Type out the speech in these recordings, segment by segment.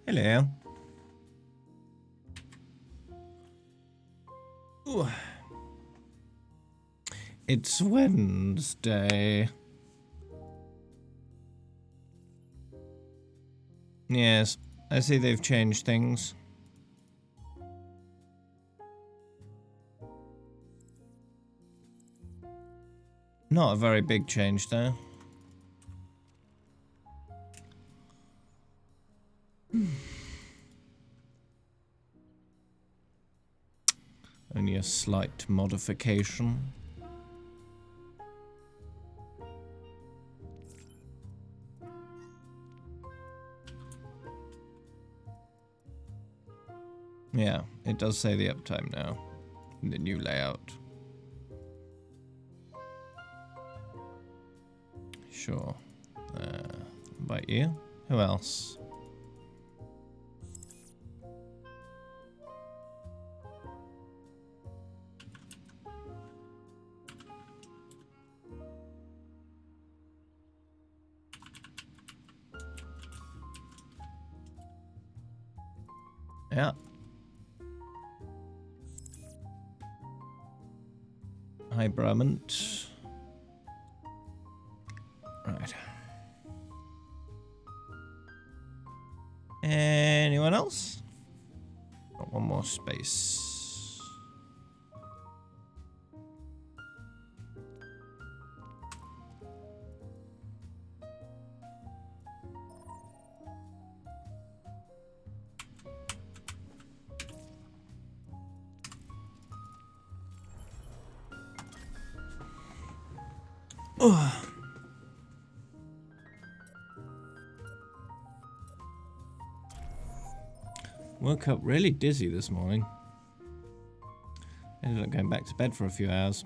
Hello. Ooh. It's Wednesday. Yes, I see they've changed things. Not a very big change, though. Only a slight modification. Yeah, it does say the uptime now in the new layout. Sure. About you? Who else? Yeah. Hi, Bramant. Right. Anyone else? Got one more space. Oh. Woke up really dizzy this morning. Ended up going back to bed for a few hours.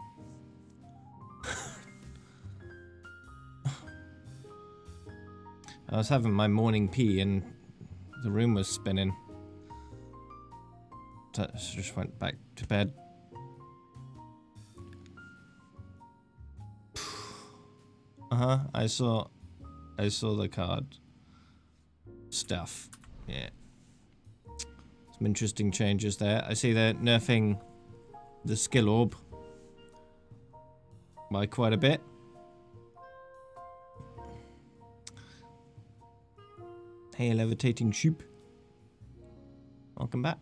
I was having my morning pee and the room was spinning. So I just went back to bed. I saw the card stuff. Yeah. Some interesting changes there. I see they're nerfing the skill orb by quite a bit. Hey, levitating sheep. Welcome back.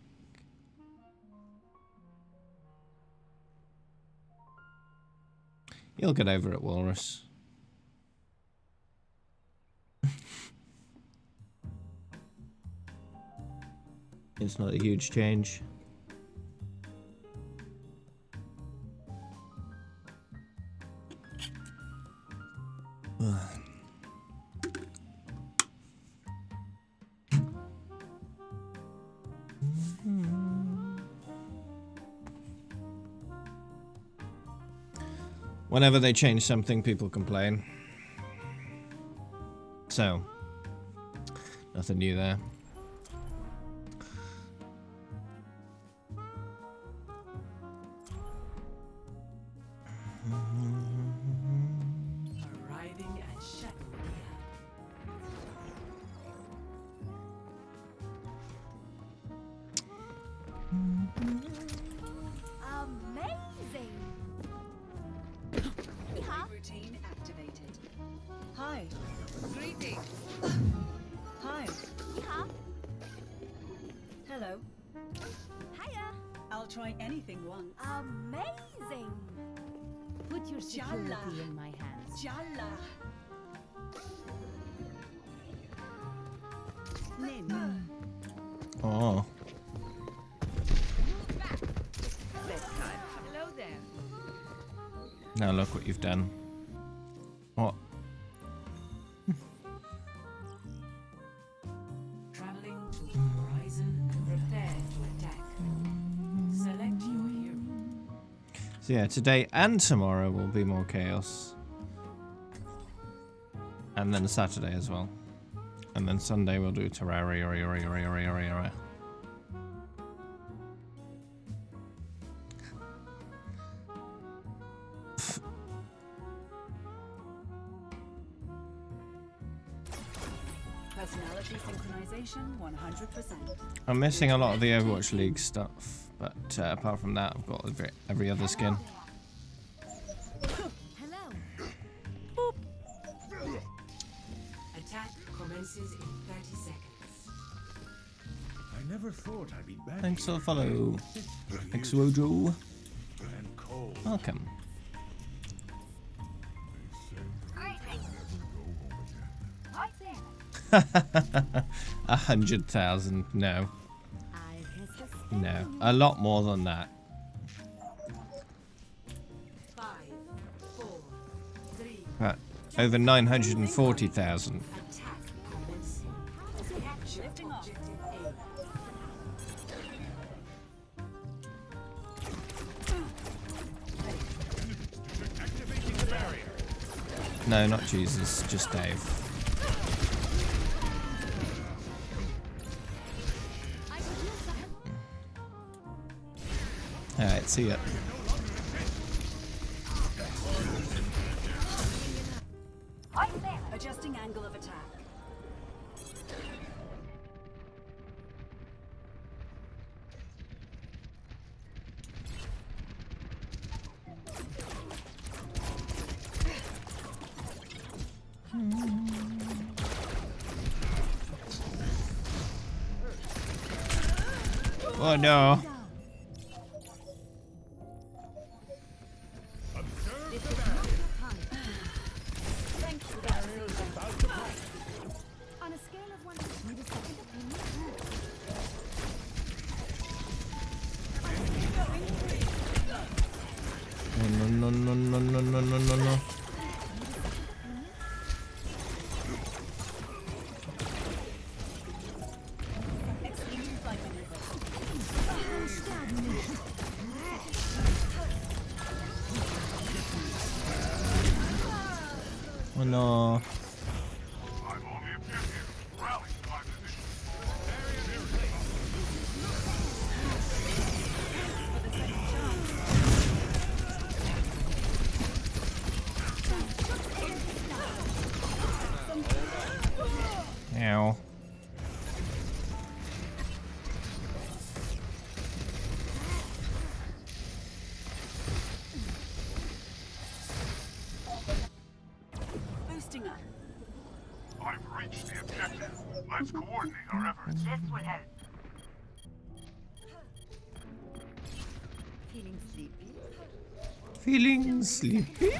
You'll get over it, Walrus. It's not a huge change. Whenever they change something, people complain. So, nothing new there. Arriving at Shadowmere. Amazing! Routine activated. Hi. Greetings. Hi. Yeehaw! Hello. Hiya! I'll try anything once. Amazing! Put your security Jalla. in my hands. Jalla. Nin. Oh. Bedtime. Hello there. Now look what you've done. What? Traveling to the horizon. Prepare to attack. Select your hero. So yeah, today and tomorrow will be more chaos. And then Saturday as well. And then Sunday we'll do Terraria. Personality synchronization 100%. I'm missing a lot of the Overwatch League stuff, but apart from that, I've got every other skin. Hello. Attack commences in 30 seconds. I never thought I'd be back. Thanks for here. the follow, But here's Exwojo. and cold. Welcome. They say I'll never go home again. 100,000. No, I guess the no, a lot more than that. 5, 4, 3. Right, over 940,000. Attack commencing. Capture objective A. Activating the barrier. No, not Jesus, just Dave. I could use some. Alright, see ya. Adjusting angle of attack. Oh no. Thank you, Gary. On a scale of 1 to 10, need a second opinion. No, no, no, no, no, no, no, no, no. Executing flight maneuver. Oh no. I'm on the objective. Rally to my position. Ow. Boosting up. I've reached the objective. Let's coordinate our efforts. Feeling sleepy? Feeling sleepy?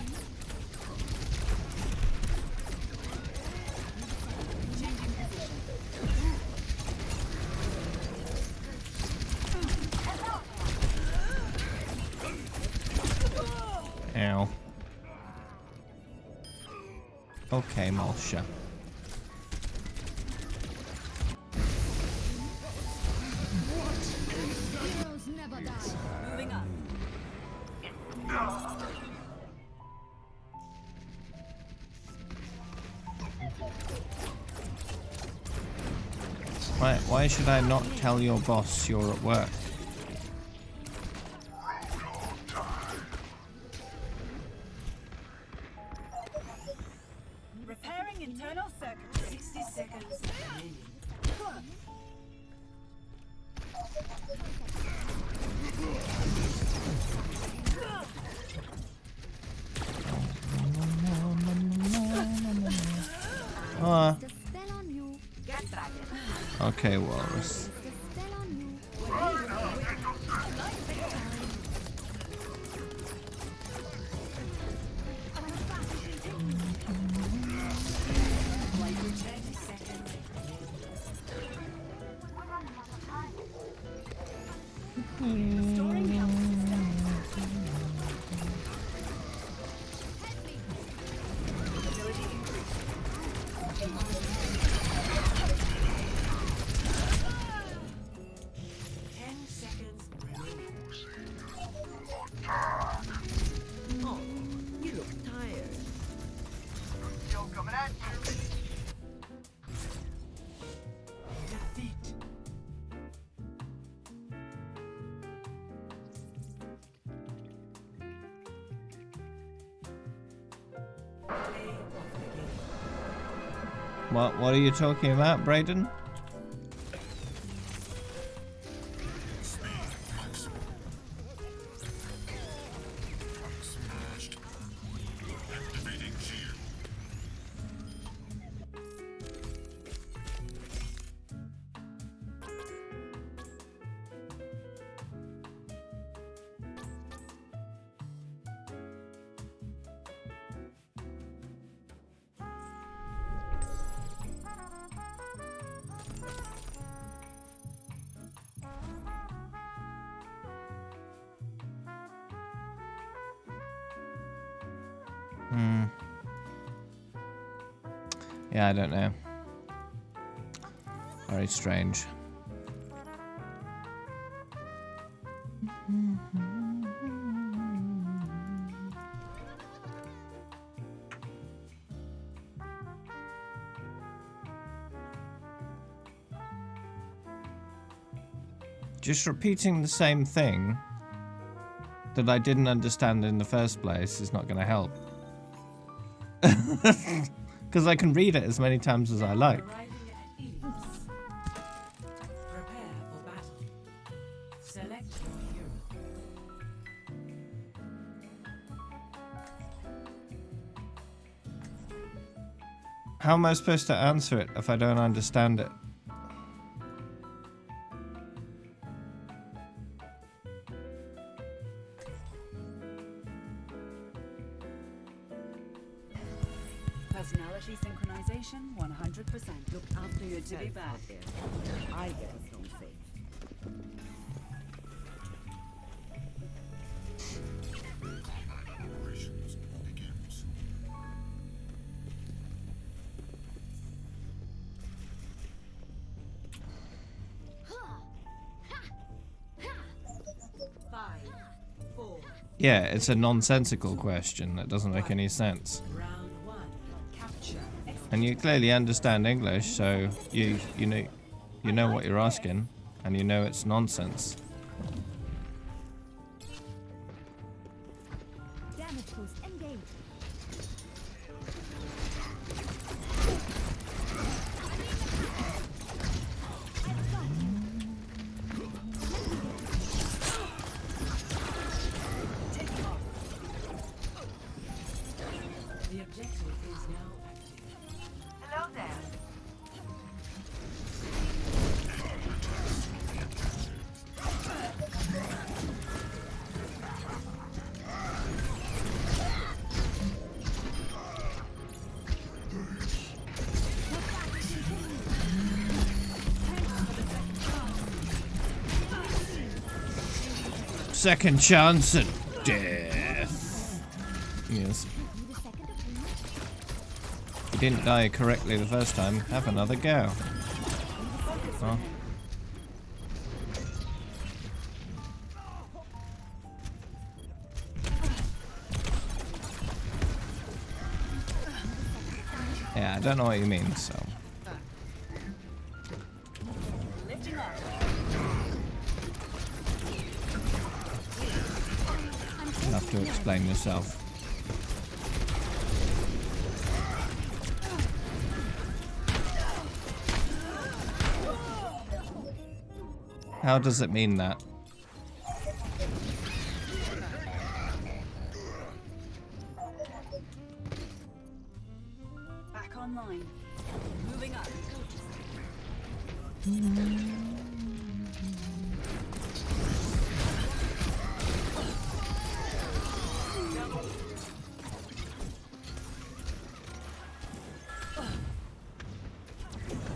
Ow. Okay, Malsha. Heroes never die. Moving up. Why should I not tell your boss you're at work? Repairing internal circuitry. 60 seconds remaining. Ah, The spell on you. okay, Walrus. The spell on you. Restoring health system. Ability increased. 10 seconds remaining. You look tired. Defeat. Play of the game. What are you talking about, Brayden? Yeah, I don't know. Very strange. Just repeating the same thing that I didn't understand in the first place is not going to help. Because I can read it as many times as I like. Arriving at Elyos. Prepare for battle. Select your hero. How am I supposed to answer it if I don't understand it? Personality synchronization 100%. Look after your to be back. I get us home safe. Operations begins. Five, four. Yeah, it's a nonsensical question that doesn't make any sense. Round one. Capture. And you clearly understand English, so you know what you're asking, and you know it's nonsense. Damage boost engaged. The objective is now active. Hello there. Second chance at death. Yes. Need a second opinion? You didn't die correctly the first time. Have another go. Oh. Yeah, I don't know what you mean, so. Lifting up. You'll have to explain yourself. How does it mean that? Back online. Moving up.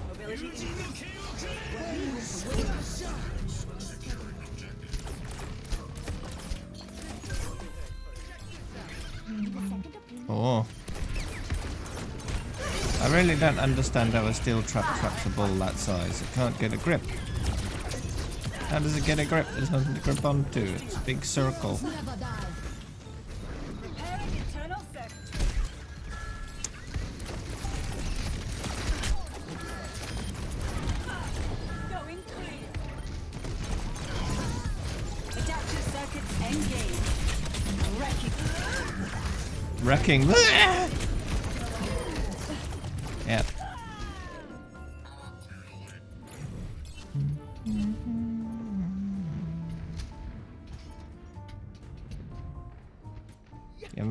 Mobility increase. Need a second opinion? Oh. I really don't understand how a steel trap traps a ball that size. It can't get a grip. How does it get a grip? There's nothing to grip onto. It's a big circle. Never die. Preparing internal circuitry. Going clear. Adaptive circuits engaged. Wrecking. Wrecking. Yep.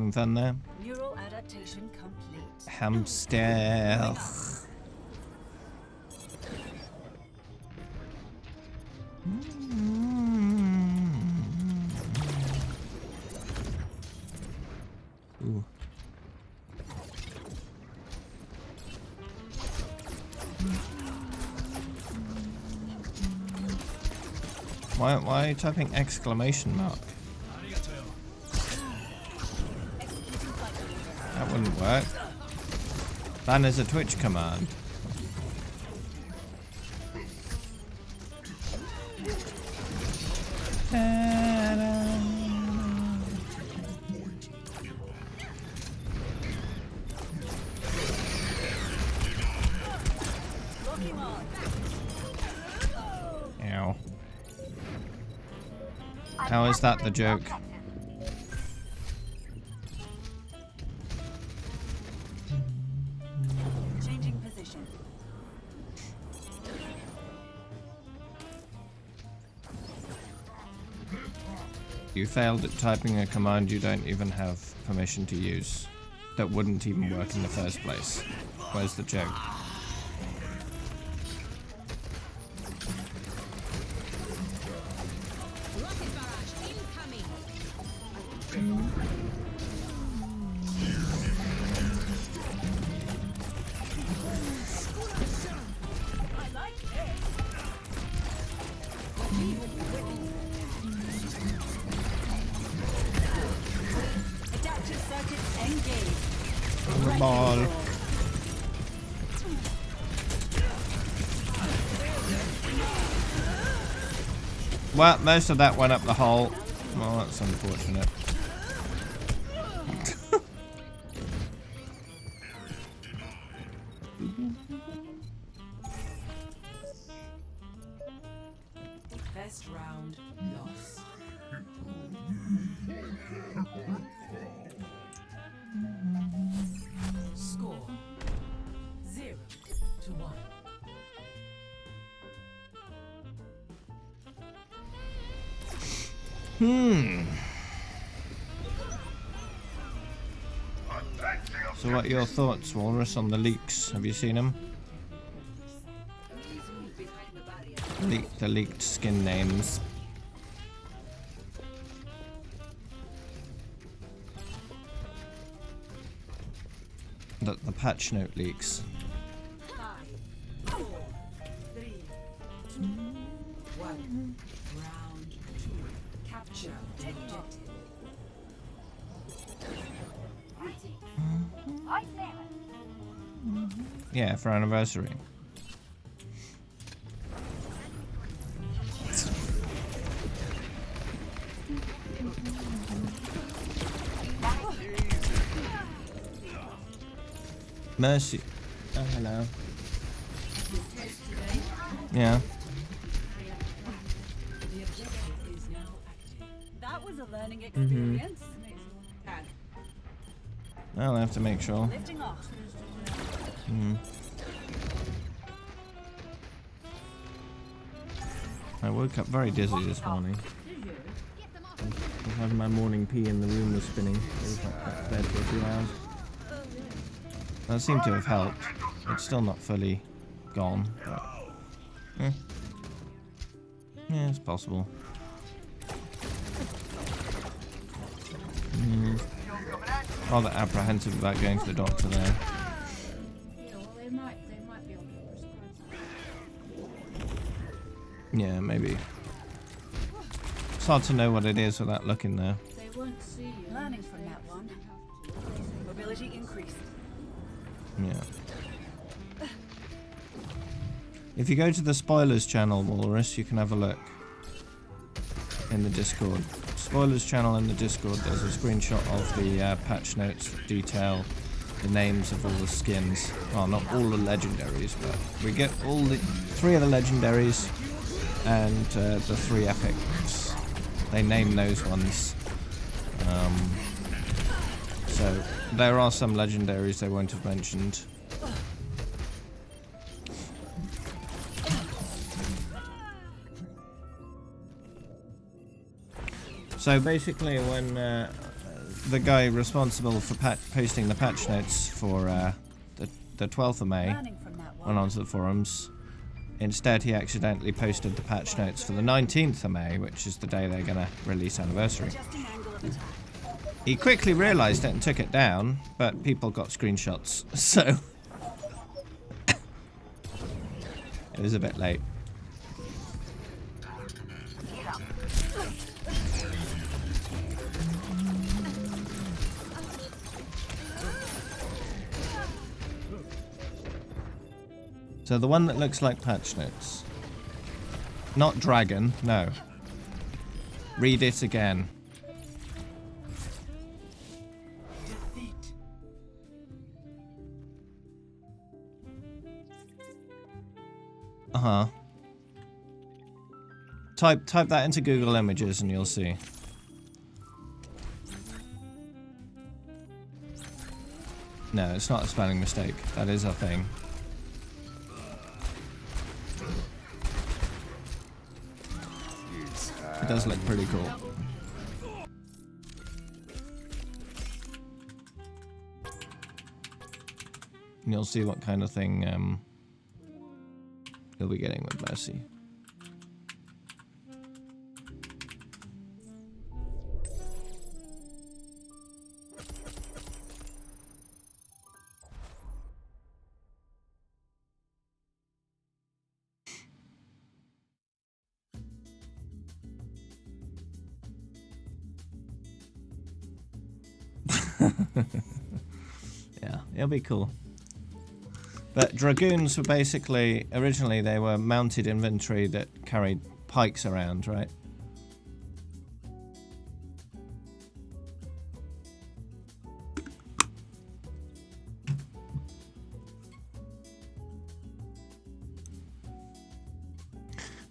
Anything fun there? Neural adaptation complete. Hamster. Ooh. Why are you typing exclamation mark? That wouldn't work. That is a Twitch command. Ow. How is that the joke? Changing position. You failed at typing a command you don't even have permission to use. That wouldn't even work in the first place. Where's the joke? Adaptive circuits engaged. Ball. Well, most of that went up the hole. Well, that's unfortunate. Best round lost. Score 0-1. So what are your thoughts, Walrus, on the leaks? Have you seen them? The leaked skin names. The patch note leaks. 5, 4, 3, 2, 1. Round 2. Capture the objective. Yeah, for anniversary. Mercy. Oh, hello. Yeah. The objective is now active. That was a learning experience. I'll have to make sure. Lifting off. I woke up very dizzy this morning. I was having my morning pee and the room was spinning. I was like back to bed for a few hours. That seemed to have helped. It's still not fully gone, but yeah, it's possible. Rather apprehensive about going to the doctor there. Yeah, well, they might be able to prescribe something. Yeah, maybe. It's hard to know what it is without looking there. They won't see you. Learning from that one. Mobility increased. Yeah. If you go to the spoilers channel, Walrus, you can have a look in the Discord. Spoilers channel in the Discord, there's a screenshot of the patch notes that detail the names of all the skins. Well, not all the legendaries, but we get all the 3 of the legendaries and the 3 epics. They name those ones. So there are some legendaries they won't have mentioned. So basically when the guy responsible for posting the patch notes for the 12th of May Learning from that went one. onto the forums. Instead, he accidentally posted the patch notes for the 19th of May, which is the day they're going to release Anniversary. Adjusting angle of attack. He quickly realised it and took it down, but people got screenshots, so it was a bit late. So the one that looks like patch notes. Not dragon, no. Read it again. Uh-huh. Type that into Google Images and you'll see. No, it's not a spelling mistake. That is a thing. It does look pretty cool. And you'll see what kind of thing you'll be getting with Mercy. Yeah, it'll be cool. But dragoons were basically, originally they were mounted infantry that carried pikes around, right?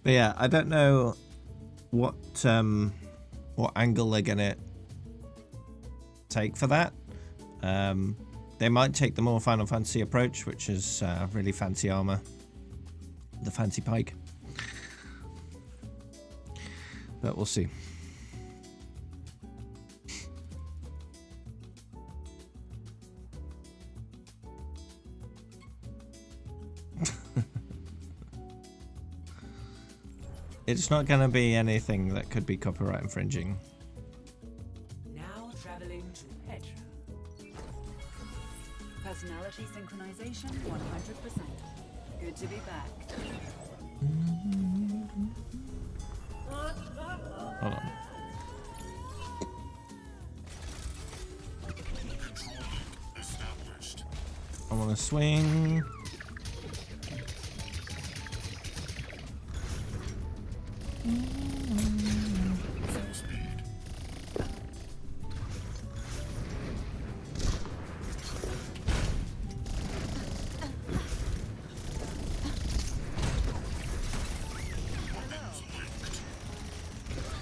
But yeah, I don't know what angle they're gonna take for that. They might take the more Final Fantasy approach, which is really fancy armor, the fancy pike. But we'll see. It's not going to be anything that could be copyright infringing. Now traveling to Petra. Personality synchronization 100%. Good to be back. Hold on. I want to swing.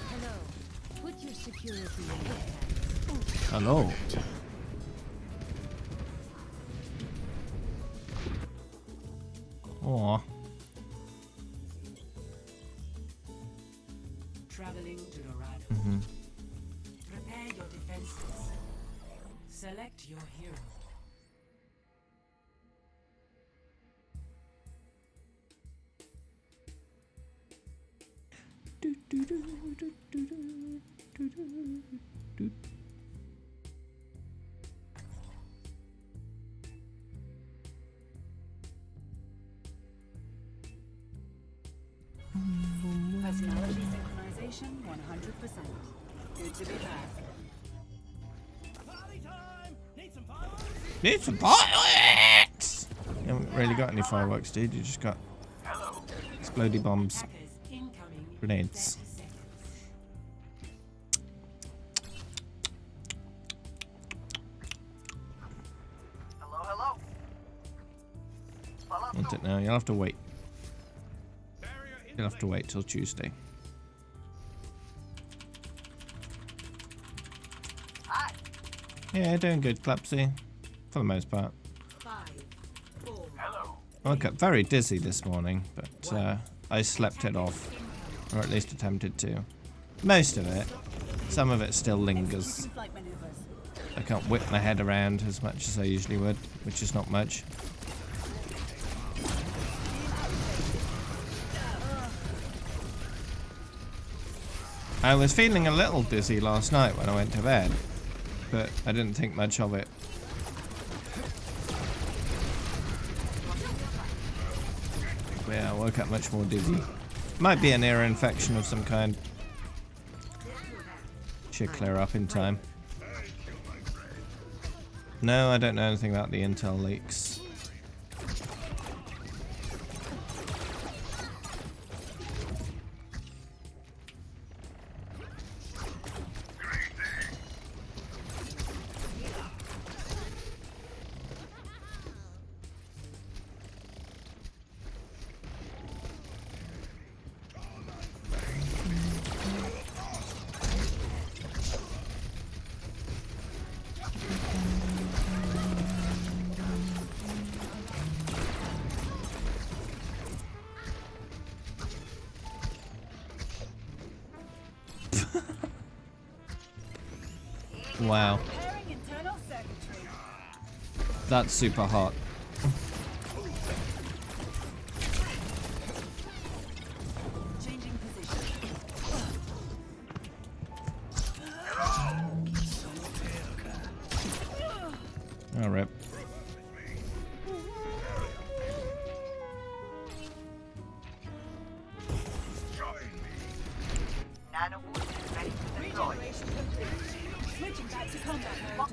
Hello. Put your security in your hands. Hello. Aw. Traveling to Dorado. Mm-hmm. Prepare your defenses. Select your hero. Personality synchronization 100%. Good to be back. Need some fireworks! You haven't really got any fireworks, dude. You just got explodey bombs, Attackers incoming. grenades. 30 seconds. I don't know. You'll have to wait. You'll have to wait till Tuesday. Yeah, doing good, Clapsy. For the most part. 5, 4, I woke up very dizzy this morning, but I slept it off. Or at least attempted to. Most of it. Some of it still lingers. Flight maneuvers. I can't whip my head around as much as I usually would, which is not much. I was feeling a little dizzy last night when I went to bed, but I didn't think much of it. But yeah, I woke up much more dizzy. Might be an ear infection of some kind. Should clear up in time. No, I don't know anything about the intel leaks. Wow. Repairing internal circuitry. That's super hot. Changing position. Oh, rip. Switching back to combat mode.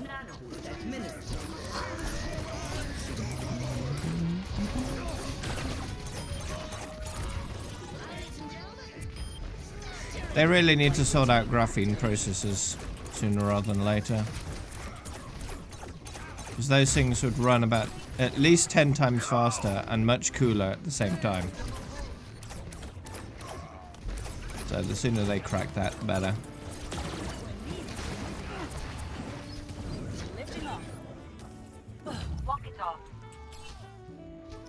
They really need to sort out graphene processors sooner rather than later. Because those things would run about at least 10 times faster and much cooler at the same time. So the sooner they crack that, the better. Lifting off. Walk it off.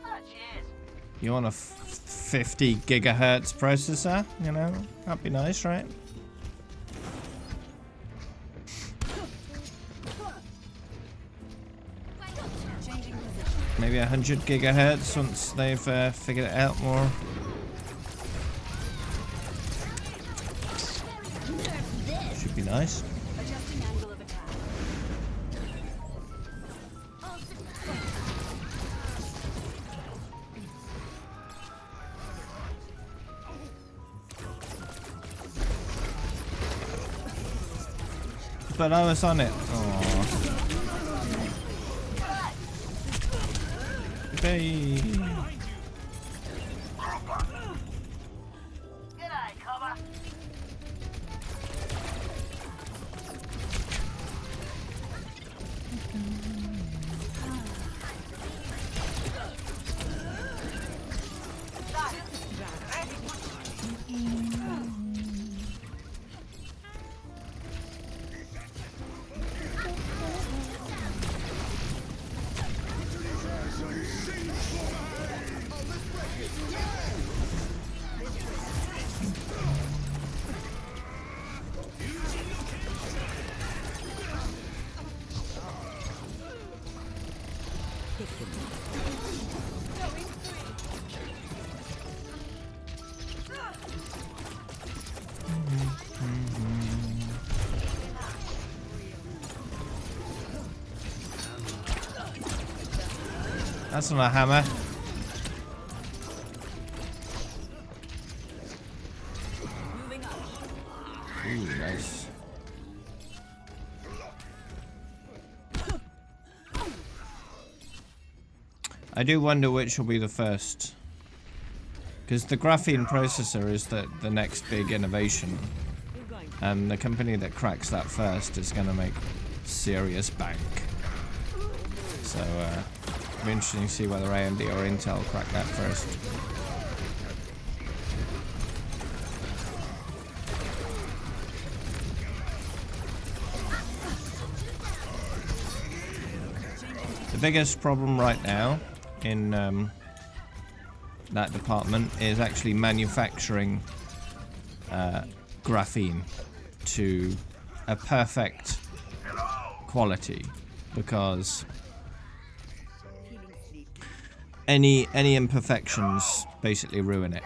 Ah, cheers. You want a 50 gigahertz processor? You know, that'd be nice, right? Changing position. Maybe 100 gigahertz once they've figured it out more. Should be nice. Adjusting angle of attack. But I was on it. Aww. Hey. G'day, cover. That's not a hammer. Moving up. Ooh, nice. I do wonder which will be the first. Because the graphene processor is the next big innovation. And the company that cracks that first is going to make serious bank. So, it'll be interesting to see whether AMD or Intel crack that first. The biggest problem right now in that department is actually manufacturing graphene to a perfect quality, because Feeling sleepy. any imperfections basically ruin it.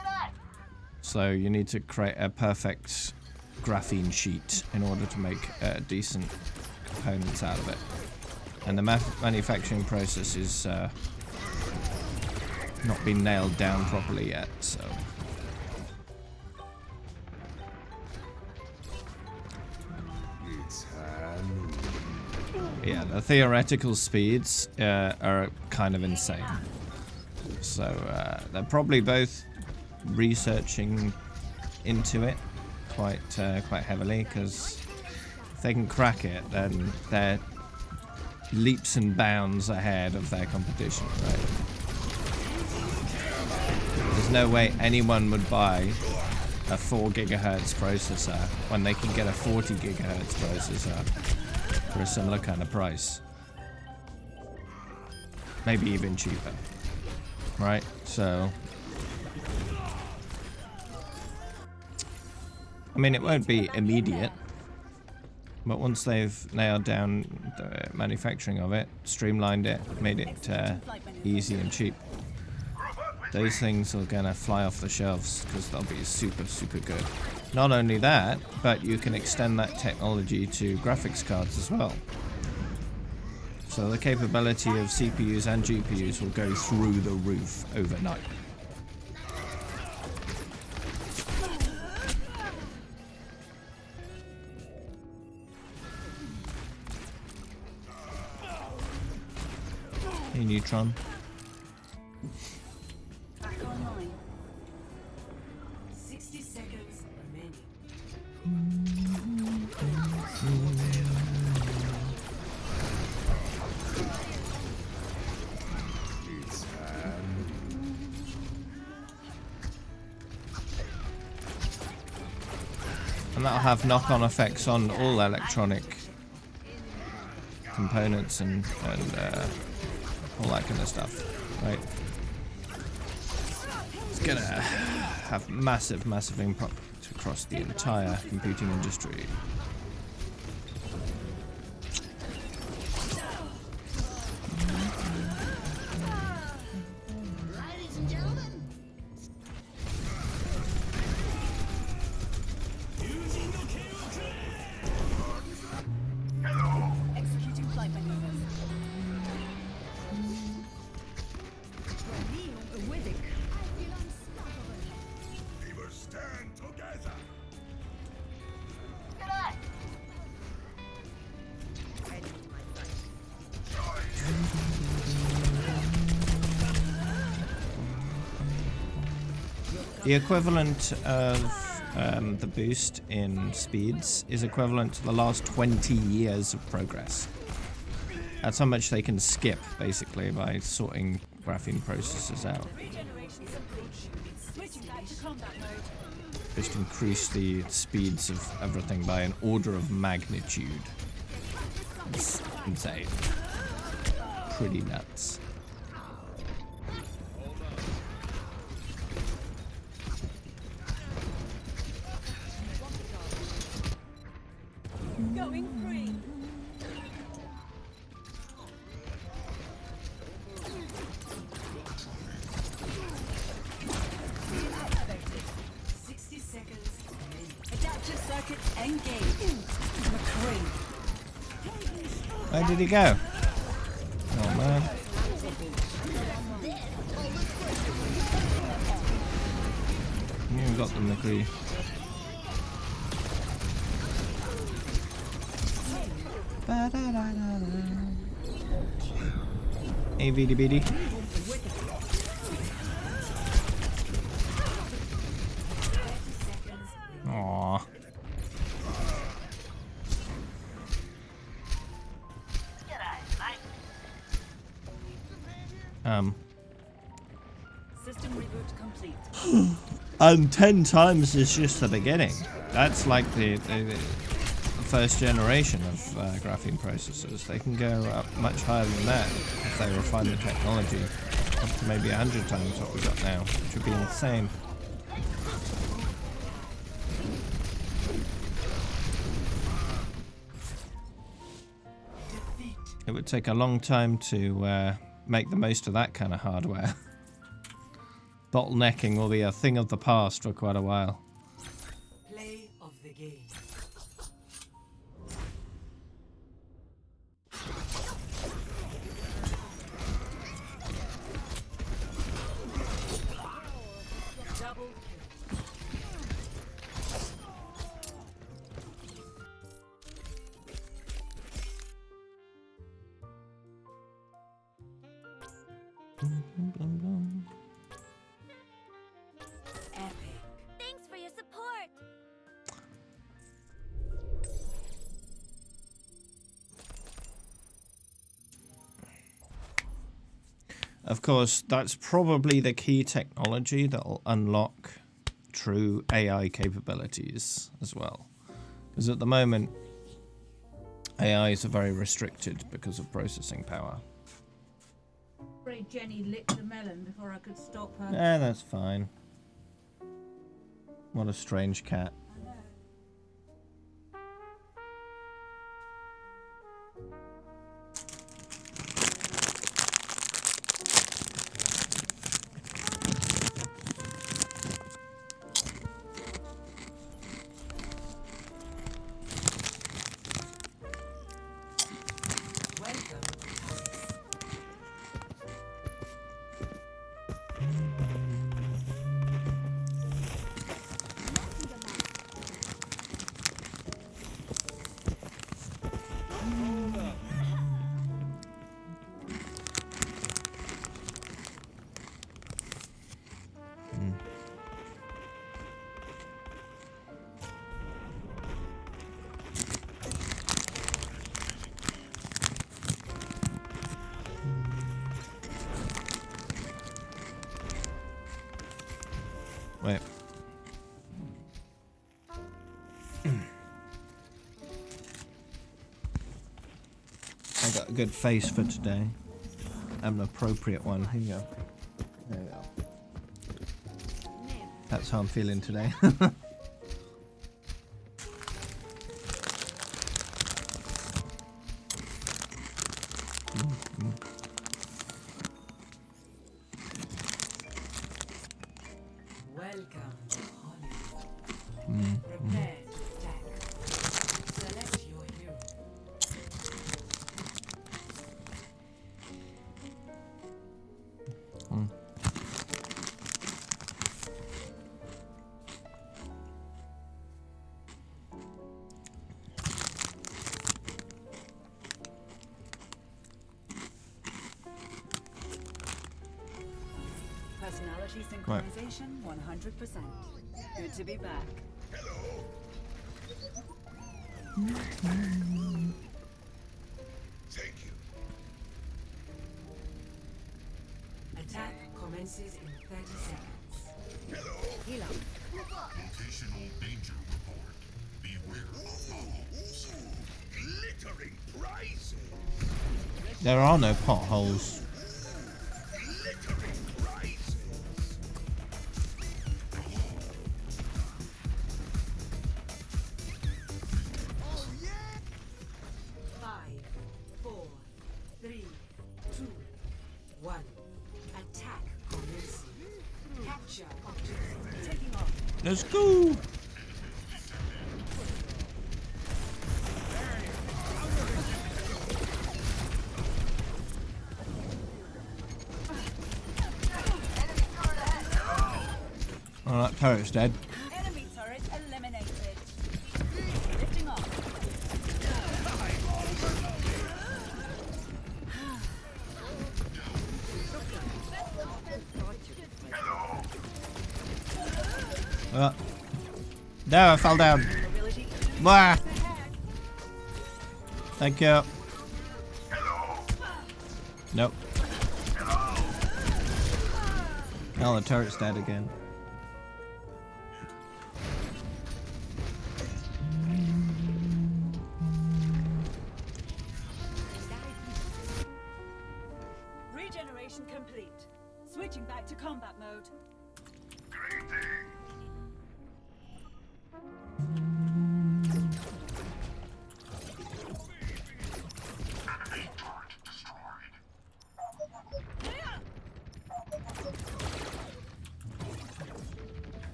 So you need to create a perfect graphene sheet in order to make decent components out of it. And the manufacturing process is not been nailed down properly yet, so. Yeah, the theoretical speeds are kind of insane. So they're probably both researching into it quite heavily, because if they can crack it, then they're leaps and bounds ahead of their competition, right? There's no way anyone would buy a 4 gigahertz processor when they can get a 40 gigahertz processor for a similar kind of price. Maybe even cheaper, right? So, I mean, it won't be immediate, but once they've nailed down the manufacturing of it, streamlined it, made it easy and cheap, those things are gonna fly off the shelves because they'll be super, super good. Not only that, but you can extend that technology to graphics cards as well. So the capability of CPUs and GPUs will go through the roof overnight. Hey, Neutron. Back online. 60 seconds remaining. And that'll have knock-on effects on all electronic components and all that kind of stuff, right? It's gonna have massive impact across the entire computing industry. Executing flight maneuvers. We will stand together. G'day. The equivalent of the boost in speeds is equivalent to the last 20 years of progress. That's how much they can skip, basically, by sorting graphene processors out. Switching back to combat mode. Just increase the speeds of everything by an order of magnitude. It's insane. Pretty nuts. Going free. 60 seconds remaining. Adaptive circuits engaged. McCree. Where did he go? Oh man. You got them, McCree. Hey, VDBD. Aww. G'day, mate. System reboot complete. And 10 times is just the beginning. That's like the first generation of graphene processors. They can go up much higher than that if they refine the technology, up to maybe 100 times what we've got now, which would be insane. It would take a long time to make the most of that kind of hardware. Bottlenecking will be a thing of the past for quite a while. Play of the game. Double kill. Epic. Thanks for your support. Of course, that's probably the key technology that will unlock true AI capabilities as well. Because at the moment, AIs are very restricted because of processing power. Afraid Jenny licked the melon before I could stop her. That's fine. What a strange cat. Welcome. Wait. I got a good face for today. An appropriate one. Here you go. There you go. That's how I'm feeling today. Welcome to Hollywood. Prepare to attack. Select your hero. Personality synchronization 100%. Good to be back. Thank you. Attack commences in 30 seconds. Heal up. Locational danger report. Beware of potholes. Glittering prizes. There are no potholes. Glittering prizes. 5, 4, 3, 2, 1. Attack commencing. Capture objective. Taking off. Let's go. Oh, that turret's dead. Enemy turret eliminated. Lifting off. There, I fell down. Ability. Wah. Thank you. Nope. Oh, the turret's dead again. Regeneration complete. Switching back to combat mode.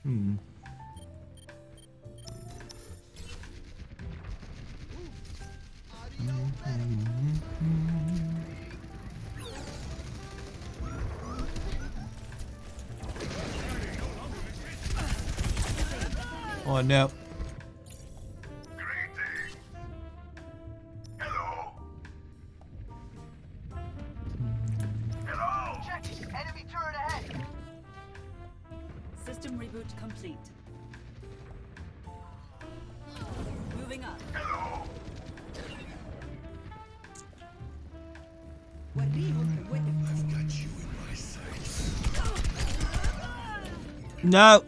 Hmm. Oh no. Hello. Hello. Check. Enemy turret ahead. System reboot complete. Moving up. Hello. No.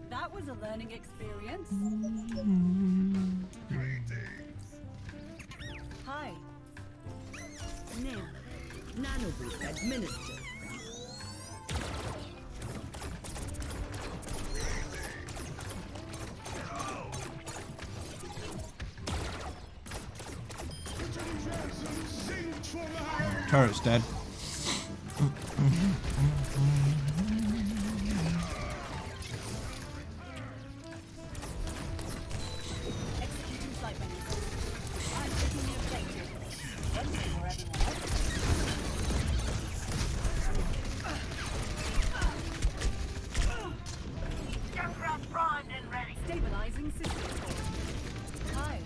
That was a learning experience. Hi. Nim. Nanoboost administered. Turret's dead. Executing flight maneuvers. I'm taking the objective. Waiting for everyone else. Gas round primed and ready. Stabilizing system. Hi.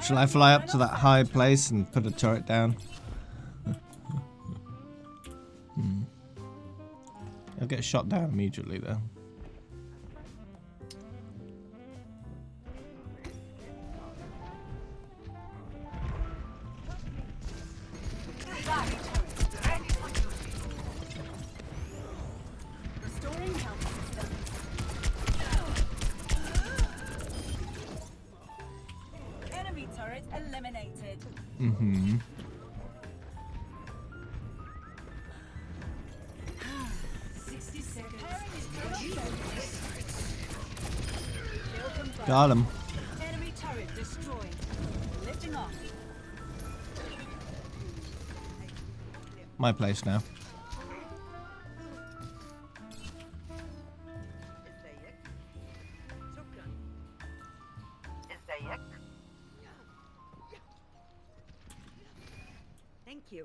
Shall I fly up to that high place and put a turret down? I'll get shot down immediately though. Restoring health systems. Enemy turret eliminated. Mm-hmm. 60 seconds. Kill confirmed. Got him. Enemy turret destroyed. Lifting off. My place now. ازيك؟ Thank you.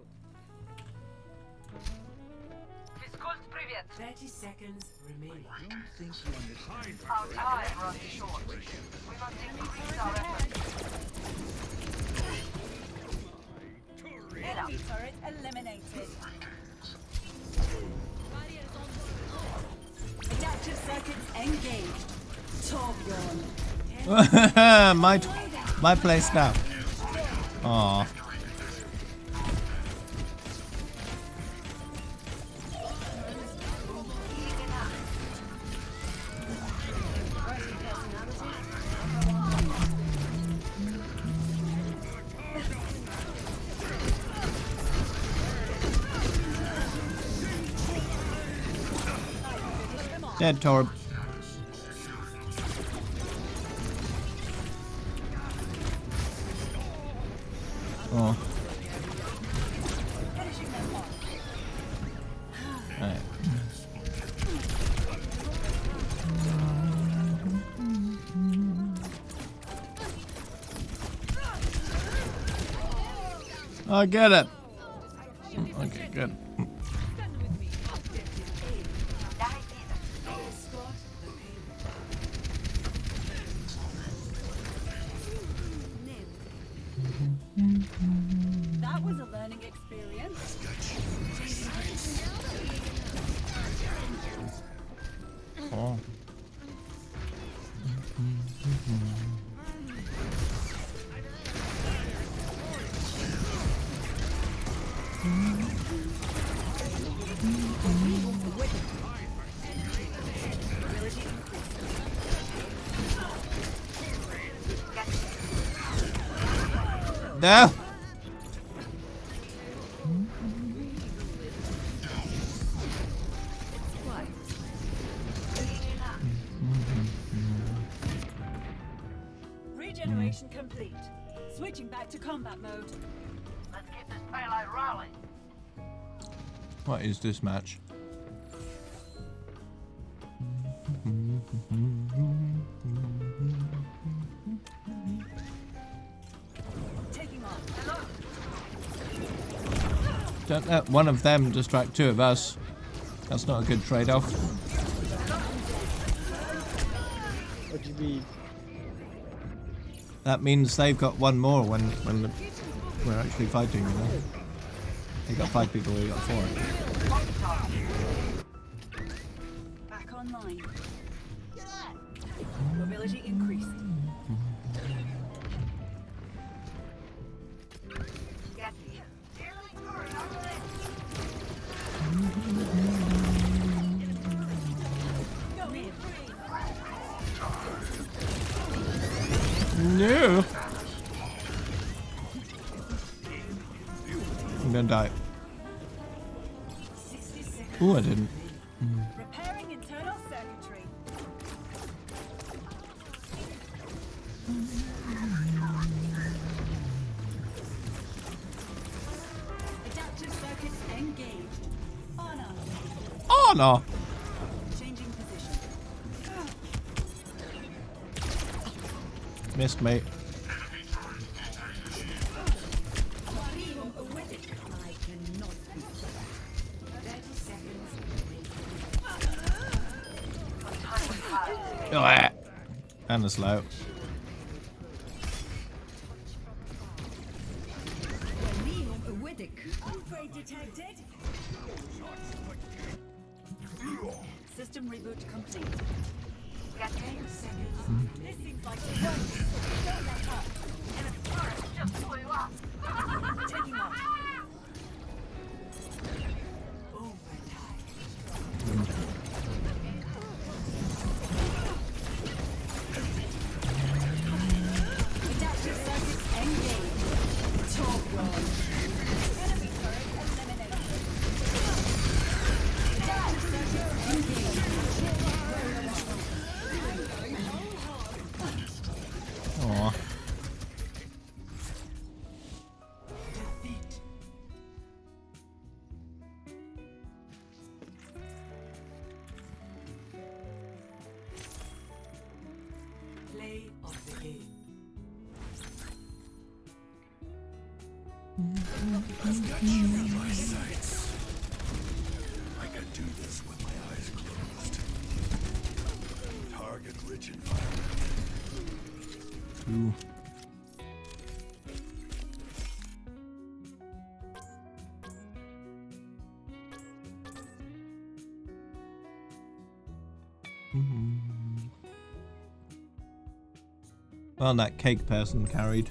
Физкульт, привет. 30 seconds remaining. Our time runs short. We must increase our efforts. Enemy turret eliminated. Adaptive circuits engaged. Torbjorn. my place now. Aw. Dead Torb. Oh. Alright. I get it. Okay, good. That was a learning experience. Oh. No! Regeneration complete. Switching back to combat mode. Let's get this Pele rally. What is this match? Taking off. Don't let one of them distract two of us. That's not a good trade-off. What do you mean? That means they've got one more when we're actually fighting, you know? They got 5 people, we got 4. Back online. Mobility increasing. Get here. Going free. No! I'm gonna die. 60 seconds. Ooh, I didn't. Repairing internal circuitry. Adaptive circuits engaged. Honor. Oh no! Changing position. Missed, mate. I cannot be stopped. 30 seconds. Ugh. And a slow. Upgrade detected. System reboot complete. Get here. This seems like the one. Don't let up. Enemy turret just blew up. Taking off. Adaptive circuits engaged. Top run. Enemy turret eliminated. Adaptive circuits engaged. Aw. Play of the game. I can do this with my eyes closed. Target rich environment. Ooh. Well, that cake person carried.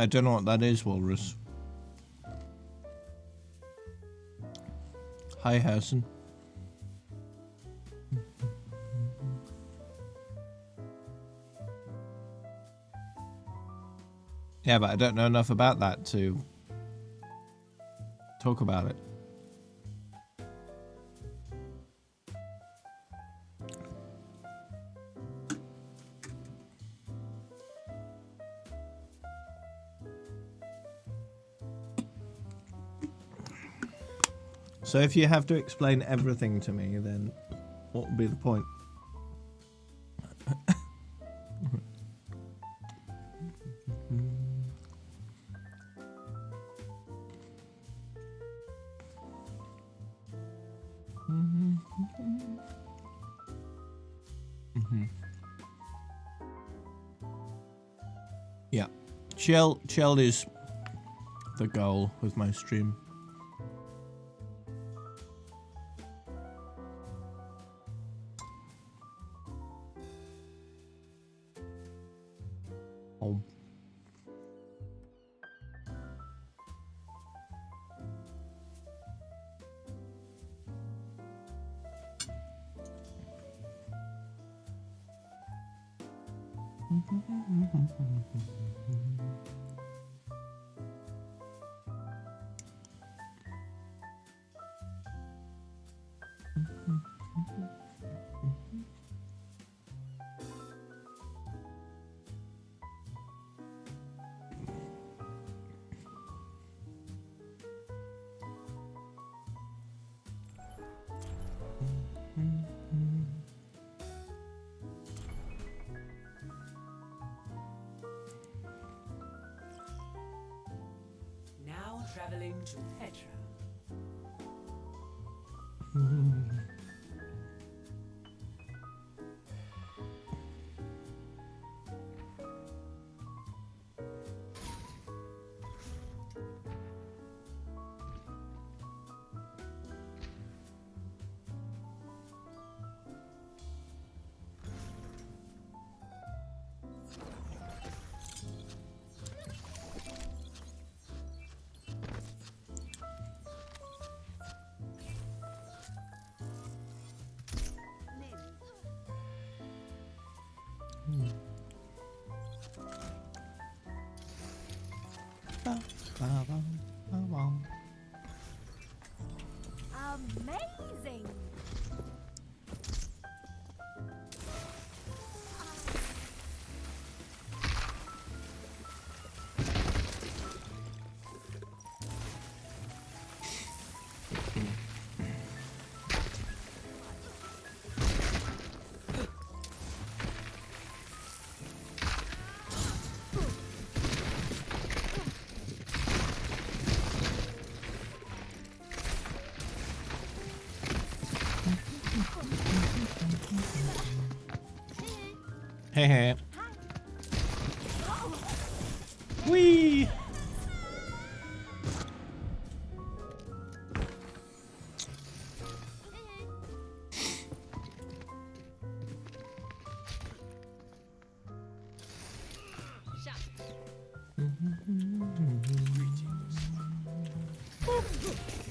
I don't know what that is, Walrus. Hi, Harrison. Yeah, but I don't know enough about that to talk about it. So if you have to explain everything to me, then what would be the point? Chill is the goal with my stream. Oh. Now traveling to Petra. Amazing! Hey hey. Whee!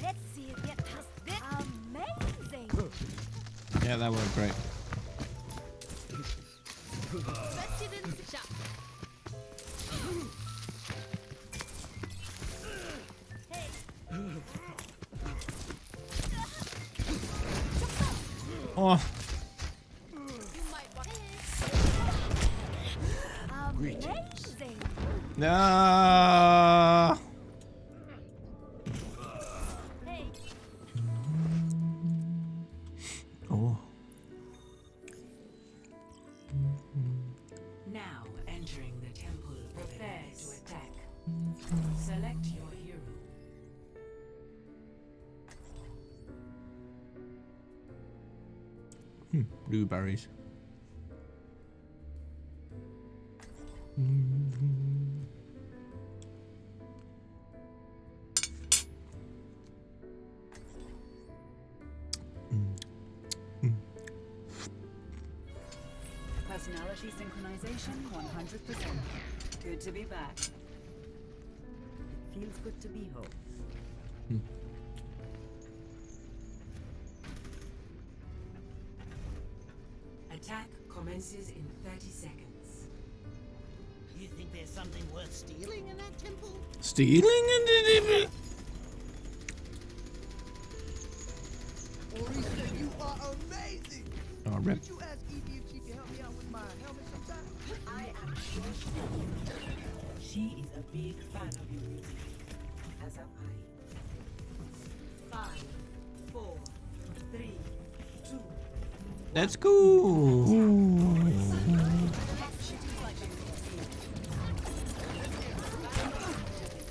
Let's see you get past this. Amazing! Yeah, that worked great. President's shot. Oh, You might want Amazing! no! Hey, Oh, Now entering the temple. Prepare to attack. Select your hero. blueberries. Personality synchronization 100%. Good to be back. It feels good to be home. Attack commences in 30 seconds. You think there's something worth stealing in that temple? Stealing and Orisa, you are amazing! Oh, rip. Could you ask Evie if she can help me out with my helmet sometime? I am sure she is a big fan of your music, as am I. 5, 4, 3, 2. Let's go.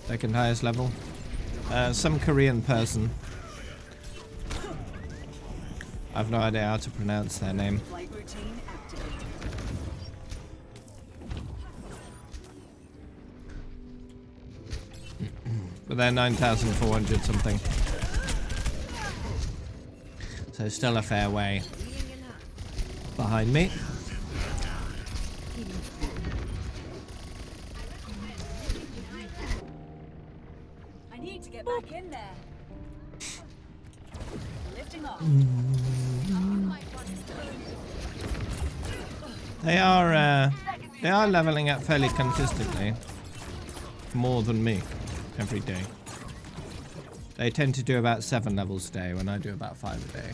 Second highest level. Some Korean person. I've no idea how to pronounce their name. Flight routine activated. But they're 9,400 something. So still a fair way behind me. I need to get back in there. Lifting off. They are leveling up fairly consistently. More than me every day. They tend to do about 7 levels a day when I do about 5 a day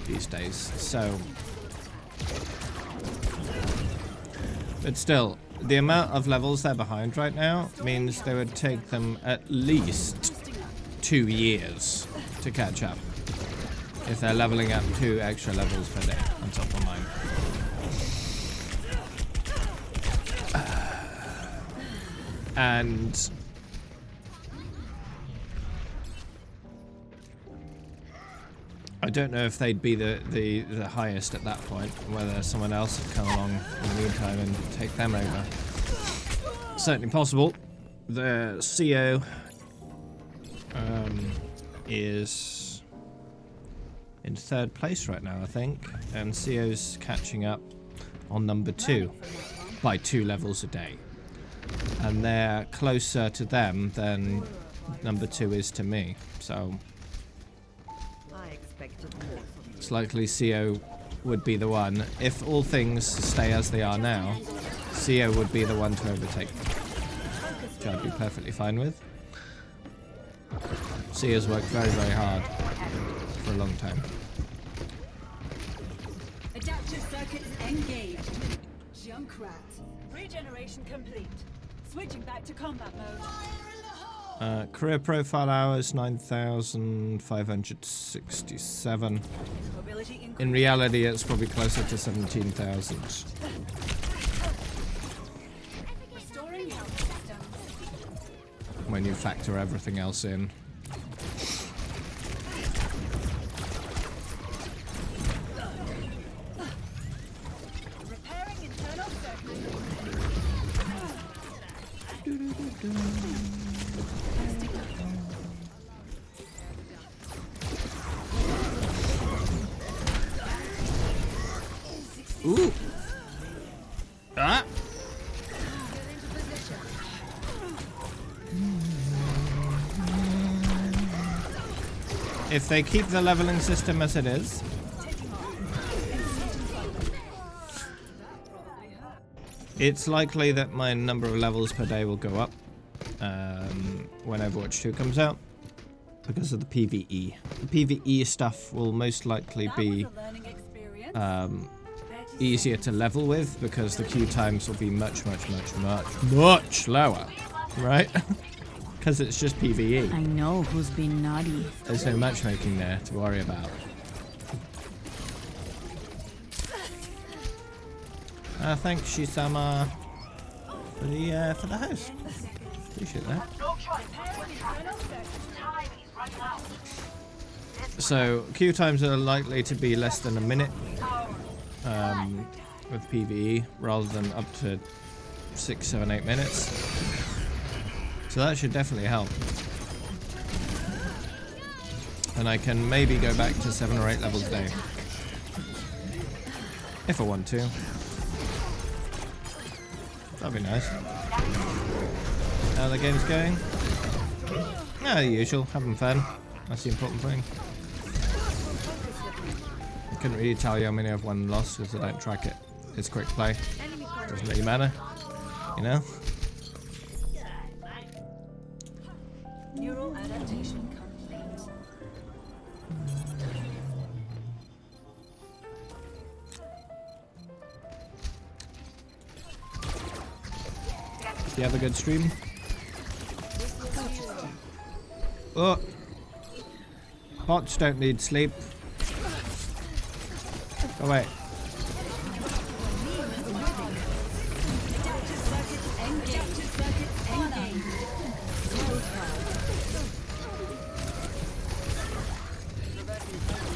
these days. So, but still, the amount of levels they're behind right now means they would take them at least 2 years to catch up if they're leveling up 2 extra levels per day on top of mine. And I don't know if they'd be the highest at that point, whether someone else would come along in the meantime and take them over. Certainly possible. The CO is in 3rd place right now, I think, and CO's catching up on number 2 by 2 levels a day. And they're closer to them than number 2 is to me, so it's likely CO would be the one. If all things stay as they are now, CO would be the one to overtake them, which I'd be perfectly fine with. CO's worked very, very hard for a long time. Adaptive circuits engaged. Junkrat. Regeneration complete. Switching back to combat mode. Career profile hours 9,567. In reality, it's probably closer to 17,000 Restoring health systems. when you factor everything else in. Repairing internal circuits. Ooh. Ah. If they keep the leveling system as it is, it's likely that my number of levels per day will go up when Overwatch 2 comes out because of the PvE. The PvE stuff will most likely be easier to level with because the queue times will be much lower, right? Because it's just PvE. I know who's been naughty. There's no matchmaking there to worry about. Thanks, Shisama, for the host. Appreciate that. So queue times are likely to be less than a minute with PvE, rather than up to 6, 7, 8 minutes. So that should definitely help. And I can maybe go back to 7 or 8 levels a day if I want to. That'd be nice. How the game's going? The usual, having fun. That's the important thing. I couldn't really tell you how many I've won and lost because I don't track it. It's quick play. Doesn't really matter, you know? Neural adaptation complete. You have a good stream? Oh! Bots don't need sleep. Go away.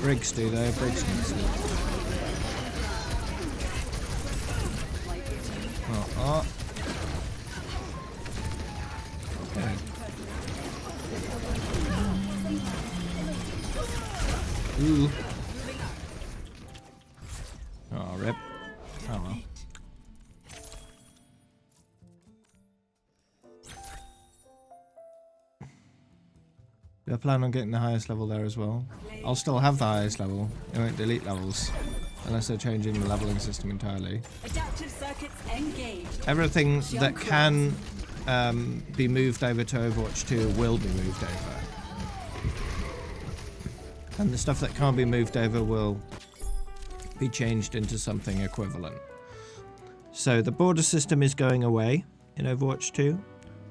Briggs do though, Briggs can sleep. Okay. Ooh. Oh, rip. Oh well. Do I plan on getting the highest level there as well? I'll still have the highest level. It won't delete levels. Unless they're changing the leveling system entirely. Adaptive circuits engaged. Everything that can be moved over to Overwatch 2 will be moved over. And the stuff that can't be moved over will be changed into something equivalent. So the border system is going away in Overwatch 2,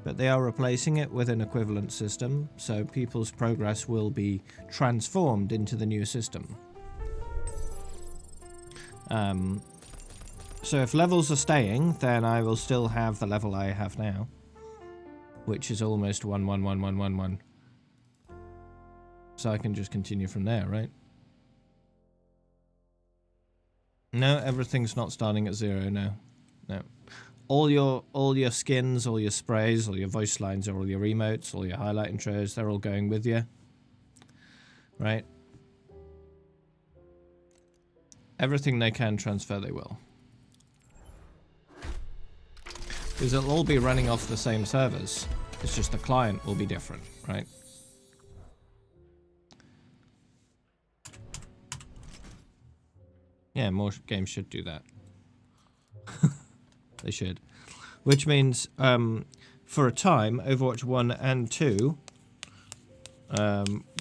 but they are replacing it with an equivalent system, so people's progress will be transformed into the new system. So if levels are staying, then I will still have the level I have now, which is almost 11111. So I can just continue from there, right? No, everything's not starting at 0, no. No. All your skins, all your sprays, all your voice lines, all your emotes, all your highlight intros, they're all going with you. Right? Everything they can transfer, they will. Because it'll all be running off the same servers. It's just the client will be different, right? Yeah, more games should do that. They should. Which means, for a time, Overwatch 1 and 2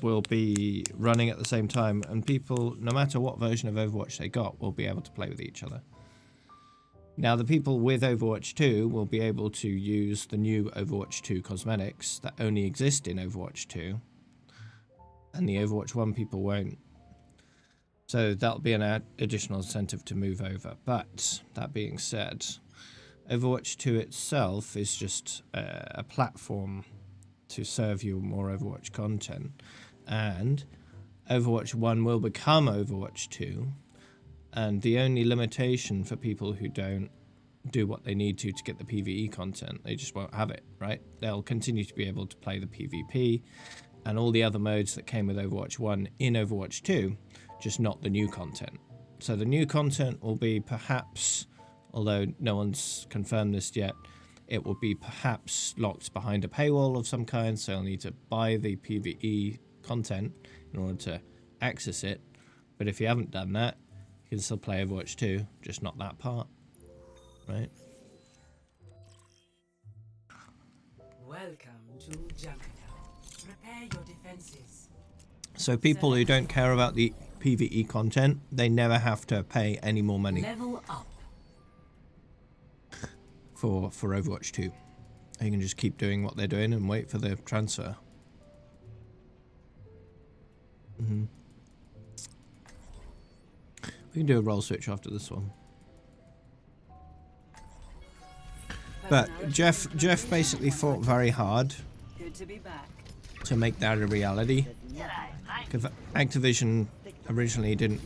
will be running at the same time, and people, no matter what version of Overwatch they got, will be able to play with each other. Now, the people with Overwatch 2 will be able to use the new Overwatch 2 cosmetics that only exist in Overwatch 2, and the Overwatch 1 people won't. So that'll be an additional incentive to move over. But, that being said, Overwatch 2 itself is just a platform to serve you more Overwatch content. And Overwatch 1 will become Overwatch 2. And the only limitation for people who don't do what they need to get the PvE content, they just won't have it, right? They'll continue to be able to play the PvP and all the other modes that came with Overwatch 1 in Overwatch 2, just not the new content. So the new content will be perhaps, although no one's confirmed this yet, it will be perhaps locked behind a paywall of some kind, so you'll need to buy the PvE content in order to access it. But if you haven't done that, you can still play Overwatch 2, just not that part, right? Welcome to Jungle. Prepare your defenses. So people who don't care about the PvE content, they never have to pay any more money Level up. for Overwatch 2. They can just keep doing what they're doing and wait for the transfer. We can do a role switch after this one. But Jeff basically fought very hard Good to be back. to make that a reality. Because Activision originally didn't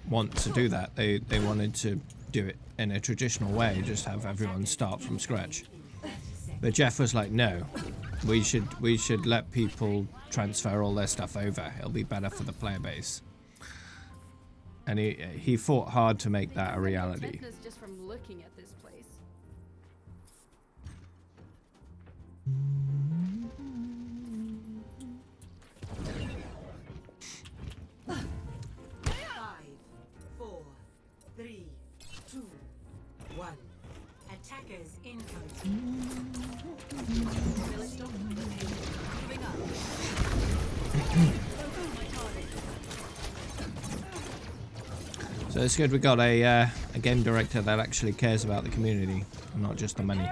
want to do that. They wanted to do it in a traditional way, just have everyone start from scratch. But Jeff was like, no, we should let people transfer all their stuff over. It'll be better for the player base. And he fought hard to make that a reality. Just from looking at this place. Five, 4, 3, 2, 1. Attackers incoming. Moving up. So it's good we got a game director that actually cares about the community, and not just the money.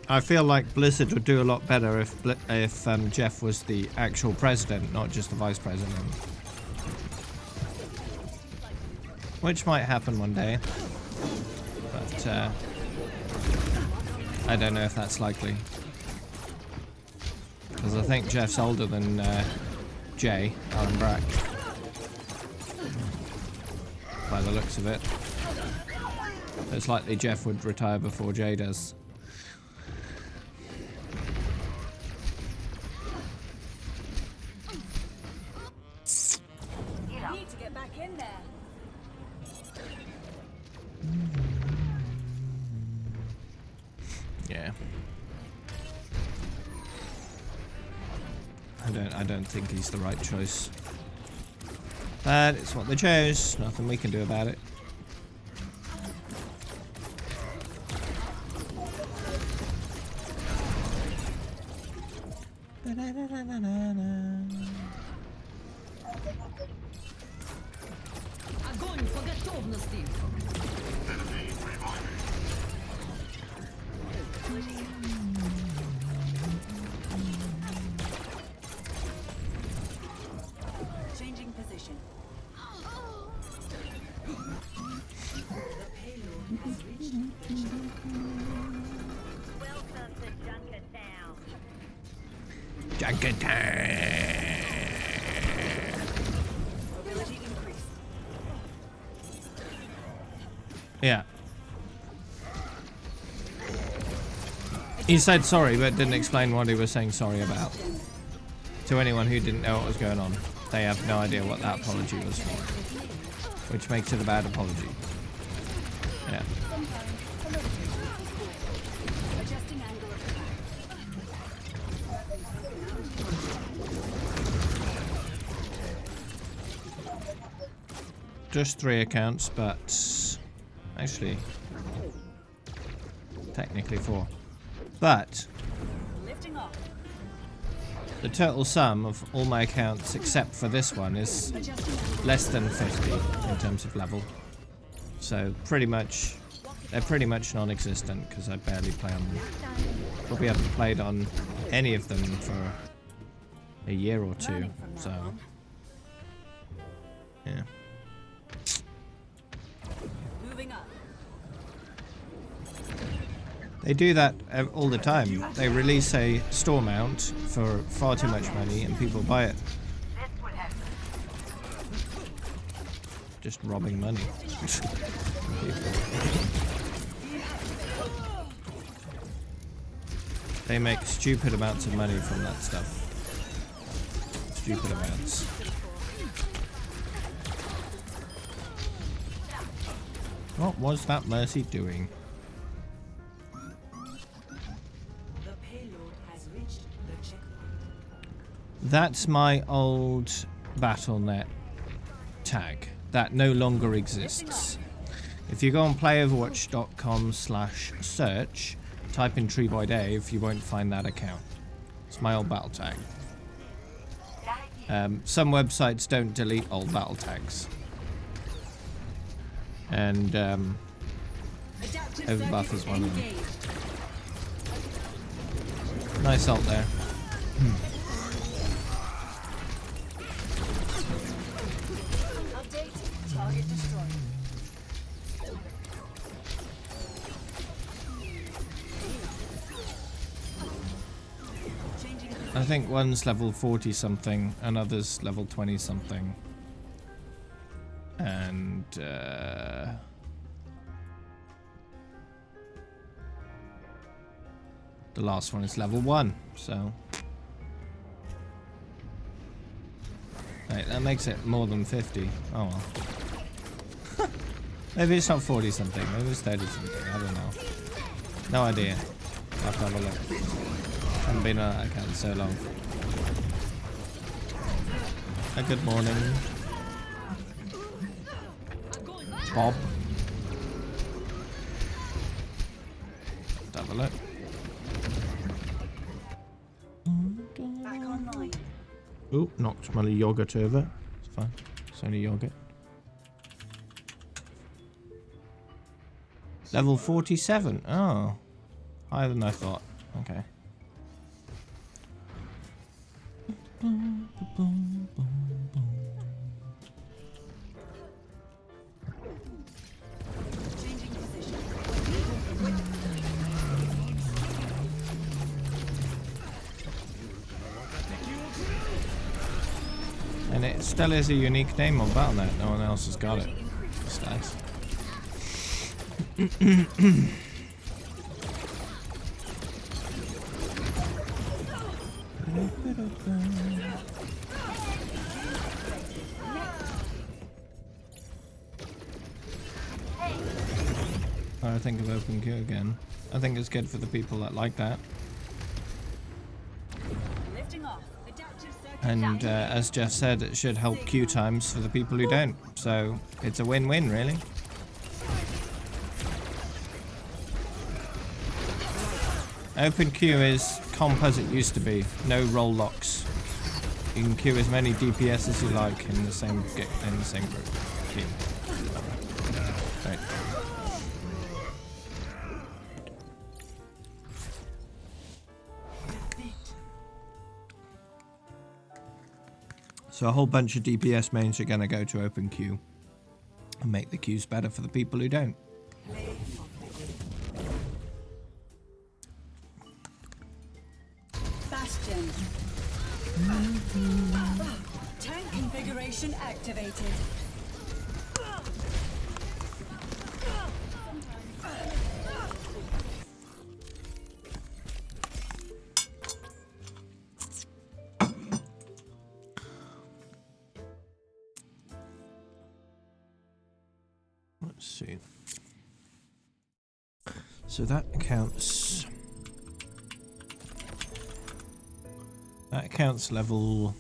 I feel like Blizzard would do a lot better if Jeff was the actual president, not just the vice president. Which might happen one day. But I don't know if that's likely. Because I think Jeff's older than Jay, Alan Brack. by the looks of it. It's likely Jeff would retire before Jay does. Need to get back in there. Yeah. I don't think he's the right choice. But it's what they chose. Nothing we can do about it. Огонь по готовности. Changing position. Welcome to Junkertown. Junkertown. Mobility increase. Yeah. He said sorry, but didn't explain what he was saying sorry about. To anyone who didn't know what was going on, they have no idea what that apology was for. Which makes it a bad apology. Yeah. Adjusting angle of attack. Just 3 accounts, but actually, technically 4. But Lifting off. the total sum of all my accounts except for this one is less than 50 in terms of level. So they're pretty much non-existent because I barely play on them. Probably haven't played on any of them for a year or 2. So yeah. Moving up. They do that all the time. They release a store mount for far too much money and people buy it. This would happen. Just robbing money. They make stupid amounts of money from that stuff. Stupid amounts. What was that Mercy doing? The payload has reached the checkpoint. That's my old BattleNet tag that no longer exists. If you go on playoverwatch.com/search, type in Treeboy Dave, you won't find that account. It's my old battle tag. Some websites don't delete old battle tags. And Overbuff is one of them. Nice ult there. Update. Target destroyed. I think one's level 40 something, another's level 20 something. And the last one is level 1, so right, that makes it more than 50. Oh well. Maybe it's not 40 something, maybe it's 30 something, I don't know. No idea. I'll have to have a look. Haven't been on that account so long. Good morning, Bob. Let's have a look. Back online. Ooh, knocked my yogurt over. It's fine. It's only yogurt. Level 47. Oh. Higher than I thought. Okay. Changing position. And it still is a unique name on BattleNet. No one else has got it. dice. I think of open queue again. I think it's good for the people that like that. Lifting off. Adaptive circuit And as Jeff said, it should help queue times for the people who don't. So it's a win-win, really. Open queue is comp as it used to be. No roll locks. You can queue as many DPS as you like in the same group team. Right. So a whole bunch of DPS mains are going to go to open queue and make the queues better for the people who don't. Bastion. Tank configuration activated. Let's see. So that counts. That counts level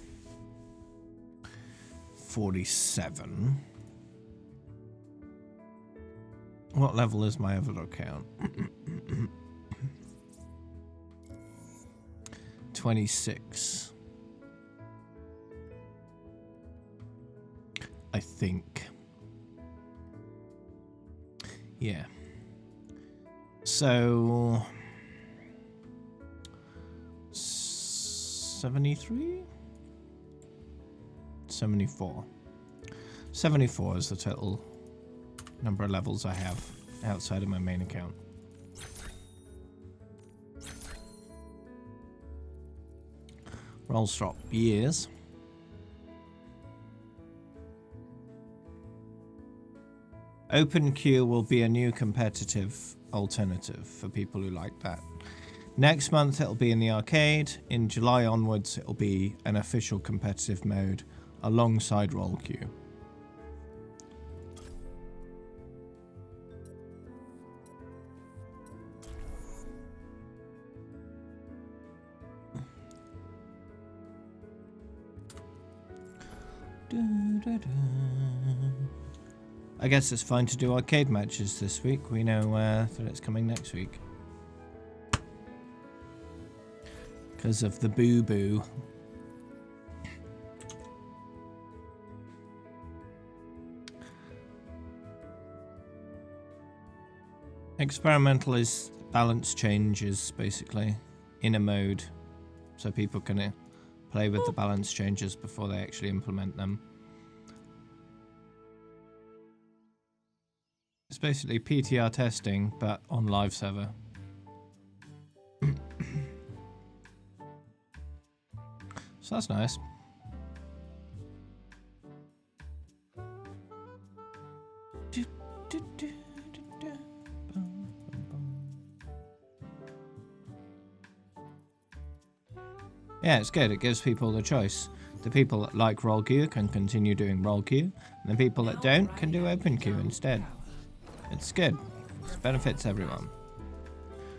47. What level is my other account? 26. I think. Yeah. So 73? 74. 74 is the total number of levels I have outside of my main account. Rolls drop years. Open queue will be a new competitive alternative for people who like that. Next month it'll be in the arcade. In July onwards it'll be an official competitive mode alongside roll queue. I guess it's fine to do arcade matches this week. We know that it's coming next week. Because of the boo-boo. Experimental is balance changes, basically, in a mode. So people can play with the balance changes before they actually implement them. It's basically PTR testing, but on live server. So that's nice. Yeah, it's good. It gives people the choice. The people that like roll queue can continue doing roll queue, and the people that don't can do open queue instead. It's good. It benefits everyone.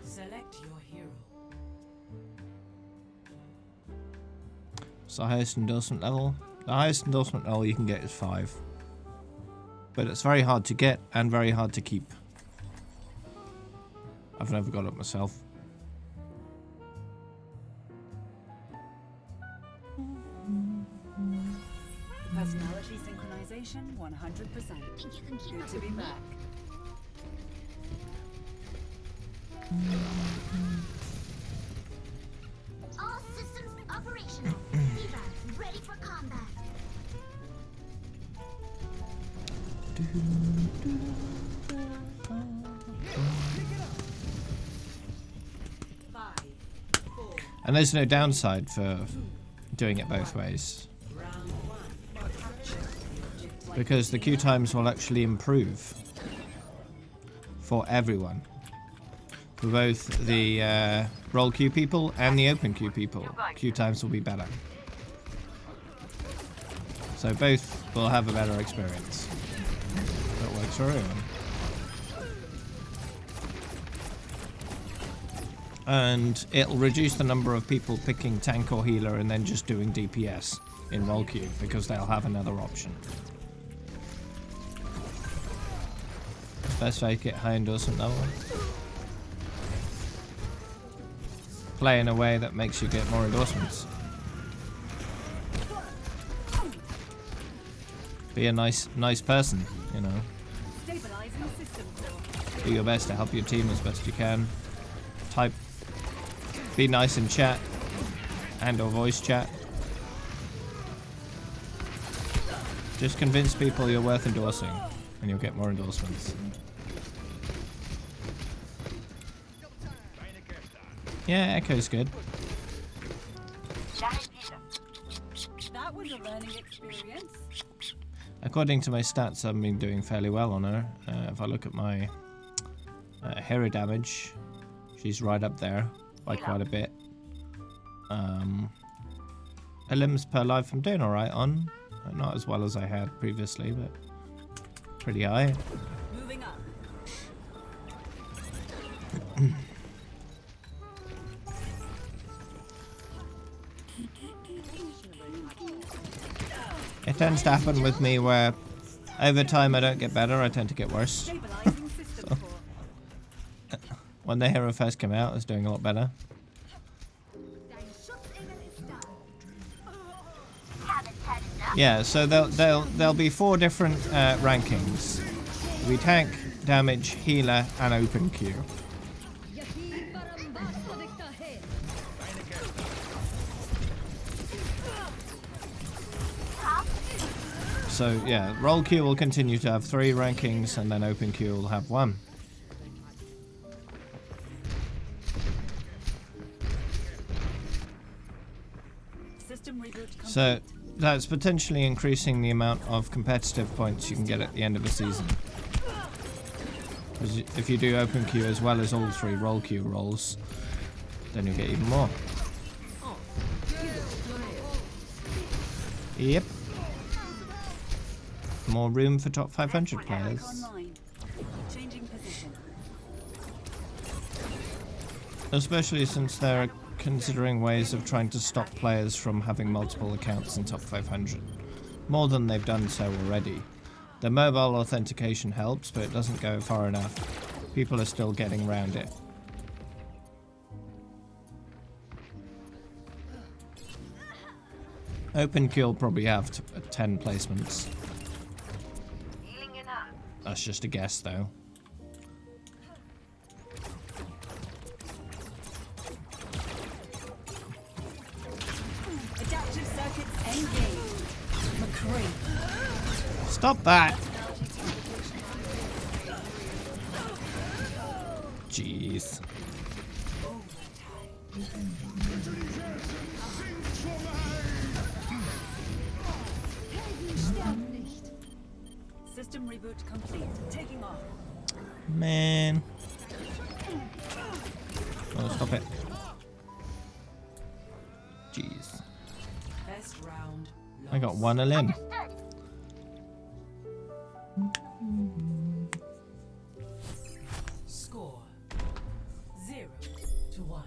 Select your hero. It's the highest endorsement level. The highest endorsement level you can get is 5. But it's very hard to get and very hard to keep. I've never got it myself. Personality synchronization 100%. Good to be back. All systems operational. Eva, ready for combat. And there's no downside for doing it both ways. because the queue times will actually improve for everyone. For both the roll queue people and the open queue people, queue times will be better. So both will have a better experience. That works for everyone. And it'll reduce the number of people picking tank or healer and then just doing DPS in roll queue, because they'll have another option. Best fake it, high endorsement level. Play in a way that makes you get more endorsements. Be a nice person, you know. Stabilizing system core. Do your best to help your team as best you can. Type. Be nice in chat and or voice chat. Just convince people you're worth endorsing and you'll get more endorsements. Yeah, Echo's good. That was a learning experience. According to my stats, I've been doing fairly well on her. If I look at my hero damage, she's right up there by quite a bit. Limbs per life, I'm doing alright on. Not as well as I had previously, but pretty high. Moving up. It tends to happen with me where over time I don't get better, I tend to get worse. Stabilizing system core. When the hero first came out, I was doing a lot better. Yeah, so there'll be 4 different rankings. We tank, damage, healer, and open queue. So yeah, roll queue will continue to have 3 rankings, and then open queue will have 1. System reboot complete. So that's potentially increasing the amount of competitive points you can get at the end of a season. Because if you do open queue as well as all 3 roll queue rolls, then you'll get even more. Yep. More room for top 500 players. Online. Changing position. Especially since they're considering ways of trying to stop players from having multiple accounts in top 500. More than they've done so already. The mobile authentication helps, but it doesn't go far enough. People are still getting around it. Open queue will probably have 10 placements. That's just a guess, though. Adaptive circuits engaged. McCree. Stop that! Jeez. System reboot complete. Taking off. Man. Oh, stop it. Jeez. Best round. I got 1 a limb. Score 0-1.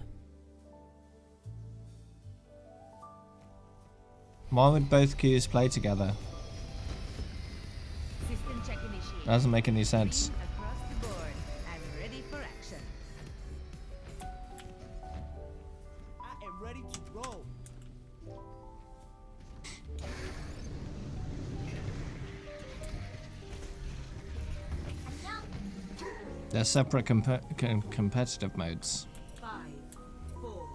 Why would both queues play together? System check initiated. Doesn't make any sense. Across the board. I'm ready for action. I am ready to roll. They're separate competitive modes. 5, 4,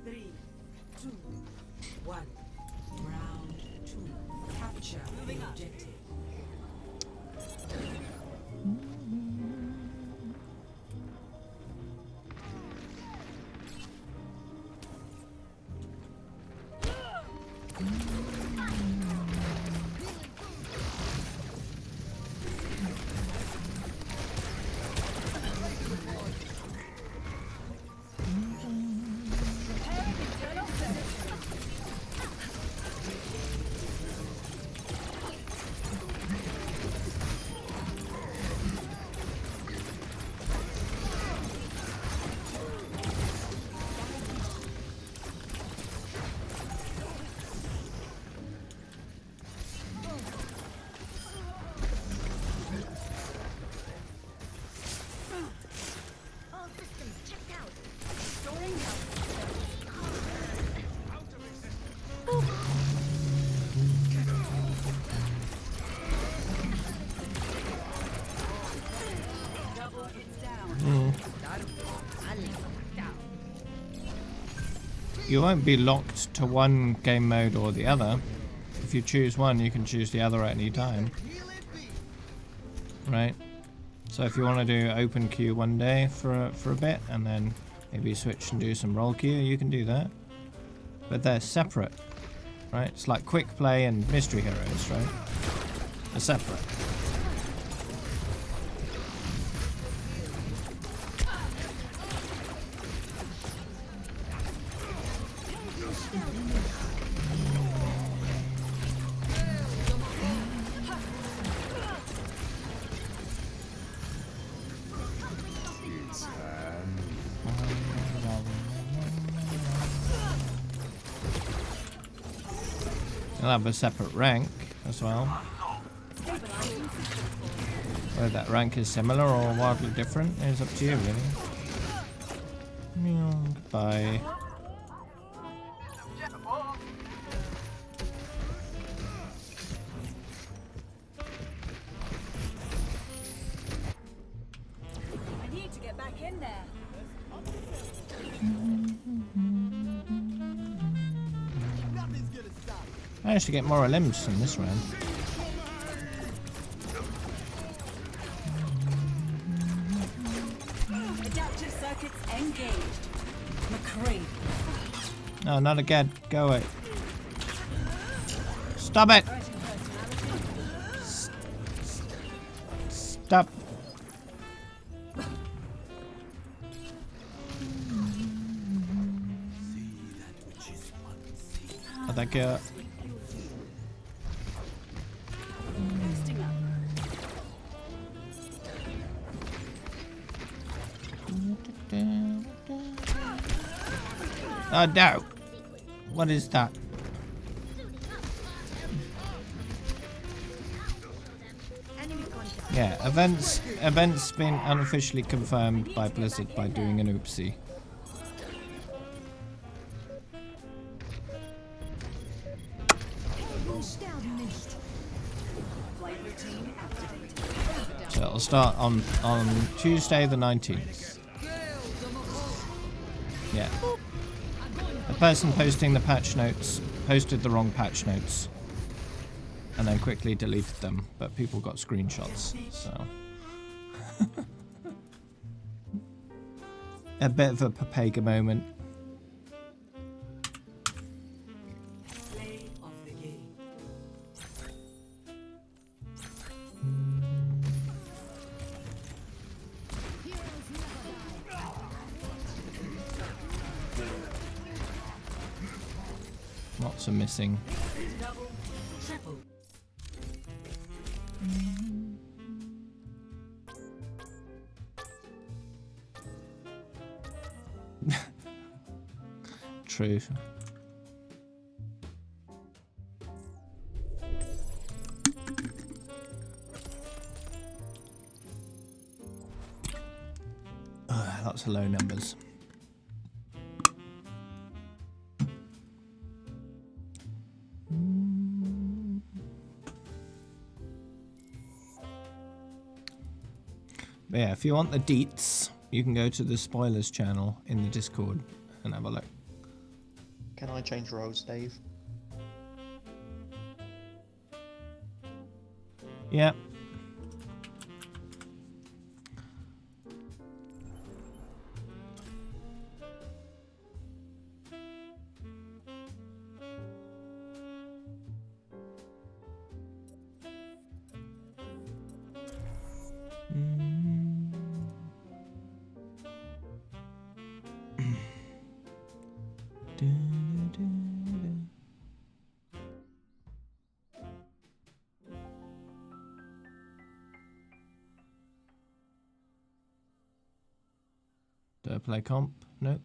3, 2, 1. Round 2. Capture the objective. You won't be locked to one game mode or the other. If you choose one, you can choose the other at any time. Right? So if you want to do open queue one day for a bit, and then maybe switch and do some roll queue, you can do that. But they're separate, right? It's like quick play and mystery heroes, right? They're separate. They'll have a separate rank as well. Whether that rank is similar or wildly different is up to you, really. Bye. I need to get back in there. I managed to get more limbs in this round. Adaptive circuits engaged. McCree. No, not again. Go away. Stop it! Stop. Oh, that girl. Boosting up. Oh no! What is that? Yeah, events been unofficially confirmed by Blizzard by doing an oopsie. Flight routine activated. So it'll start on Tuesday the 19th. Yeah. The person posting the patch notes posted the wrong patch notes and then quickly deleted them, but people got screenshots, so a bit of a Papega moment. Play of the game. Lots of missing. Double, triple. True. Lots of low numbers. But yeah, if you want the deets, you can go to the spoilers channel in the Discord and have a look. Can I change roles, Dave? Yeah. Do I play comp? Nope.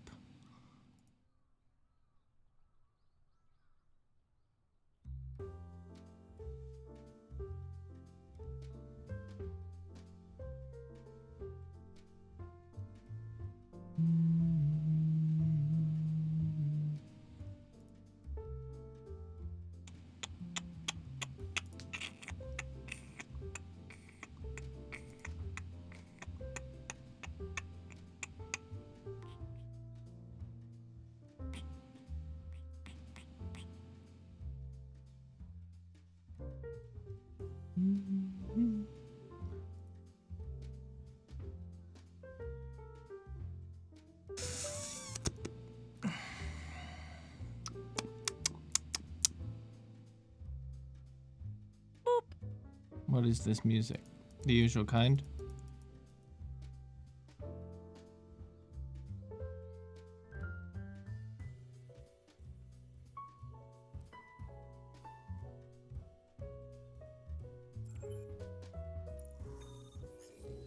What is this music? The usual kind?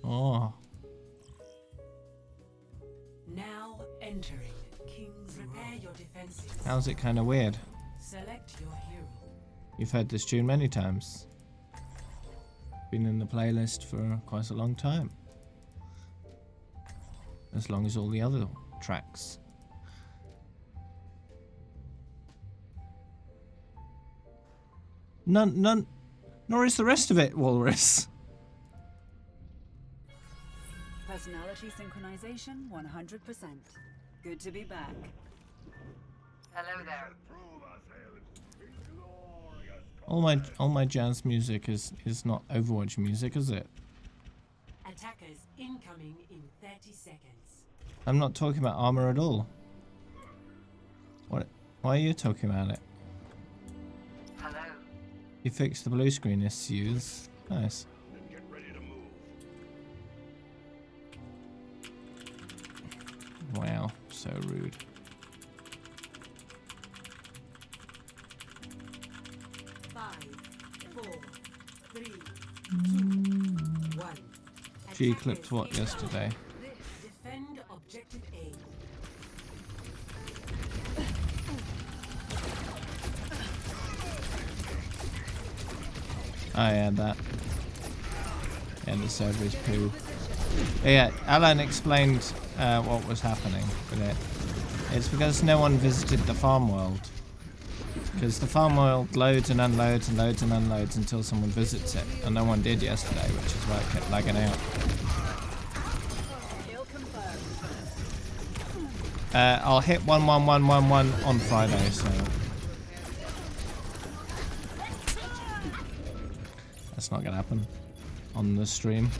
Oh. Now entering King's. Repair your defenses. How's it kind of weird? Select your hero. You've heard this tune many times. Been in the playlist for quite a long time. As long as all the other tracks. None, nor is the rest of it, Walrus. Personality synchronization 100%. Good to be back. Hello there. All my jazz music is not Overwatch music, is it? Attackers incoming in 30 seconds. I'm not talking about armor at all. What? Why are you talking about it? Hello. You fixed the blue screen issues. Nice. Get ready to move. Wow, so rude. She clipped what yesterday? Defend objective A. Oh yeah, that. Yeah, the server's poo. Yeah, Alan explained what was happening with it. It's because no one visited the farm world. Because the farm world loads and unloads and loads and unloads until someone visits it. And no one did yesterday, which is why it kept lagging out. I'll hit 11111 on Friday, so... That's not gonna happen on the stream.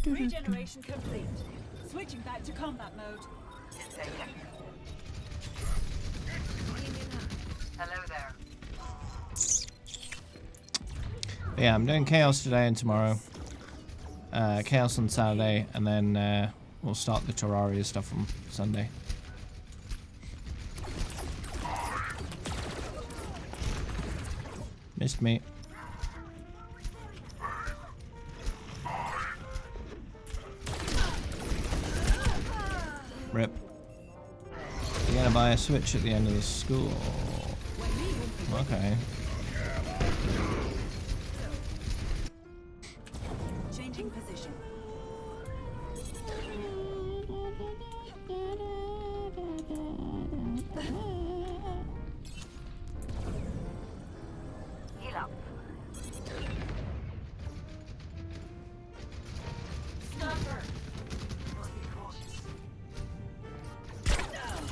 Regeneration complete. Switching back to combat mode. Hello there. Yeah, I'm doing Chaos today and tomorrow. Chaos on Saturday, and then we'll start the Terraria stuff on Sunday. Missed me. Rip. You're gonna buy a Switch at the end of the school. Okay. Changing position. Heal up.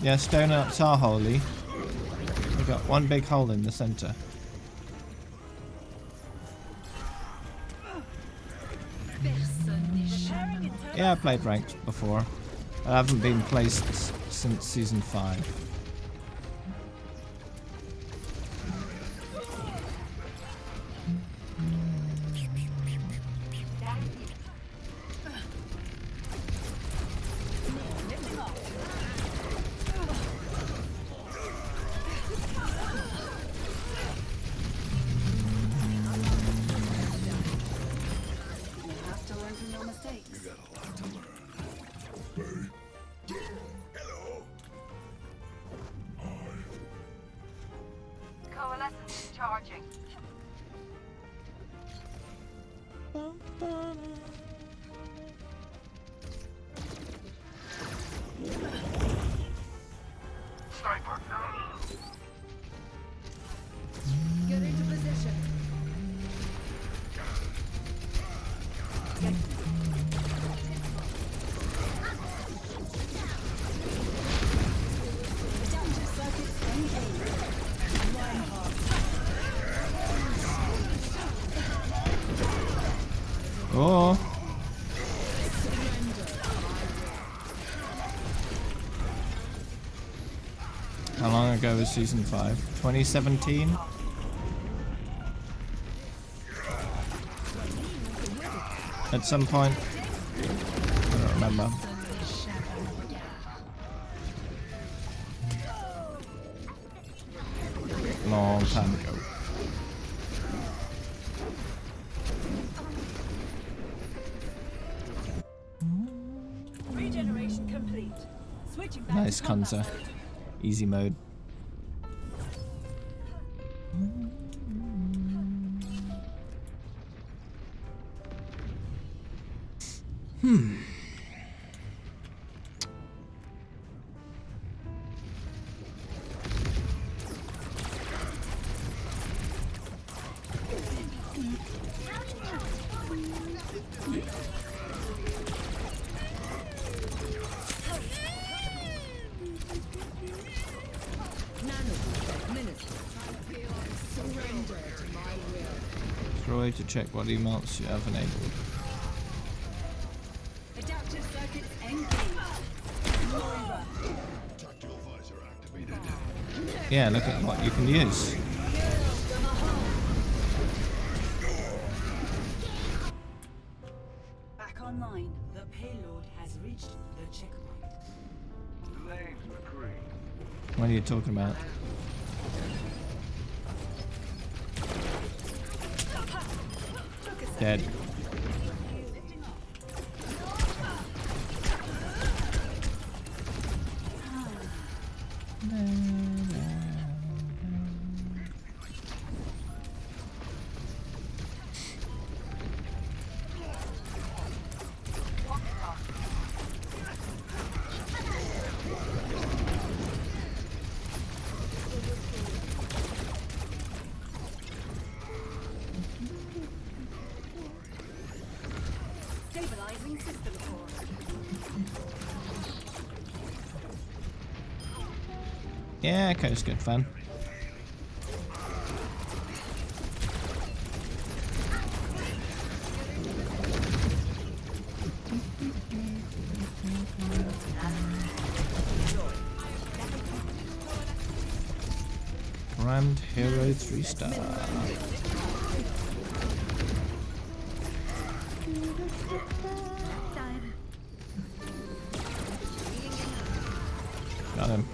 Yes, donuts are holy. We've got one big hole in the center. Yeah, I played ranked before. I haven't been placed since season 5. Coalescence is charging. Sniper. Get into position. Oh. Come was season 5? 2017? At some point? I don't remember. Long time ago. Regeneration complete. Switching back Nice to combat Kanza. mode. Easy mode. Troy to check what emails you have enabled. Adaptive circuits engaged. Moira. Yeah, look at what you can use. Back online. The payload has reached the checkpoint. Name's McCree. What are you talking about? Dead. Stabilizing system core. Yeah, okay, it's good fun. Grand Hero 3-star. Got him.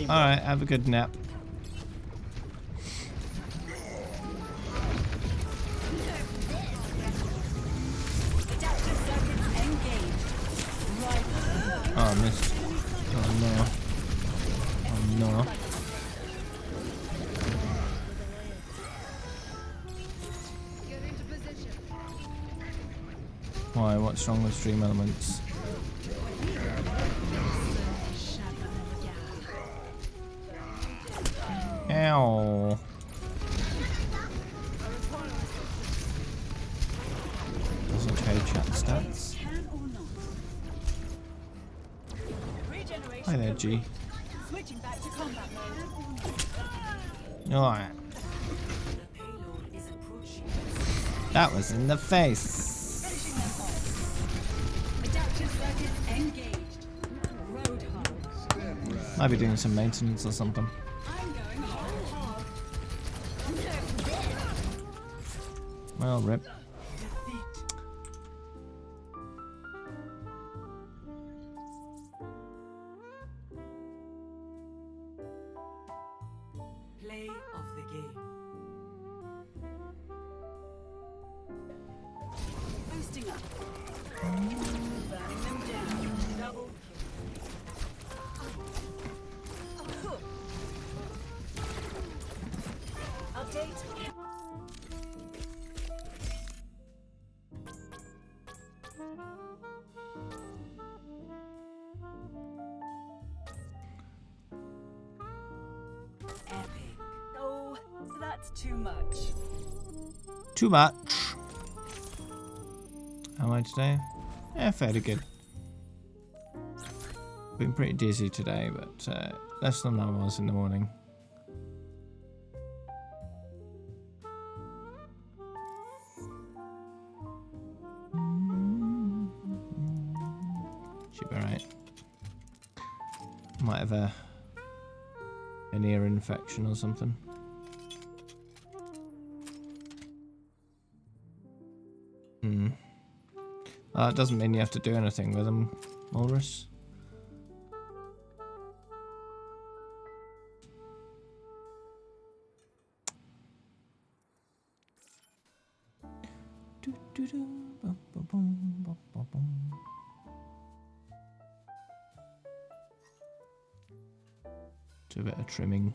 Alright, have a good nap. Adaptive circuits engaged. Right. Oh, I missed. Oh no. Oh no. Why? What's wrong with Stream Elements? Ow. Doesn't show chat stats. Can or not? Regeneration Hi there, G. complete. Switching back to combat mode. Alright. The payload is approaching. That was in the face. Finishing them off. Adaptive circuits engaged. Roadhog. Might be doing some maintenance or something. I'm going whole hog. Well, rip. Play of the game. Boosting up. Burning them down. Double kill. Update. Epic. Oh, that's too much. Too much. How am I today? Yeah, fairly good. Been pretty dizzy today, but less than I was in the morning. Should be alright. Might have a An ear infection or something. That doesn't mean you have to do anything with them, Walrus. Do a bit of trimming.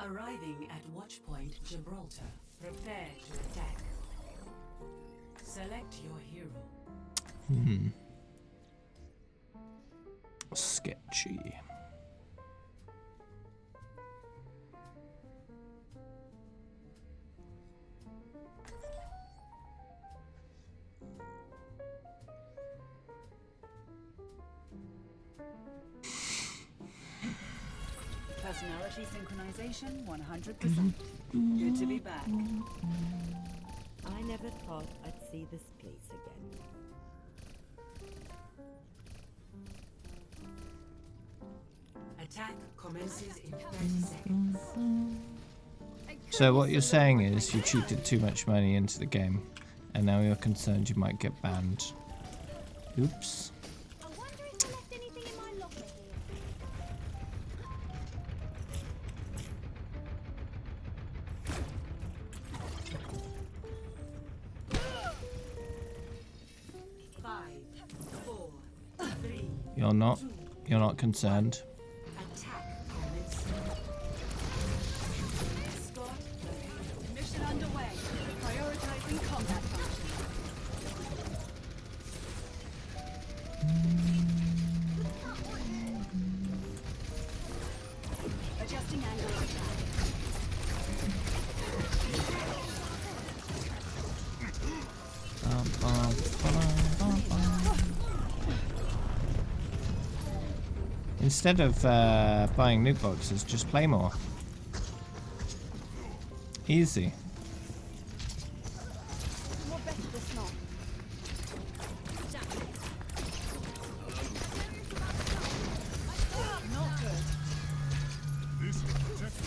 Arriving at Watchpoint Gibraltar. Prepare to attack. Select your hero. Sketchy. Personality synchronization 100%. Good to be back. I never thought I'd see this place again. Attack commences in 30 seconds. So what you're saying is you cheated too much money into the game, and now you're concerned you might get banned. Oops. I wonder if you left anything in my locker here. 5, 4, 3. You're not concerned. Attack commencing. Escort the hero. Mission underway. Prioritizing combat functions. Adjusting angle of attack. Instead of buying loot boxes, just play more. Easy. More better this not. Not good. This is protected.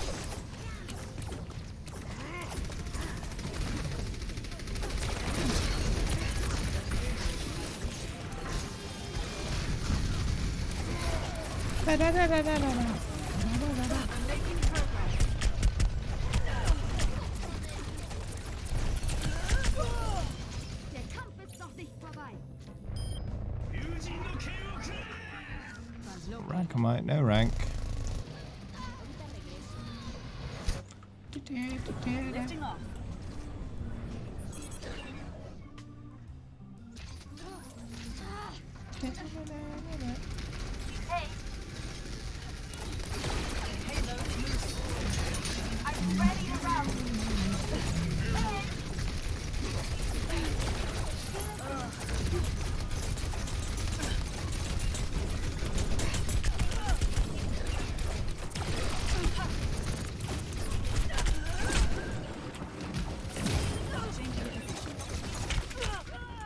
Making progress. Der Kampf ist noch nicht vorbei. Rankemite, no rank. Lifting off. Hey, Payload loose. I'm ready to round.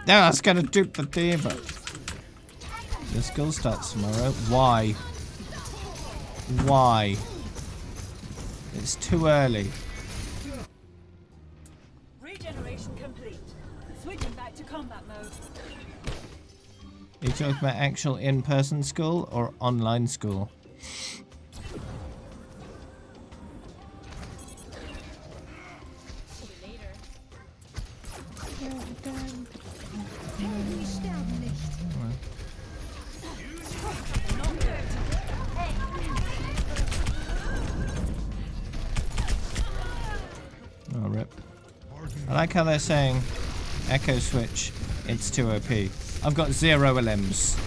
Now that's gonna dupe the diva. The skill starts tomorrow. Why? Why? It's too early. Regeneration complete. Switching back to combat mode. Are you talking about actual in-person school or online school? Oh, rip. I like how they're saying Echo Switch, it's too OP. I've got 0 LMs.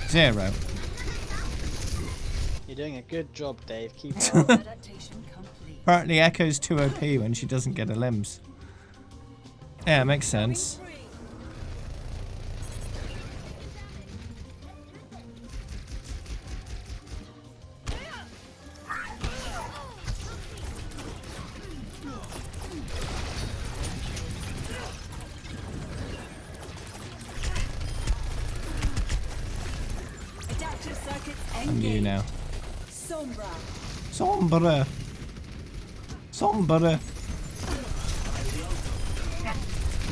0. You're doing a good job, Dave. Keep it up. Adaptation complete. Apparently Echo's too OP when she doesn't get LMs. Yeah, makes sense. Adaptive circuits I'm you engaged. now. Sombra. Sombra. Sombra.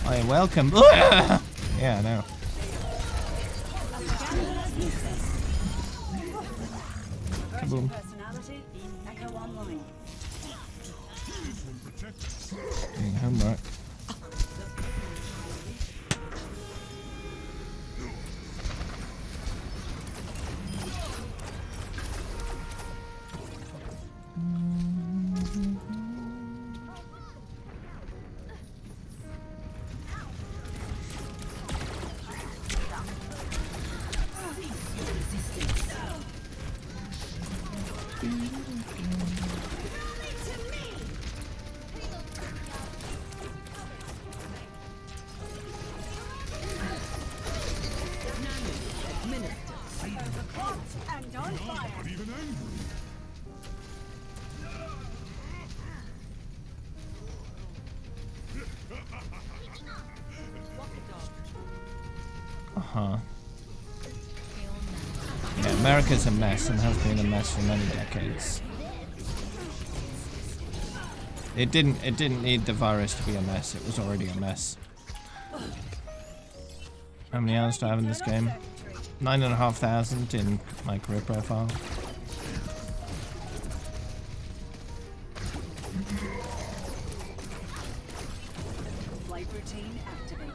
I welcome. Yeah, I know. Kaboom. Personality. Echo online. Doing homework. And on fire. Uh-huh. Yeah, America's a mess and has been a mess for many decades. It didn't need the virus to be a mess, it was already a mess. How many hours do I have in this game? 9,500 in my career profile. Flight routine activated.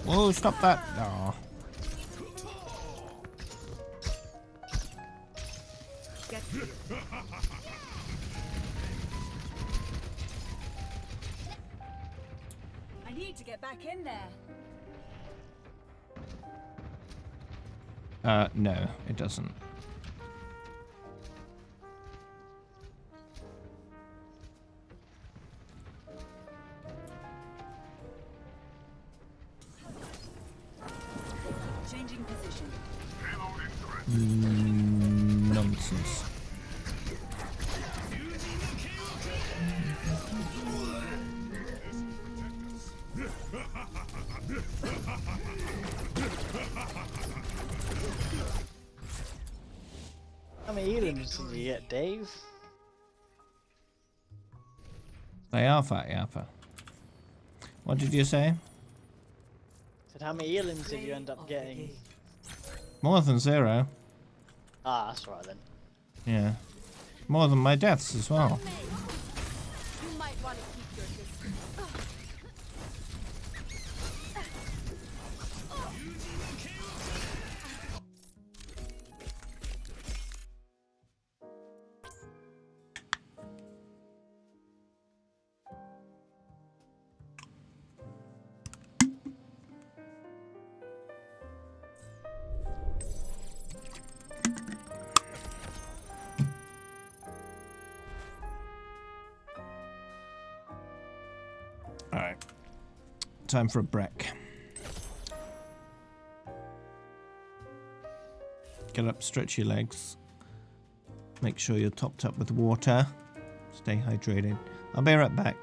Whoa, stop that! Oh. Get I need to get back in there. No, it doesn't. Changing position. Nonsense. How many elims did you get, Dave? They are fat yapper. What did you say? Said how many elims did you end up getting? More than 0. Ah, that's right then. Yeah. More than my deaths as well. You might want to keep your distance. Alright. Time for a break. Get up, stretch your legs. Make sure you're topped up with water. Stay hydrated. I'll be right back.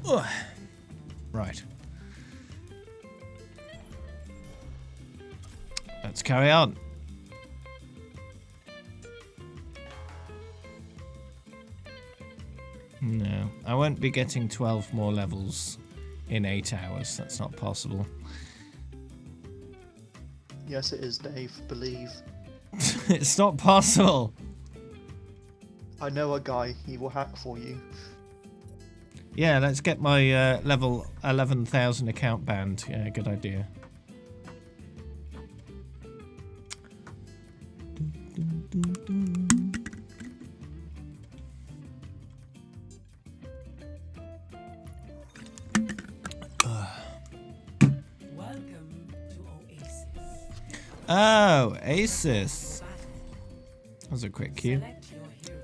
Ugh. Right. Let's carry on. No, I won't be getting 12 more levels in 8 hours. That's not possible. Yes, it is, Dave. Believe. It's not possible. I know a guy. He will hack for you. Yeah, let's get my level 11,000 account banned. Yeah, good idea. Welcome to Oasis. Oh, Asus. That was a quick cue. Select your hero.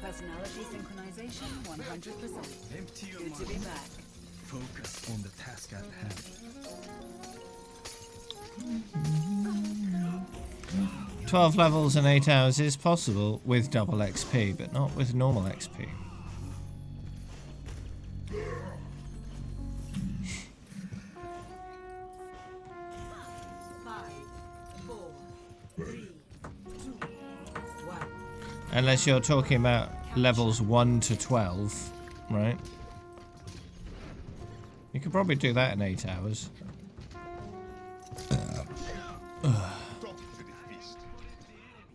Personality synchronization 100%. Empty your Good to be mind. back. Focus on the task at hand. 12 levels in 8 hours is possible with double XP, but not with normal XP. Unless you're talking about levels 1 to 12, right? You could probably do that in 8 hours.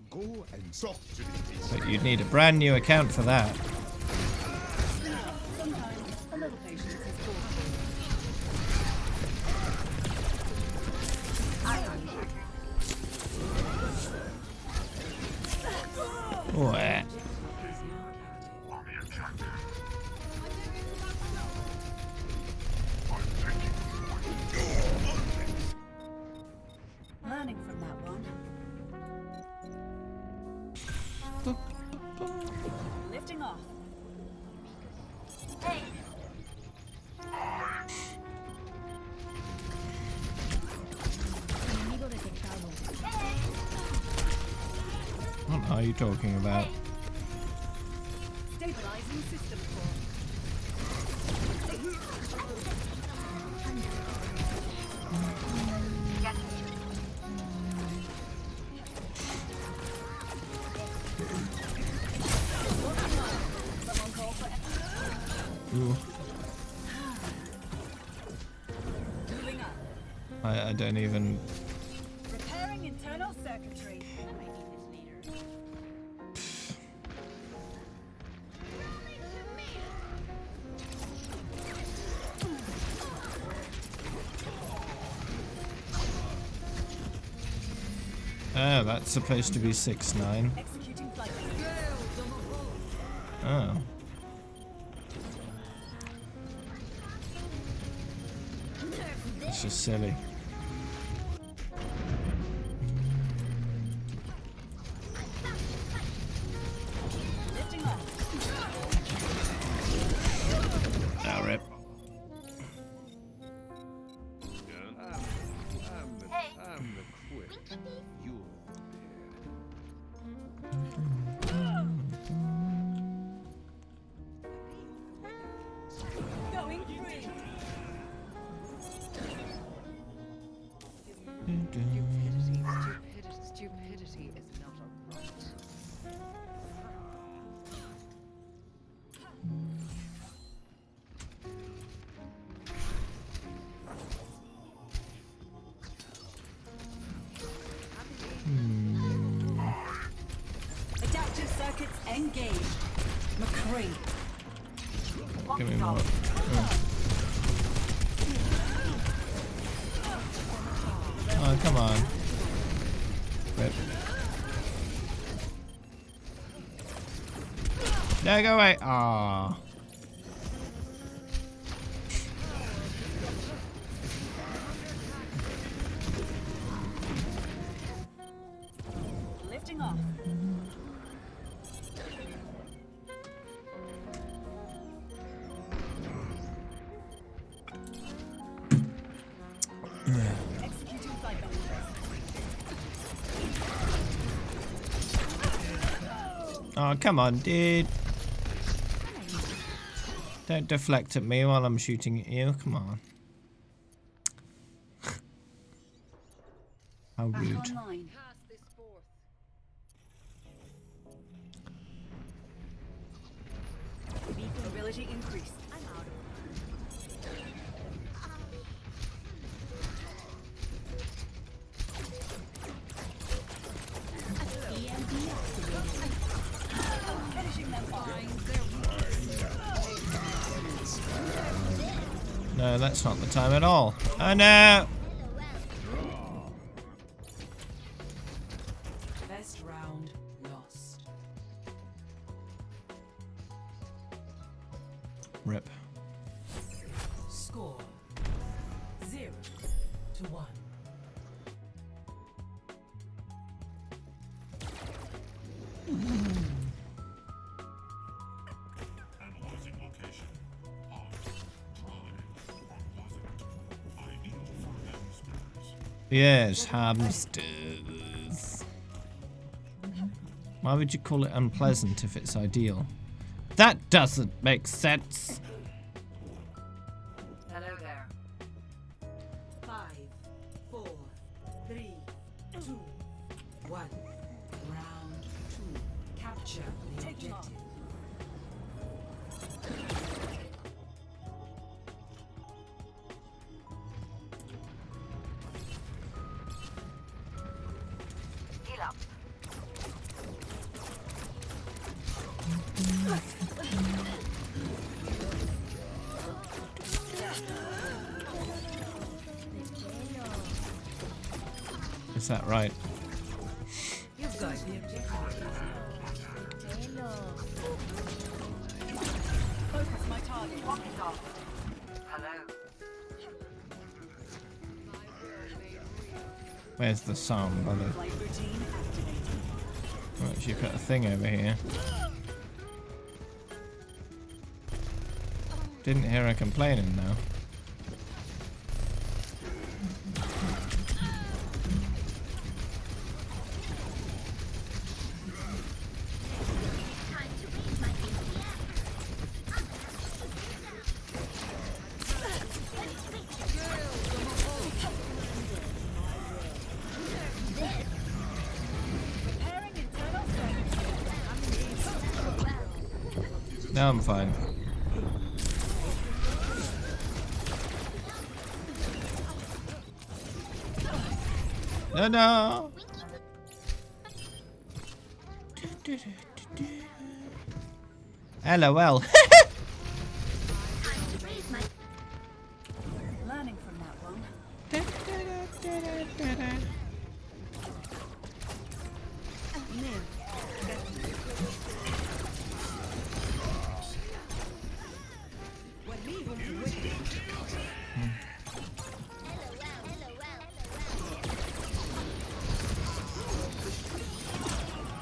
Go and talk to the beast. But you'd need a brand new account for that. Sometimes a little patience is called Oh, eh. learning from that one. Lifting off. Hey, enemigo detectado. What are you talking about? Stabilizing system core. Ooh, Moving up. I don't even... Repairing internal circuitry. Oh, that's supposed to be 6-9. Executing flight. Oh. It's just silly. Lifting off. Ah, rip. I'm the quick. You. Going free. Stupidity is not a right. Adaptive circuits engaged. McCree. Give me more. Oh, come on. Rip. No, go away. Ah. Lifting off. Executing flight manifest. Oh, come on, dude. Don't deflect at me while I'm shooting at you. Come on. How Back rude. online. Ability increased. I'm out. Finishing them off. No, that's not the time at all. Oh no! Best round lost. Rip. Score 0-1. Analyzing location. Off. Drive. Or was it? Ideal for hamsters. Yes, hamsters. Why would you call it unpleasant if it's ideal? That doesn't make sense. Hello there. 5, 4, 3, 2, 1. Round 2. Capture the Taking off. objective. Heal up. Is that right? You've got the objective. Focus my target. Walkie talkie. Hello. Where's the sound, brother? Flight routine activated. Right, you've got a thing over here. Didn't hear her complaining though. Time to raise my Preparing internal circuit. Now I'm fine. No, no. LOL. Learning from that one.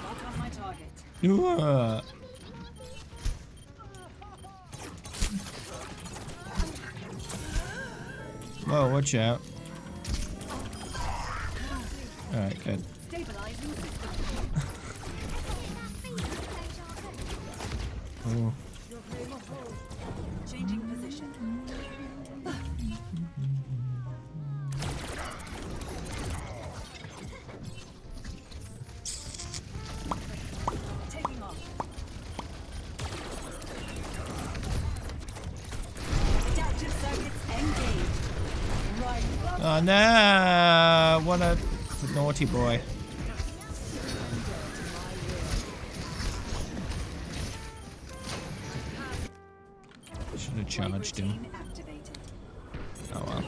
Mark on my target. Whoa, watch out. Alright, good. Stabilizing system. Ooh. Changing position. Taking off. Adaptive circuits engaged. Right. Oh no! What a naughty boy. Should have charged him. Routine activated. Oh well.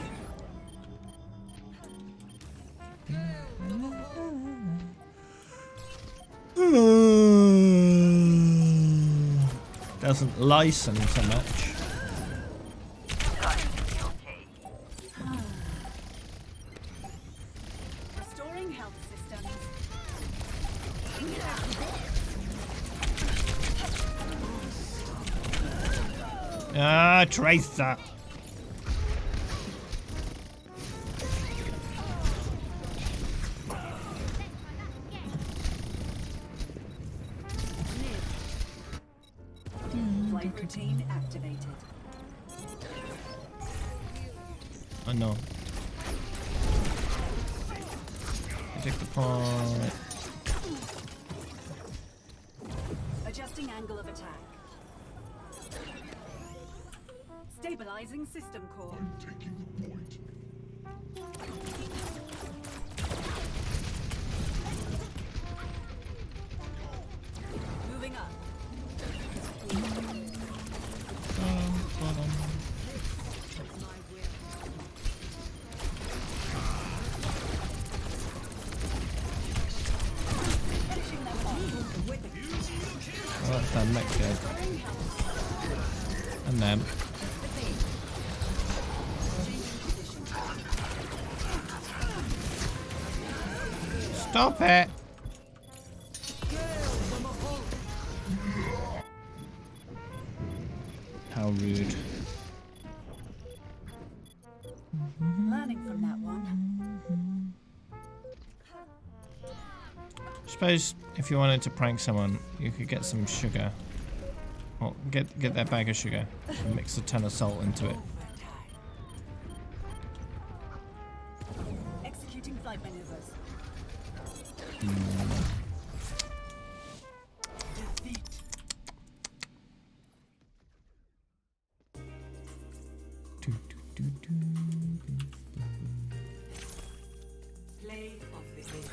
Doesn't license so much. Restoring health systems. Ah, Tracer. Routine activated. I know. I take the point. Adjusting angle of attack. Stabilizing system core. Taking the point. Moving up. Oh, that's that mech dead. And them. Stop it! How rude. Learning from that one. Suppose if you wanted to prank someone, you could get some sugar. Well, get that bag of sugar and mix a ton of salt into it. Executing flight maneuvers. Play of the game.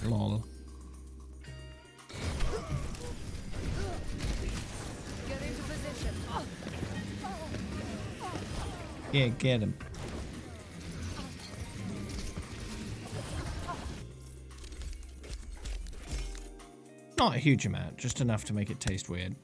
Lol. Get into position. Yeah, get him. Not a huge amount, just enough to make it taste weird.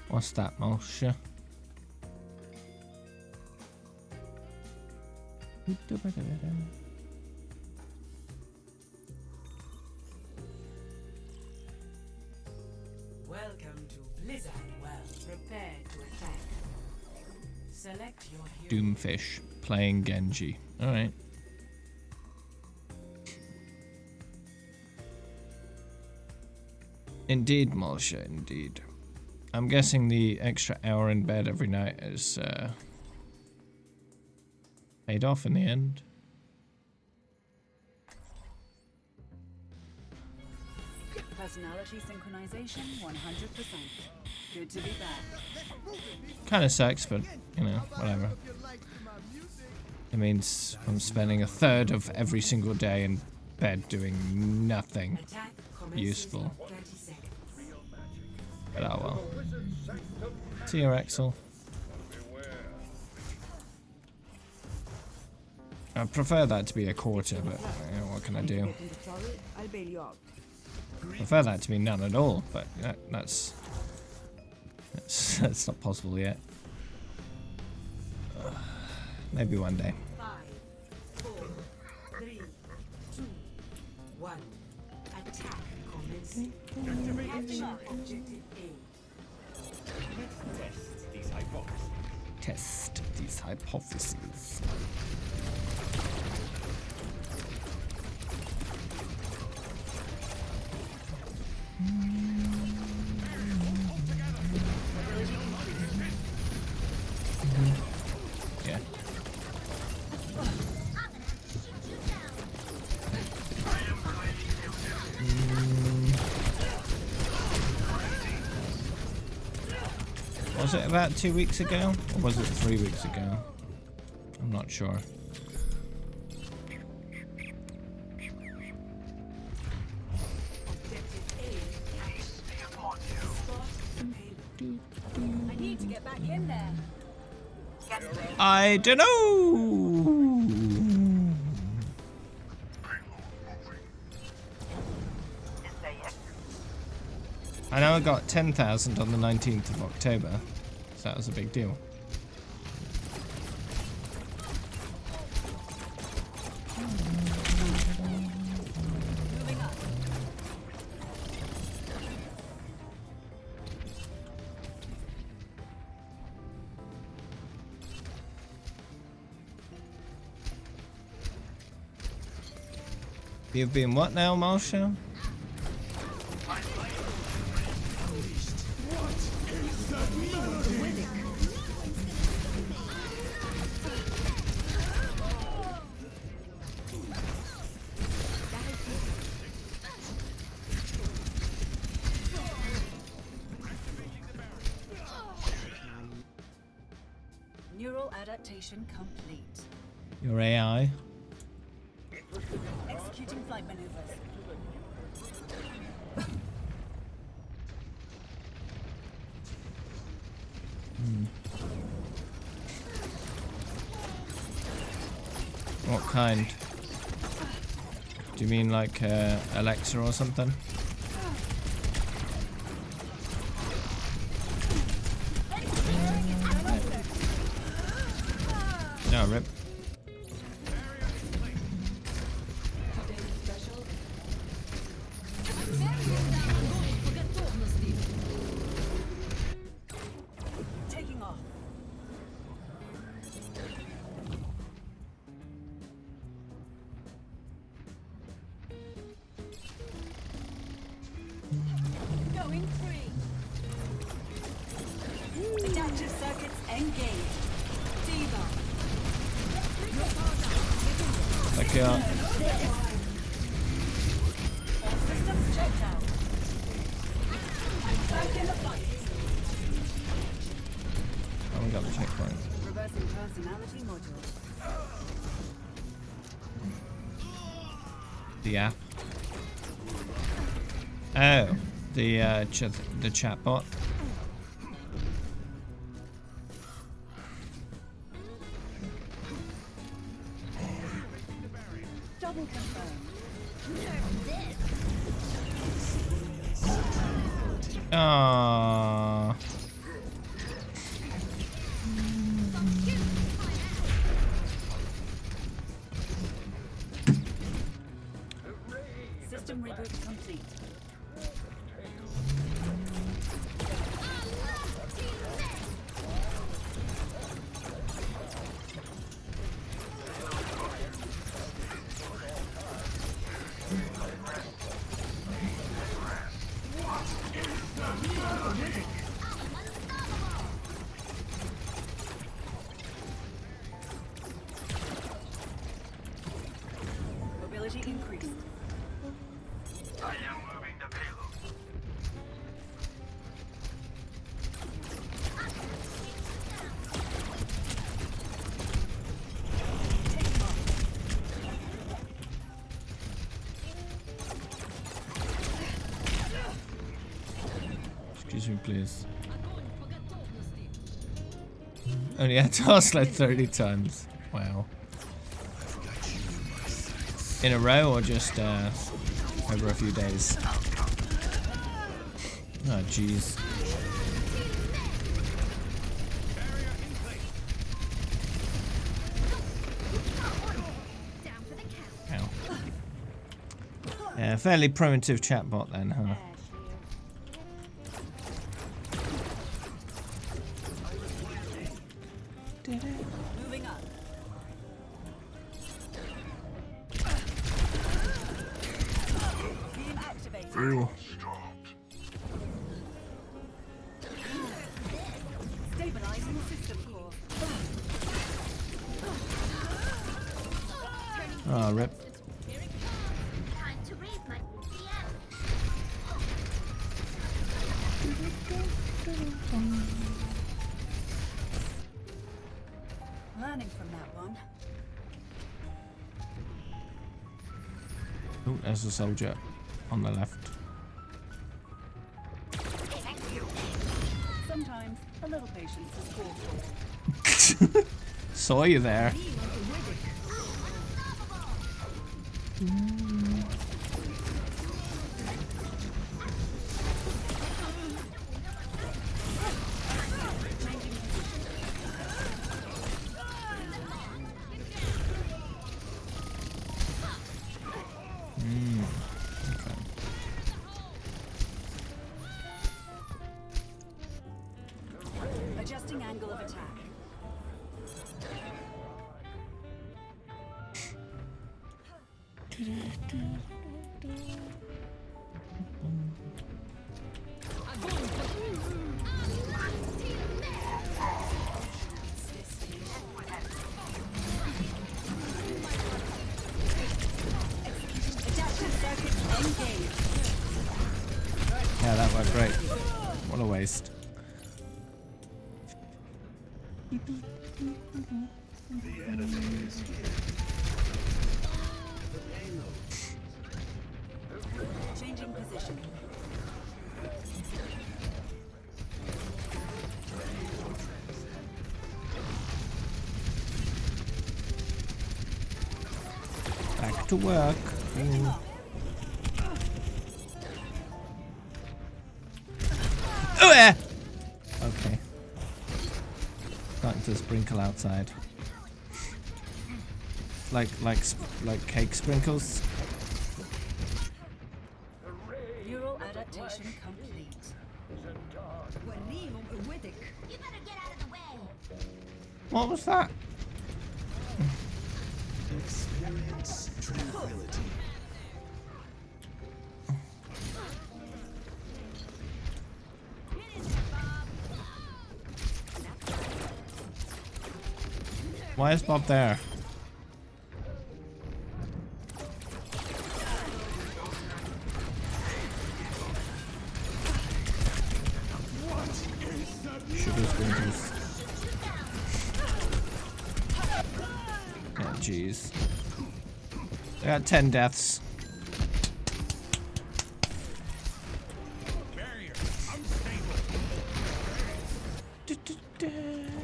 What's that, Moshe? Welcome to Blizzard World. Prepare to attack. Select your hero. Doomfish playing Genji. Alright. Indeed, Moshe, indeed. I'm guessing the extra hour in bed every night is paid off in the end. Personality synchronization 100%. Good to be back. Kind of sucks, but you know, whatever. It means I'm spending a third of every single day in bed doing nothing useful. But oh well. See you, Axel. I prefer that to be a quarter, but you know, what can I do? I'll bail you out. Prefer that to be none at all, but that's not possible yet. Maybe one day. 5, 4, 3, 2, 1. Attack commencing. Capture objective A. Test these hypotheses. Yeah. Was it about 2 weeks ago? Or was it 3 weeks ago? I'm not sure. I need to get back in there. I don't know. I know I got 10,000 on the 19th of October, so that was a big deal. You've been what now, Marsha? Neural adaptation complete. Your AI. Executing flight maneuvers. What kind? Do you mean like Alexa or something? No, rip. Taking off. Going free. Adaptive circuits engaged. Diva. Like All systems checked out. Back in the fight. oh, we got the checkpoint. Reversing personality module. The app. Oh, the chatbot. Double confirmed. Ah. System reboot complete. Mobility increased. I am moving the payload. Taking off. Excuse me, please. Only had to ask like 30 times. Wow. In a row or just over a few days? Oh, jeez. Ow. Yeah, fairly primitive chatbot then, huh? Moving up. Beam activated. Ooh. Stabilizing system core. Oh, rip. Time to raise my DM. Learning from that one. Oh, there's a soldier on the left. Sometimes a little patience is called for. Saw you there. Adjusting angle of attack. Yeah, that worked great. What a waste. Changing position. Back to work. Ooh. Oh yeah. Okay. Starting to sprinkle outside. Like cake sprinkles. Neural adaptation complete. You better get out of the way. What was that? Experience tranquility. Why is Bob there? Sugar sprinkles. Oh jeez. I got 10 deaths.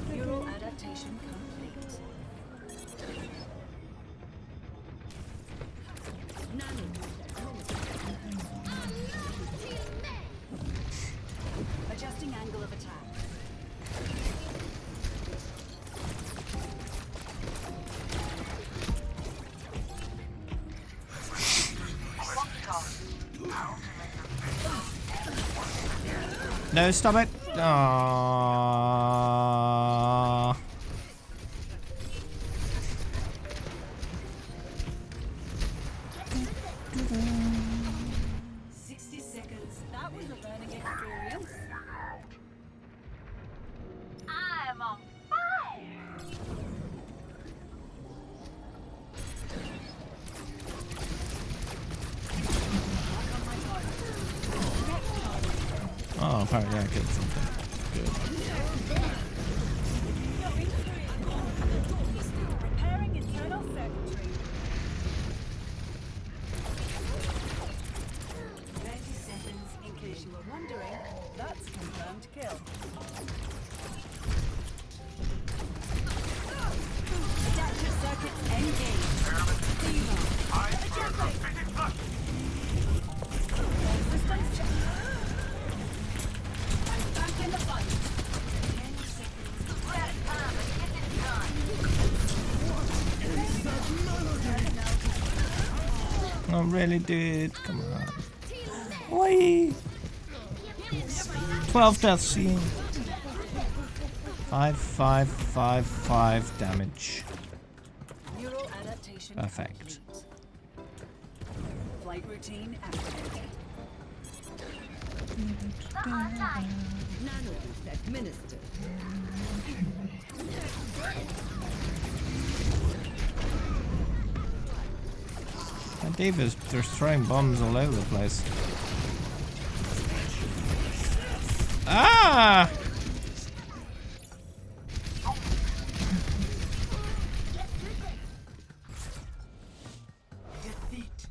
Neural adaptation complete. Adjusting angle of attack. No, stop it. Aww. 60 seconds. That was a learning experience. I'm on fire. Oh, apparently I killed something. Good. Repairing internal circuitry. 30 seconds. In case you were wondering, that's confirmed kill. Adaptive circuits engaged. Systems check. I'm back in the fight. 10 seconds. We're out of time. Let's get this done. I really did. Come on. Oi! 12 deaths. Yeah. 5 damage. Neural adaptation Perfect. complete. Flight routine activated. Nanoboost administered. And Davis, they're throwing bombs all over the place. Ah! Defeat.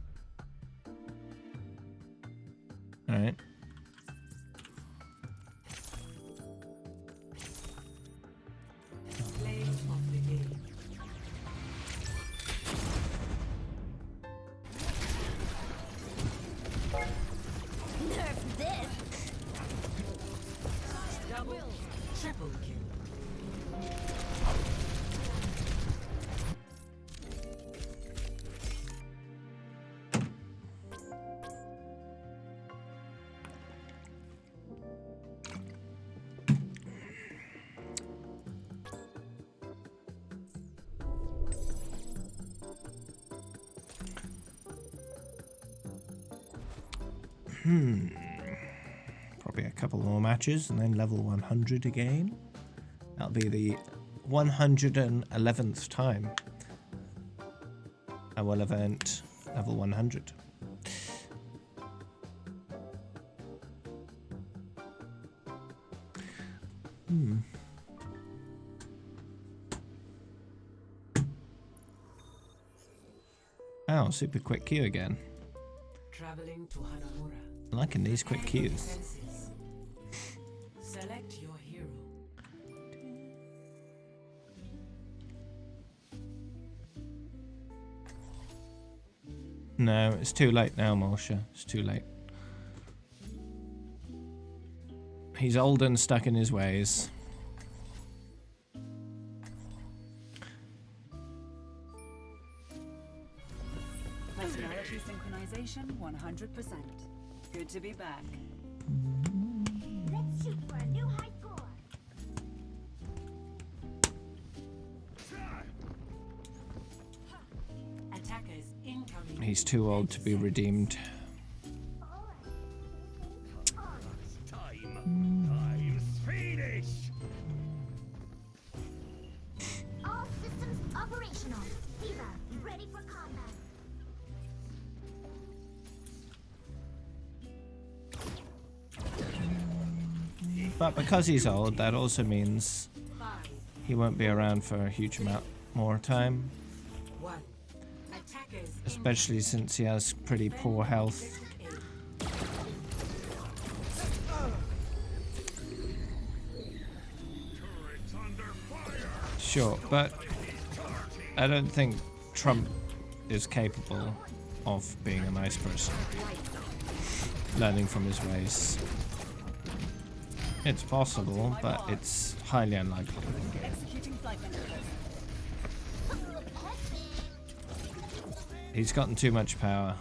Alright. Play of the game. Nerf this. Double Probably a couple more matches and then level 100 again. That'll be the 111th time I will have earned level 100. Oh, super quick queue again. Traveling to Hanamura. Liking these quick queues. Defenses. Select your hero. No, it's too late now, Morsha. It's too late. He's old and stuck in his ways. Personality synchronization 100%. Good to be back. Let's shoot for a new high score. Attackers incoming. He's too old to be redeemed. I'm Swedish. All systems operational. Diva, ready for combat. But because he's old, that also means he won't be around for a huge amount more time. One. Attackers Especially since he has pretty poor health. Turrets under fire. Sure, but I don't think Trump is capable of being a nice person. Learning from his ways. It's possible, but it's highly unlikely. Executing flight maneuvers. He's gotten too much power.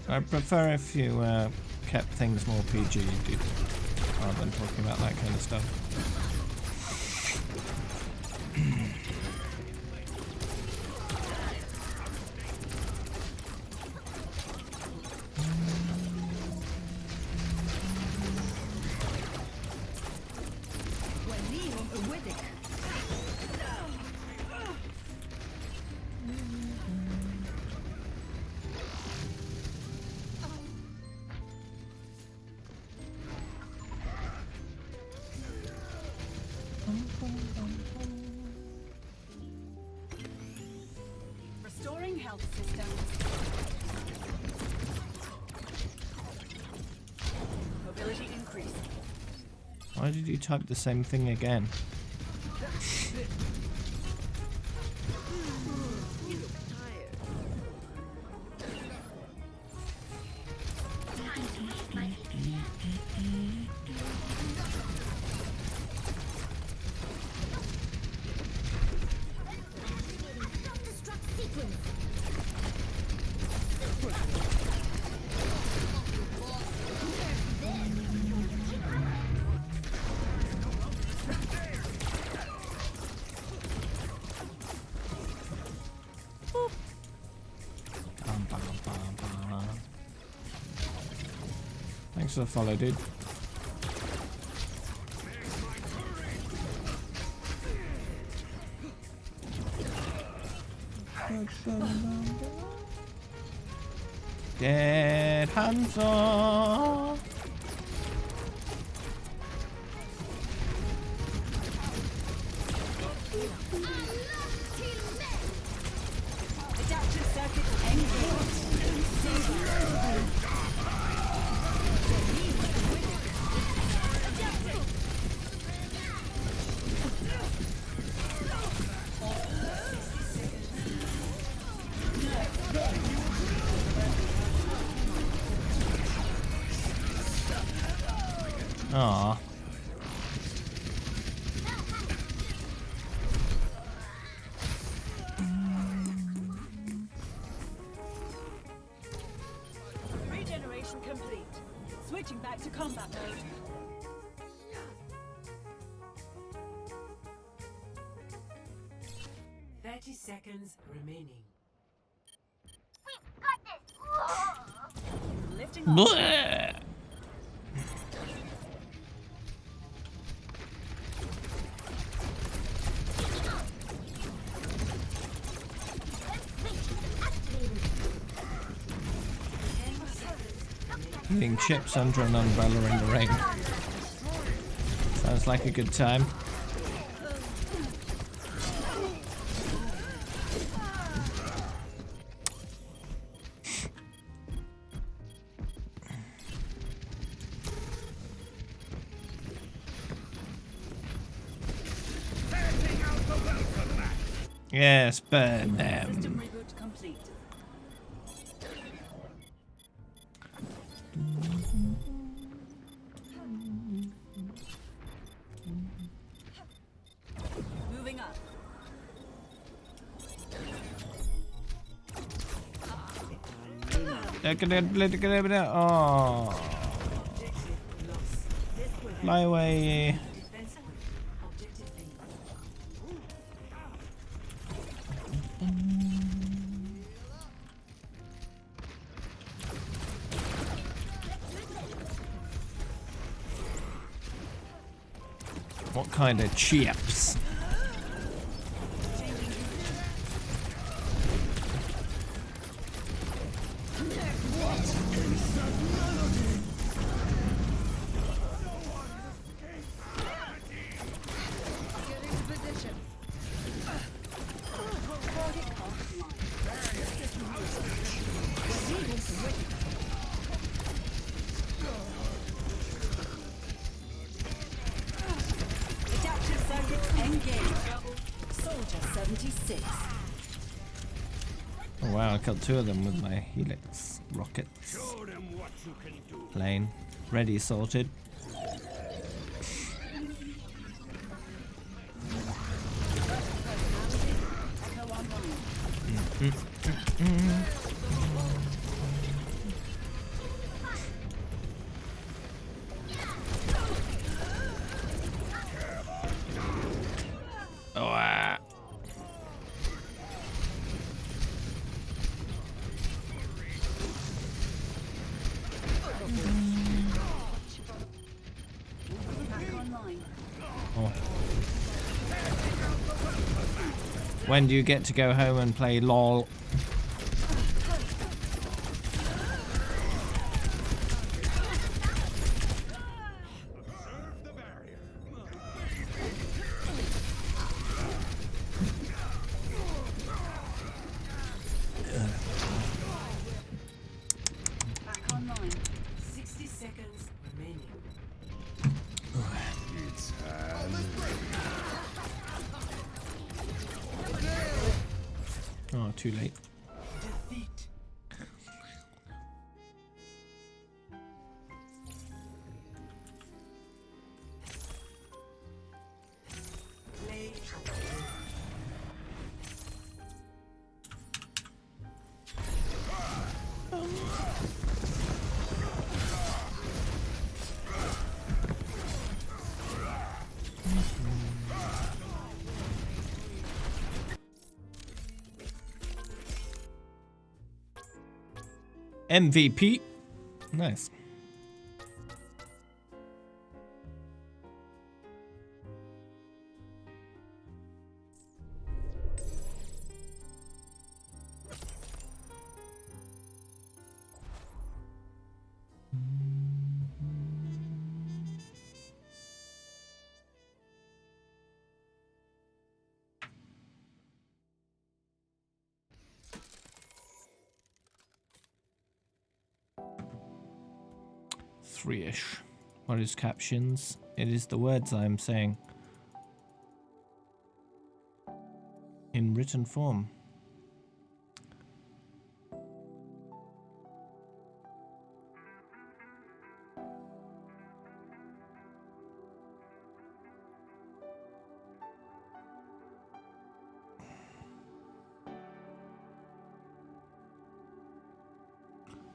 I prefer if you kept things more PG rather than talking about that kind of stuff. Restoring health system. Mobility increased. Why did you type the same thing again? Self-destruct sequence. Bum, bum, bum, bum. Thanks for the follow, dude. Get hands off! Adaptive circuit engaged. Aww. complete. Switching back to combat mode. Seconds remaining. We've got this. Lifting off. Bleh. Eating chips under an umbrella in the rain. Sounds like a good time. Yes, burn them. System reboot complete. Moving up. Oh. Fly away. What kind of chips? Adaptive circuits engaged. Soldier 76. Oh wow, I killed 2 of them with my Helix rockets. Lane. Ready, sorted. Oh, ah. Back online. Oh. When do you get to go home and play LOL? Back online. 60 seconds remaining. Oh, too late. Defeat. Play. MVP. Nice. Three-ish. What is captions? It is the words I am saying. In written form.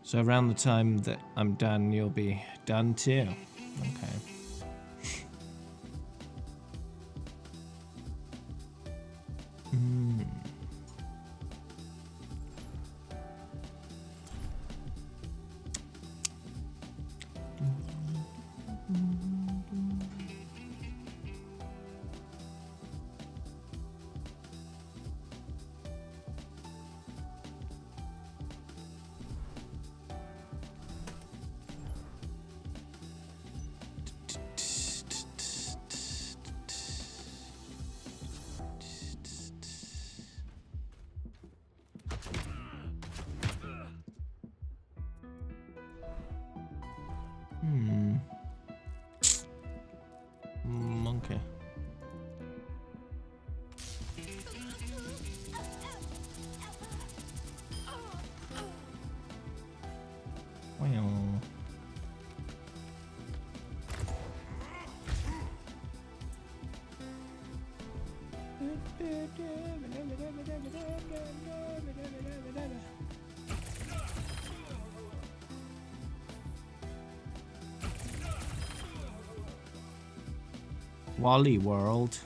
So around the time that I'm done, you'll be done too. Okay. Monkey. Well. Wally World.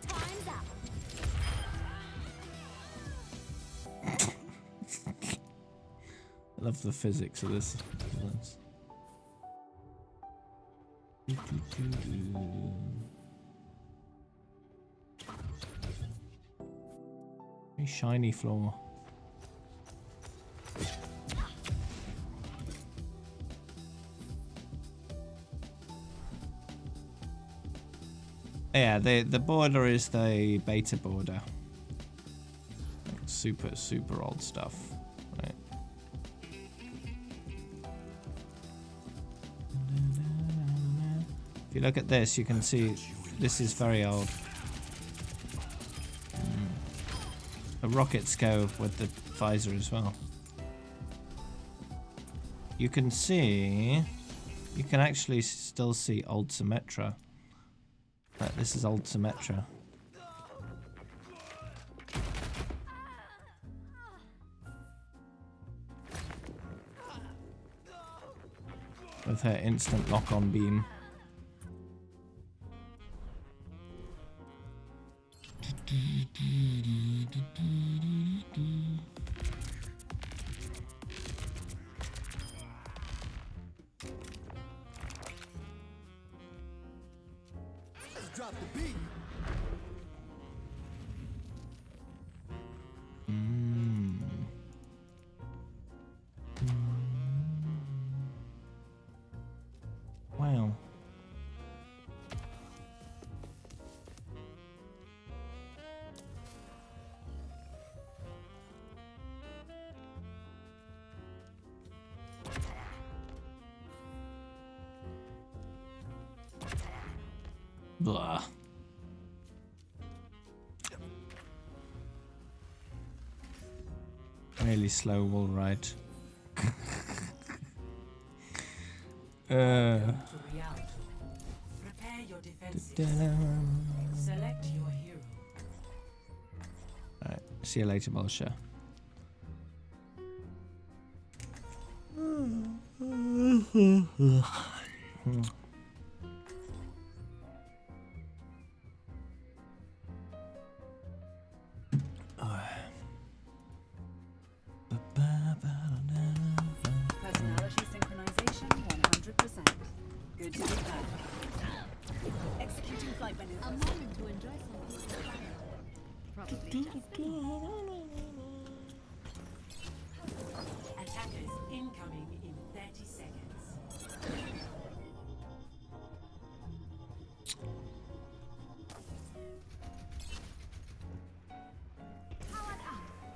Time's up. I love the physics of this. Very shiny floor. Yeah, the border is the beta border. Like super old stuff. Right. If you look at this, you can see this is very old. The rockets go with the visor as well. You can actually still see old Symmetra. Right, this is old Symmetra. With her instant lock-on beam. Drop the beat. Wow. Blah. Really slow wall ride. To reality. Prepare your defenses. Select your hero. Alright, see you later, Bolsha. Personality synchronization 100%. Good to be back. Executing flight maneuvers. A moment to enjoy some peace and quiet. Probably just Attackers incoming in 30 seconds.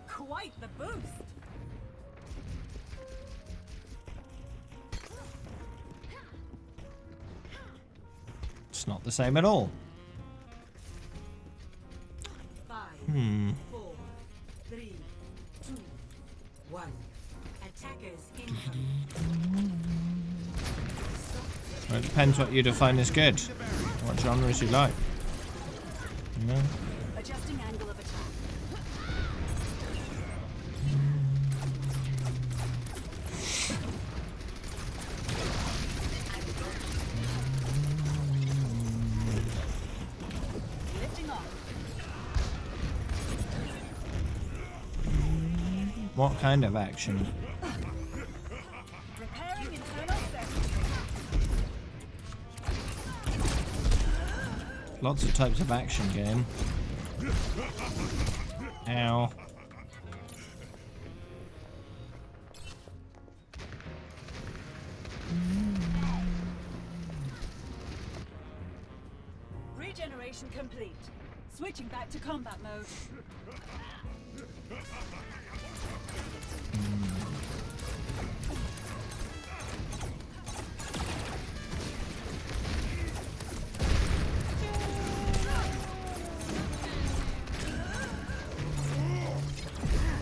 Quite the boost. It's not the same at all. 5, 4, 3, 2, 1. Attackers incoming. Well, it depends what you define as good. What genres you like. You know? Adjusting angle of attack. What kind of action? Preparing internal sector. Lots of types of action game. Ow. Regeneration complete. Switching back to combat mode.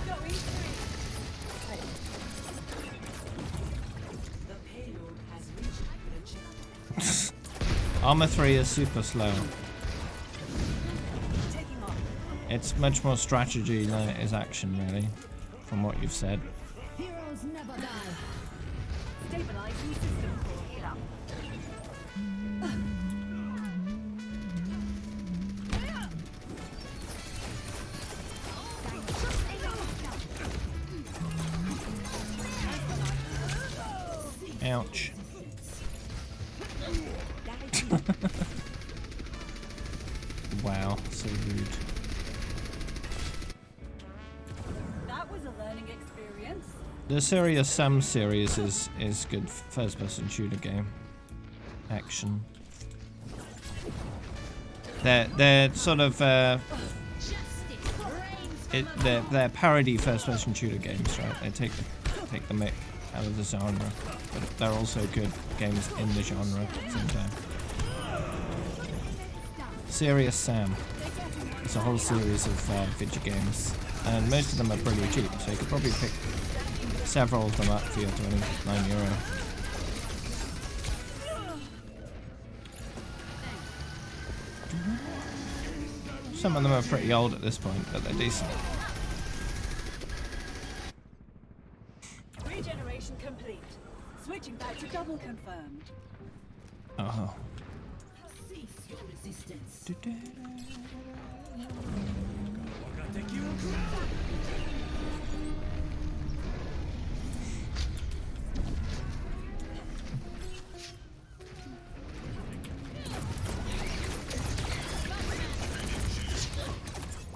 Going free. The payload has reached the channel. Armor 3 is super slow. Taking off. It's much more strategy than it is action, really, from what you've said. Heroes never die. Stabilizing system core. Ouch. Wow, so rude. That was a learning experience. The Serious Sam series is good first-person shooter game. Action. They're sort of they're parody first-person shooter games, right? They take the mick out of the genre, but they're also good games in the genre at the same time. Serious Sam. It's a whole series of video games, and most of them are pretty cheap, so you could probably pick several of them up for your €29. Some of them are pretty old at this point, but they're decent. Regeneration complete. Switching back to double confirmed. Oh. Cease your resistance.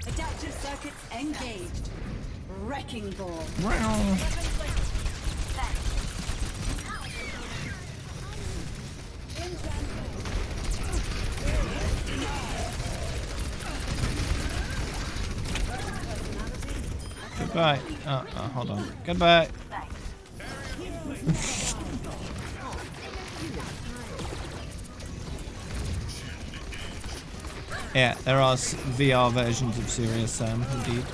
Adaptive circuits engaged. Wrecking ball. Goodbye. Hold on. Goodbye. Yeah, there are VR versions of Serious Sam, indeed.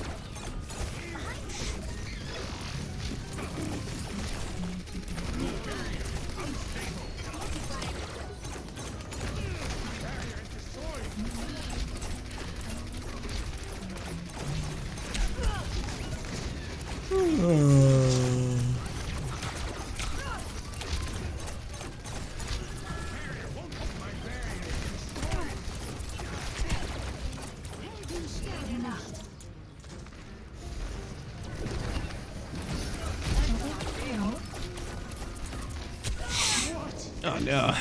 Oh no.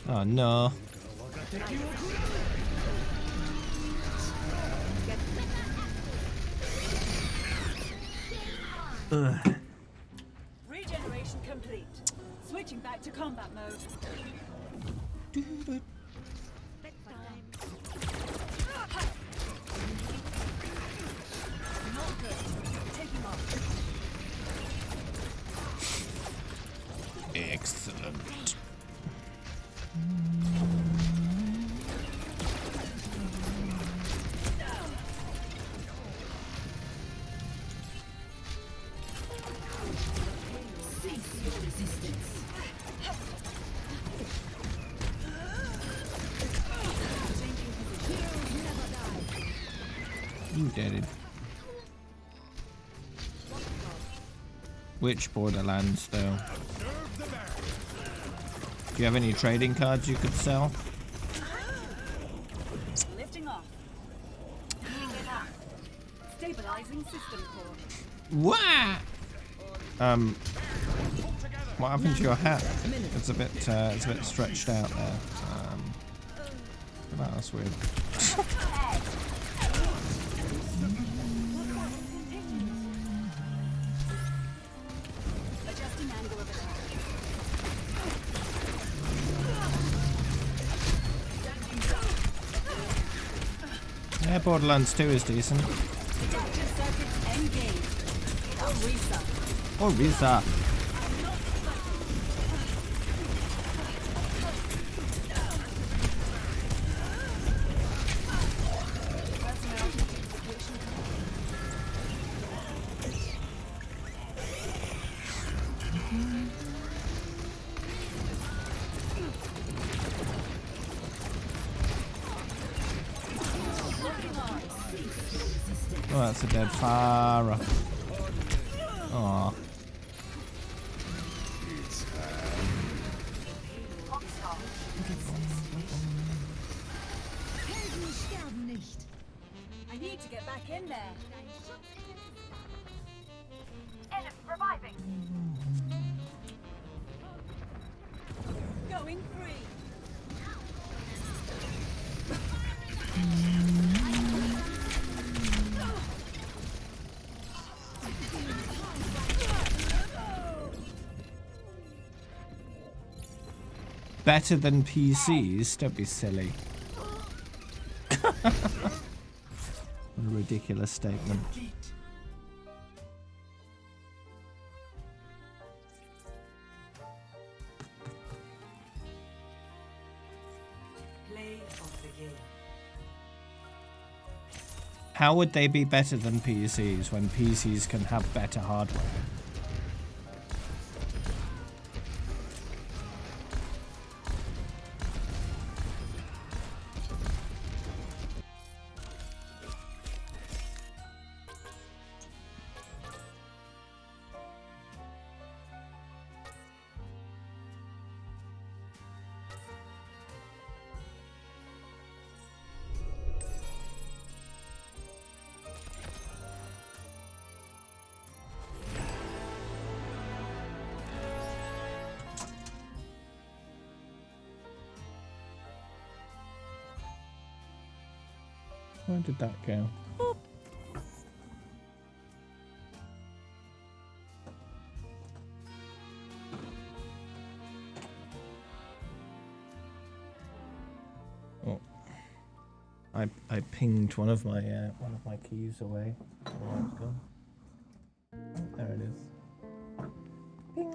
Oh no. Ugh. Regeneration complete. Switching back to combat mode. Not good. Taking off. Excellent. Cease your resistance. You did it. Which Borderlands, though? Do you have any trading cards you could sell? Blasting off. Stabilizing system core. What? What happened to your hat? It's a bit stretched out there. That's weird. Adjusting angle of attack. Yeah, Borderlands 2 is decent. Adaptive circuits engaged. Orisa. Orisa. Oh, that's a dead Farah. Aww. I need to get back in there. Enemy reviving. Going free. Better than PCs? Don't be silly. What a ridiculous statement. Play of the game. How would they be better than PCs when PCs can have better hardware? Where did that go? Oh, I pinged one of my keys away. Oh, it's gone. Oh, there it is. Ping.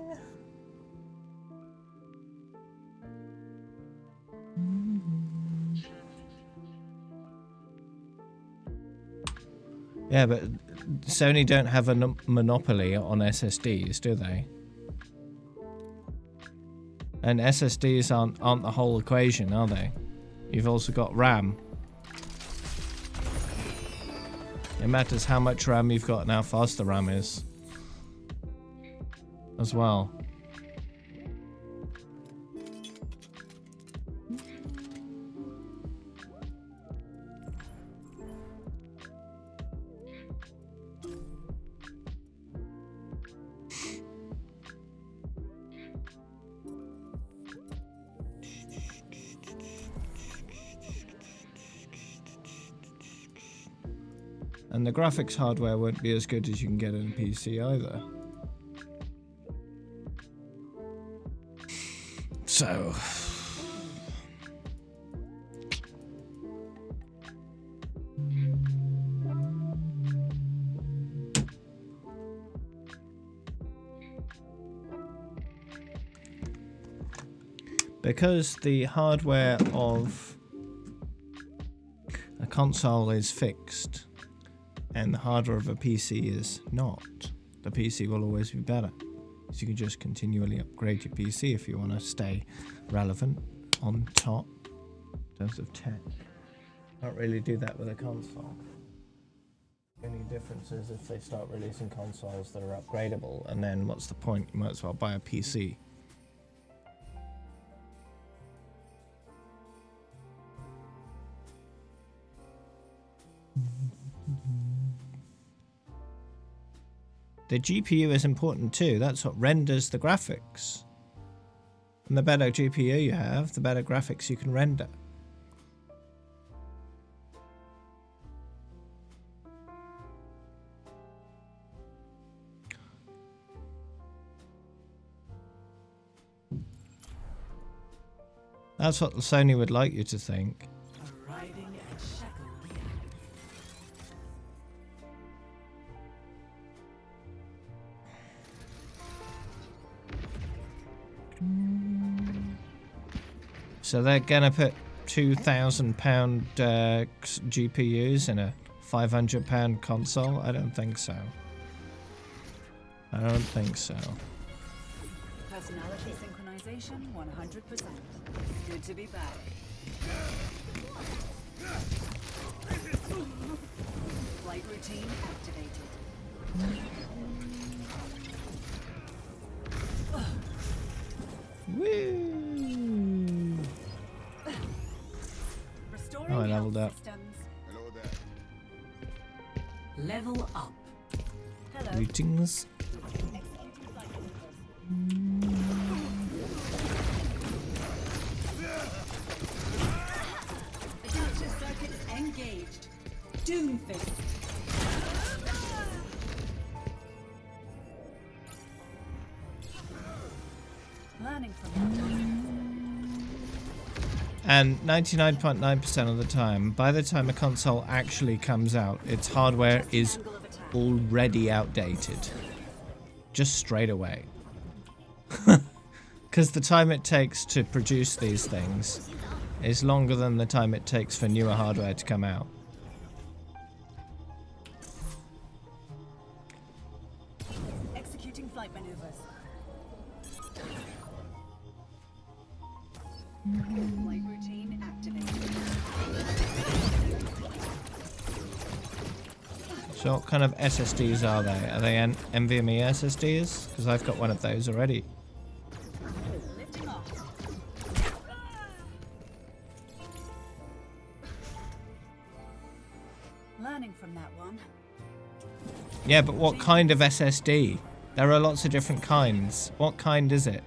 Yeah, but Sony don't have a monopoly on SSDs, do they? And SSDs aren't the whole equation, are they? You've also got RAM. It matters how much RAM you've got and how fast the RAM is. As well. And the graphics hardware won't be as good as you can get in a PC either. So... because the hardware of a console is fixed and the hardware of a PC is not, the PC will always be better. So you can just continually upgrade your PC if you want to stay relevant on top in terms of tech. Can't really do that with a console. The only difference is if they start releasing consoles that are upgradable, and then what's the point? You might as well buy a PC. the GPU is important too. That's what renders the graphics. And the better GPU you have, the better graphics you can render. That's what Sony would like you to think. Arriving at Shackle Reactor. So they're gonna put £2,000 GPUs in a £500 console? I don't think so. I don't think so. Personality synchronization 100%. Good to be back. Flight routine activated. Woo! Restoring Oh, I health leveled up. systems. Hello there. Level up. Hello. Greetings. Adaptive circuits engaged. Doomfist. Learning from And 99.9% of the time, by the time a console actually comes out, its hardware is already outdated. Just straight away. Because the time it takes to produce these things is longer than the time it takes for newer hardware to come out. executing flight maneuvers. Flight routine activated. So what kind of SSDs are they? Are they NVMe SSDs? Because I've got one of those already. Lifting off. Learning from that one. Yeah, but what kind of SSD? There are lots of different kinds. What kind is it?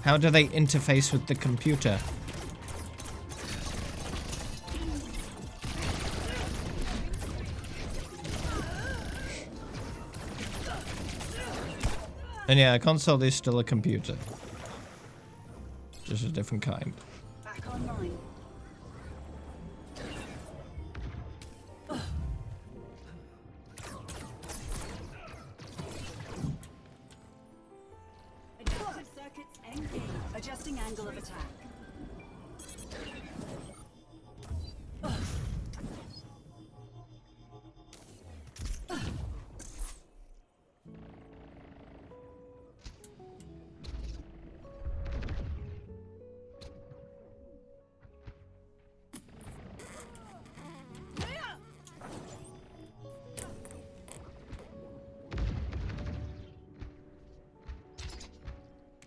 How do they interface with the computer? And yeah, a console is still a computer. Just a different kind. Back online. Adaptive circuits engaged. Adjusting angle of attack.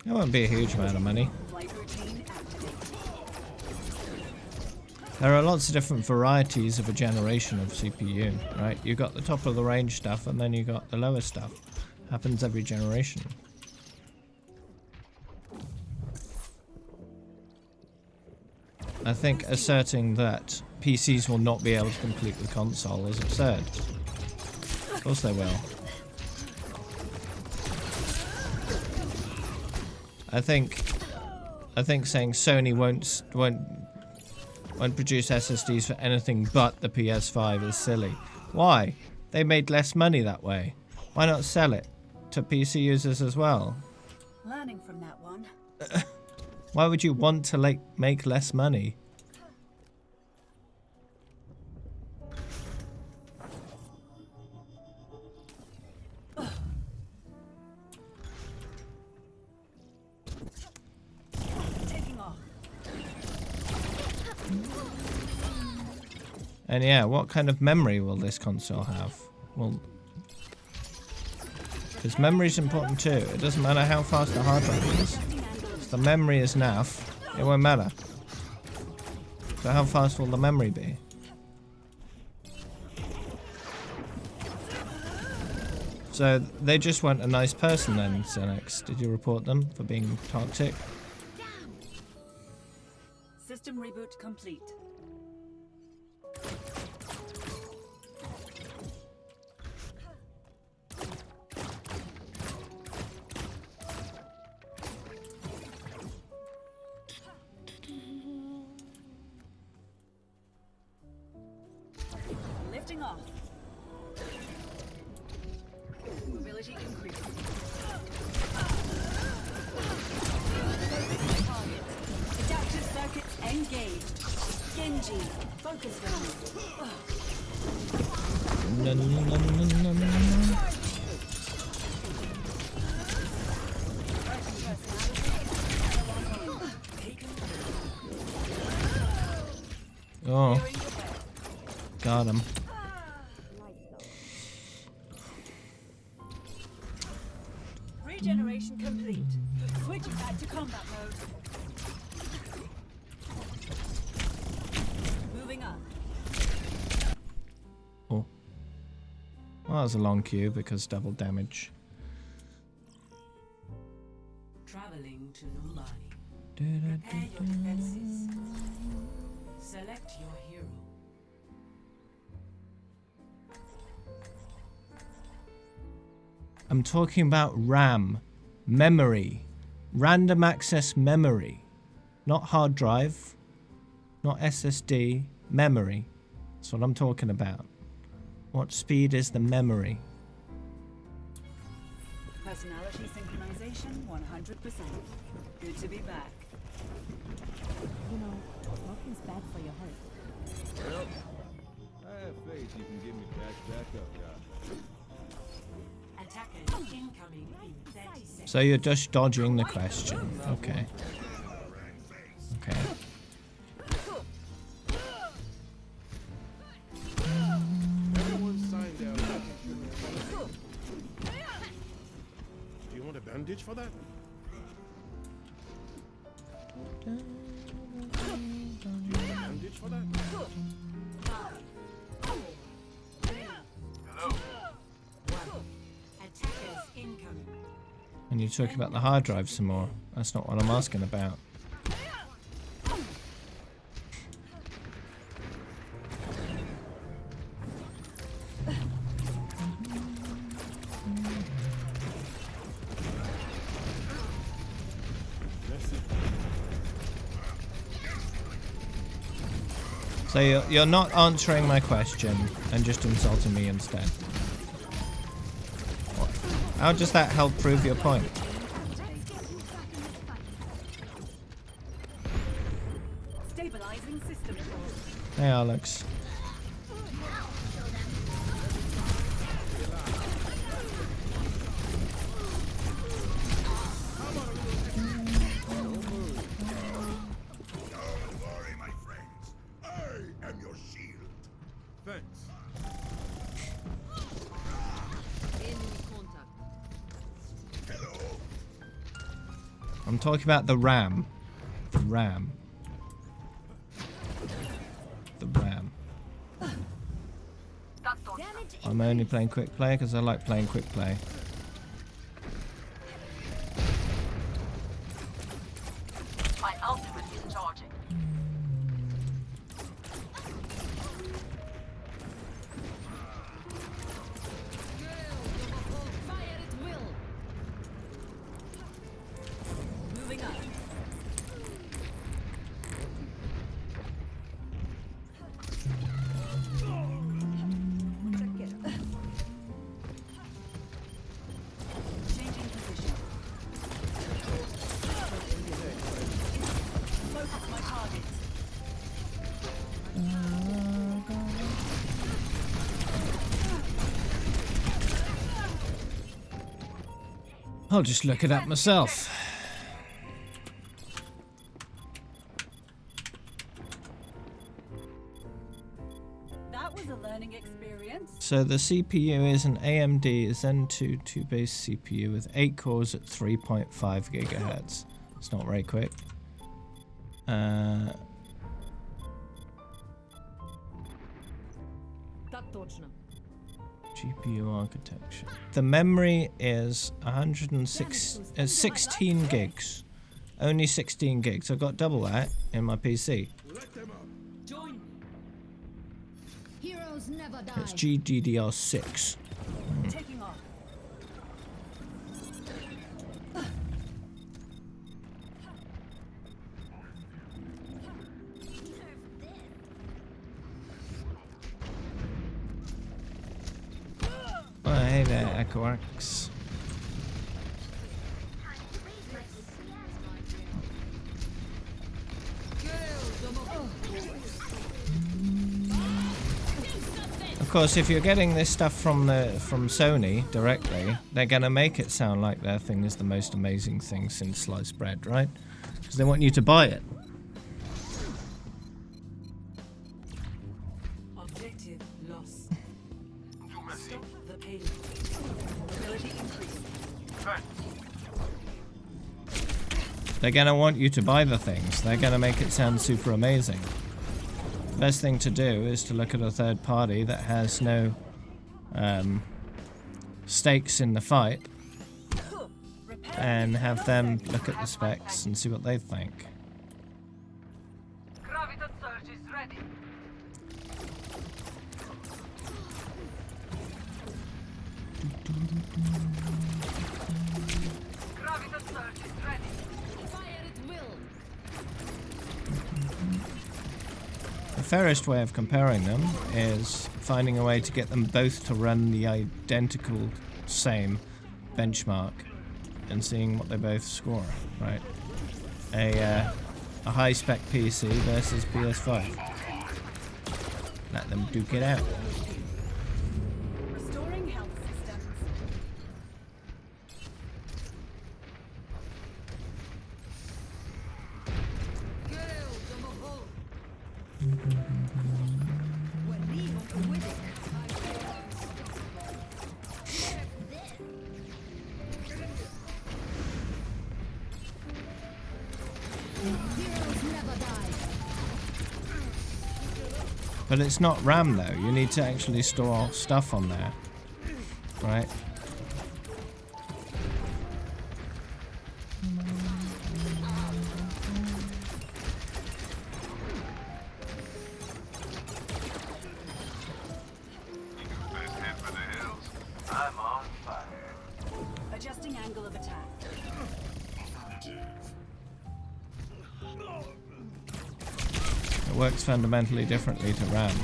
That won't be a huge amount of money. Flight routine activated. There are lots of different varieties of a generation of CPU, right? You've got the top of the range stuff and then you've got the lower stuff. Happens every generation. I think asserting that PCs will not be able to compete with console is absurd. Of course they will. I think saying Sony won't produce SSDs for anything but the PS5 is silly. Why? They made less money that way. Why not sell it to PC users as well? Learning from that one. Why would you want to make less money? Taking off. And yeah, what kind of memory will this console have? Well, because memory is important too. It doesn't matter how fast the hard drive is. If the memory is naff, it won't matter. So how fast will the memory be? So they just weren't a nice person then, Senex. Did you report them for being toxic? System reboot complete. Lifting off. Mobility increased. Adaptive circuits engaged. Genji, focus No, no, no, no, no, no. Oh. Got him. Regeneration complete. Switching back to combat mode. Moving up. Oh. Well, that was a long queue because double damage. Traveling to Nulani. Prepare your defenses. Select your hero. I'm talking about RAM. Memory. Random access memory. Not hard drive. Not SSD. Memory. That's what I'm talking about. What speed is the memory? Personality synchronization 100%. Good to be back. You know, smoking's bad for your health. Well, I have faith you can get me back up, guy. Attackers incoming in 30 seconds. So you're just dodging the question. Okay. Okay. Everyone signed out. Do you want a bandage for that? Do you want a bandage for that? Attackers incoming. And you're talking about the hard drive some more. That's not what I'm asking about. So you're not answering my question and just insulting me instead. How does that help prove your point? Stabilizing system. Hey, Alex. Don't worry, my friends. I am your shield. Thanks. I'm talking about the RAM. The RAM. The RAM. I'm only playing quick play because I like playing quick play. My ultimate is charging. Moving up. Changing position. Focus my targets. I'll just look it up myself. That was a learning experience. So the CPU is an AMD Zen 2 2-base CPU with 8 cores at 3.5 gigahertz. It's not very quick. Так точно. GPU architecture. The memory is 16 gigs. Only 16 gigs. I've got double that in my PC. Heroes never die. It's GDDR6. Taking off. Oh, hey there, EchoWorks. Of course, if you're getting this stuff from Sony directly, they're gonna make it sound like their thing is the most amazing thing since sliced bread, right? Because they want you to buy it. Objective lost. Stop the payload. Ability increased. They're gonna want you to buy the things. They're gonna make it sound super amazing. Best thing to do is to look at a third party that has no stakes in the fight and have them look at the specs and see what they think. Graviton surge is ready. Graviton surge is ready. Fire at will. The fairest way of comparing them is finding a way to get them both to run the identical same benchmark and seeing what they both score, right? A high-spec PC versus PS5. Let them duke it out. Restoring health systems. Heroes never die. But it's not RAM though, you need to actually store stuff on there, right? I'm on fire. Adjusting angle of attack. It works fundamentally differently to RAM.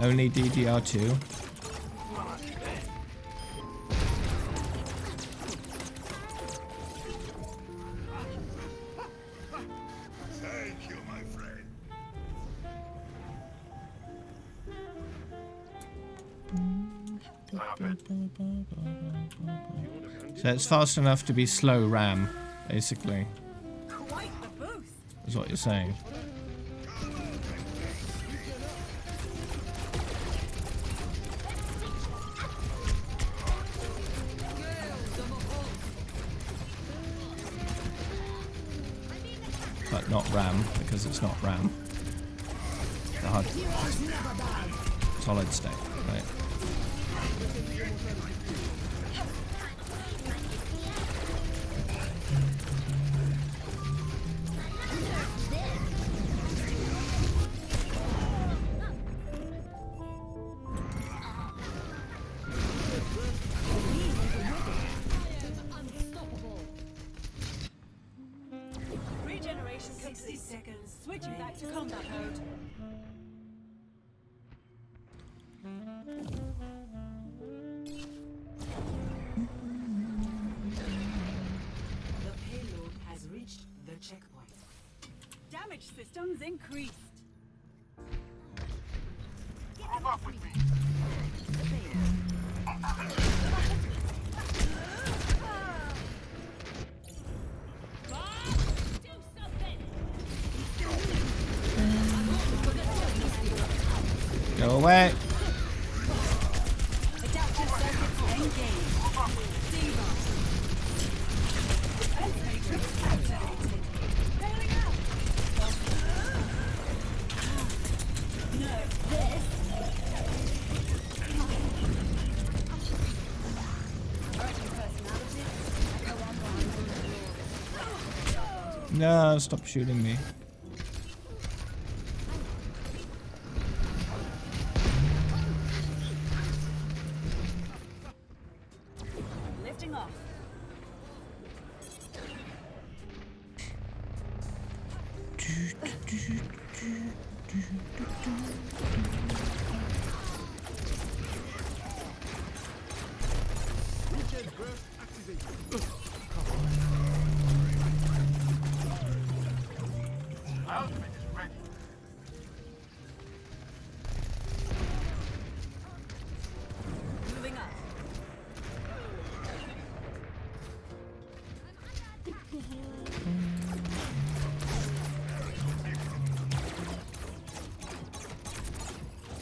Only DDR2. Thank you, my friend. So it's fast enough to be slow RAM, basically, Quite the boost. is what you're saying. But not RAM, because it's not RAM. The hard solid state, right? Regeneration 60 seconds. Switching back to combat mode. The payload has reached the checkpoint. Damage systems increased. Move up with me. away. Adaptive circuits engaged. Diva. Matrix activated. Bailing out. No, this. Emerging personality. Echo online. No, stop shooting me. Lifting off. Weekend burst activated. Ultimate is ready. Moving up.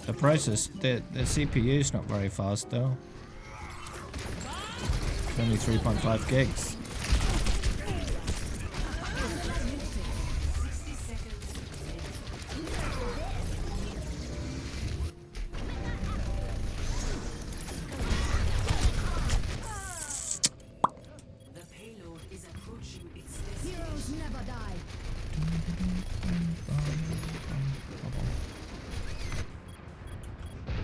The process, the CPU is not very fast though. It's only 3.5 gigs. The payload is approaching its Heroes never die.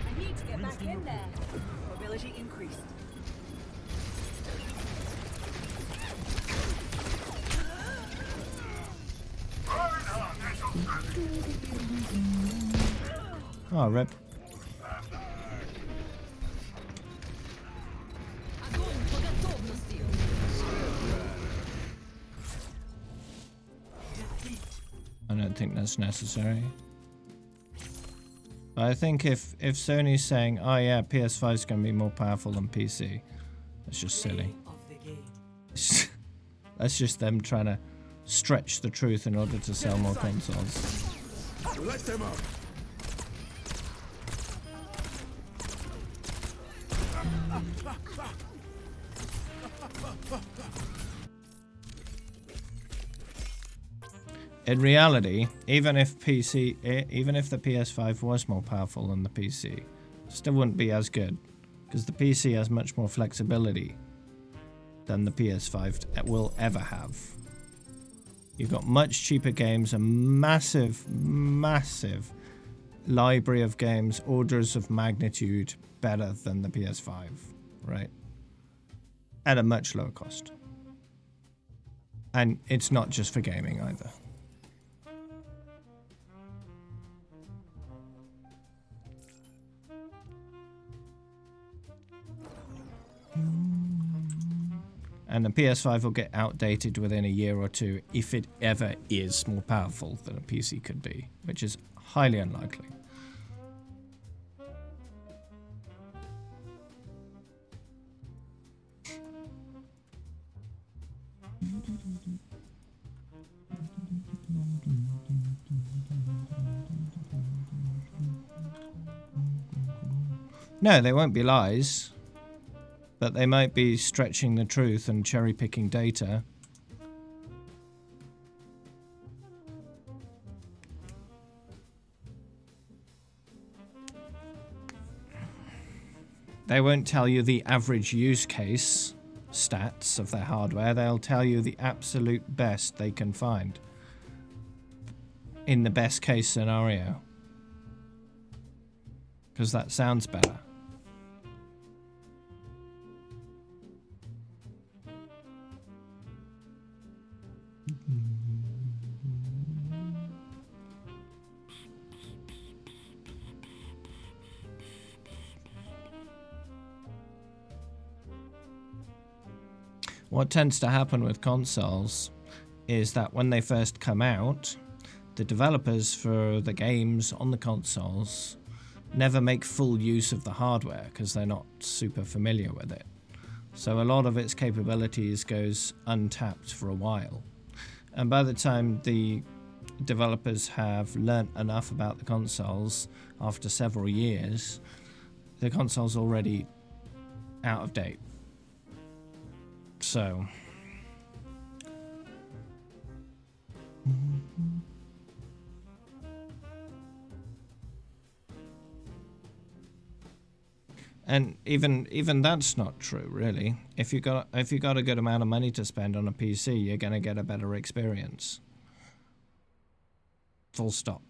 I need to get back in there. Mobility increased. Oh, rip. I don't think that's necessary. But I think if Sony's saying, oh yeah, PS5 is going to be more powerful than PC, that's just silly. of the game. That's just them trying to stretch the truth in order to sell more consoles. Let them up. In reality, even if the PS5 was more powerful than the PC, it still wouldn't be as good, because the PC has much more flexibility than the PS5 will ever have. You've got much cheaper games, a massive, massive library of games, orders of magnitude better than the PS5, right? At a much lower cost. And it's not just for gaming either. And the PS5 will get outdated within a year or two if it ever is more powerful than a PC could be, which is highly unlikely. No, they won't be lies. But they might be stretching the truth and cherry-picking data. They won't tell you the average use case stats of their hardware. They'll tell you the absolute best they can find in the best case scenario. Because that sounds better. What tends to happen with consoles is that when they first come out, the developers for the games on the consoles never make full use of the hardware because they're not super familiar with it. So a lot of its capabilities goes untapped for a while. And by the time the developers have learnt enough about the consoles after several years, the console's already out of date. So and even that's not true, really. If you got a good amount of money to spend on a PC, you're going to get a better experience. Full stop.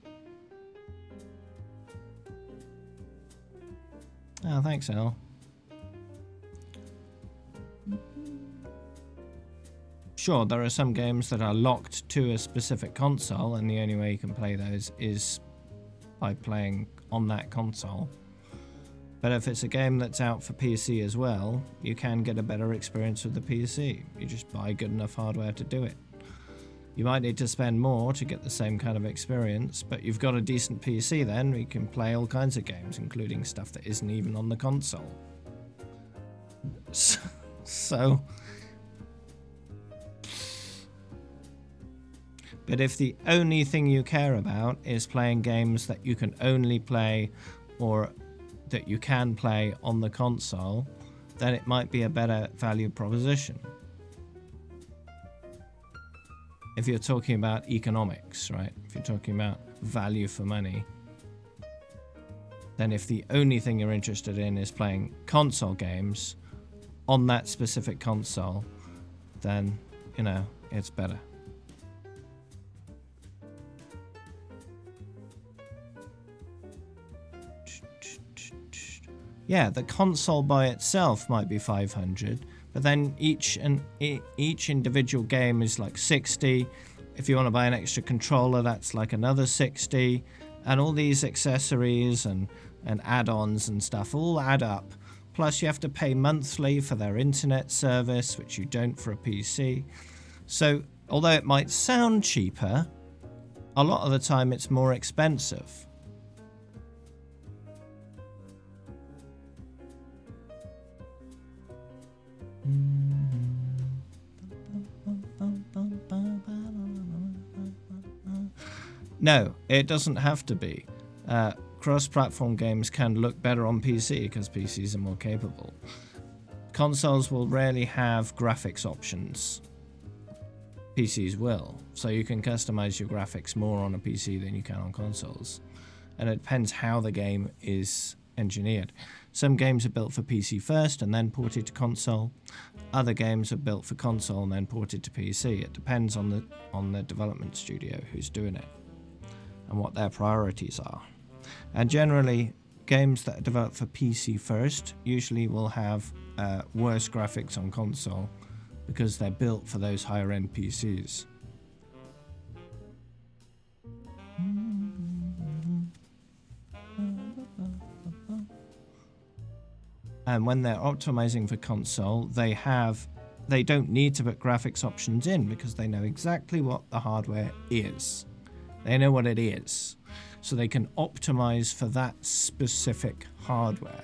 Oh, thanks, Al. Sure, there are some games that are locked to a specific console, and the only way you can play those is by playing on that console. But if it's a game that's out for PC as well, you can get a better experience with the PC. You just buy good enough hardware to do it. You might need to spend more to get the same kind of experience, but you've got a decent PC then, you can play all kinds of games, including stuff that isn't even on the console. So... But if the only thing you care about is playing games that you can only play or that you can play on the console, then it might be a better value proposition. If you're talking about economics, right? If you're talking about value for money, then if the only thing you're interested in is playing console games on that specific console, then, you know, it's better. Yeah, the console by itself might be 500, but then each individual game is like 60. If you want to buy an extra controller, that's like another 60, and all these accessories and add-ons and stuff all add up. Plus you have to pay monthly for their internet service, which you don't for a PC. So although it might sound cheaper, a lot of the time it's more expensive. No, it doesn't have to be. Cross-platform games can look better on PC because PCs are more capable. Consoles will rarely have graphics options. PCs will, so you can customize your graphics more on a PC than you can on consoles. And it depends how the game is engineered. Some games are built for PC first and then ported to console. Other games are built for console and then ported to PC. It depends on the development studio who's doing it and what their priorities are. And generally, games that are developed for PC first usually will have worse graphics on console because they're built for those higher end PCs. And when they're optimizing for console, they don't need to put graphics options in because they know exactly what the hardware is. They know what it is. So they can optimize for that specific hardware,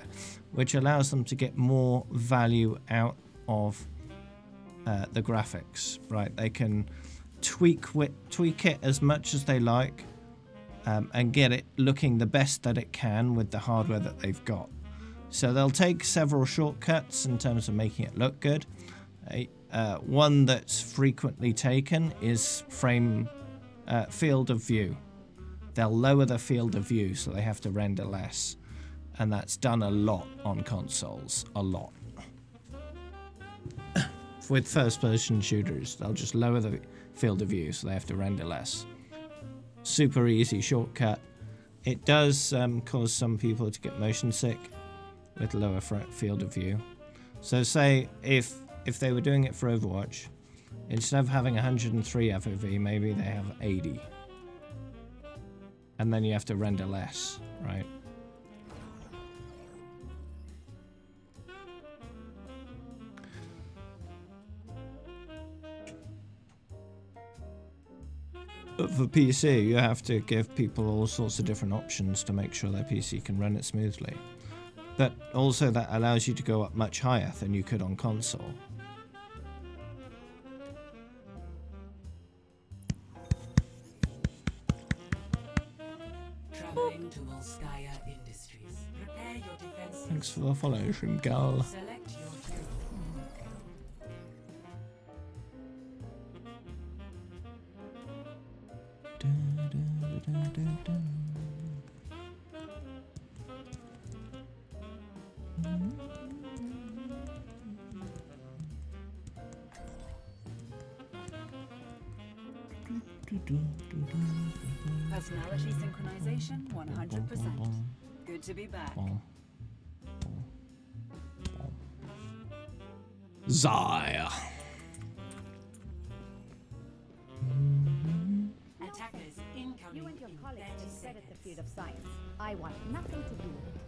which allows them to get more value out of the graphics, right? They can tweak it as much as they like and get it looking the best that it can with the hardware that they've got. So they'll take several shortcuts in terms of making it look good. One that's frequently taken is field of view. They'll lower the field of view so they have to render less. And that's done a lot on consoles. A lot. With first-person shooters, they'll just lower the field of view so they have to render less. Super easy shortcut. It does cause some people to get motion sick with lower field of view. So say if they were doing it for Overwatch, instead of having 103 FOV, maybe they have 80. And then you have to render less, right? But for PC, you have to give people all sorts of different options to make sure their PC can run it smoothly. But also that allows you to go up much higher than you could on console. Thanks for the follow, Shrimp Girl. Select your hero. Personality synchronization 100%. Good to be back. Zaya. Attackers incoming. You and your in colleagues 30 just said at the seconds. field of science. I want nothing to do with it.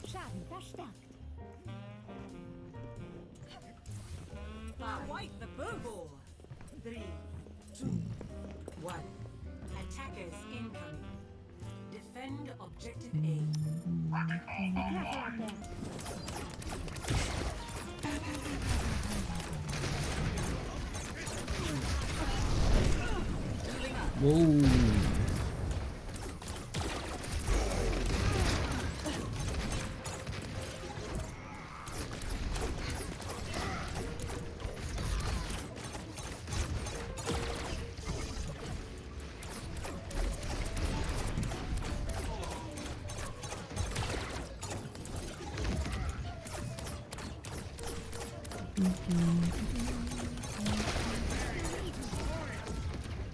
Schaden verstärkt. Five, the four, 3, 2, 1. Attackers incoming. Defend objective A. Careful out there. Whoa.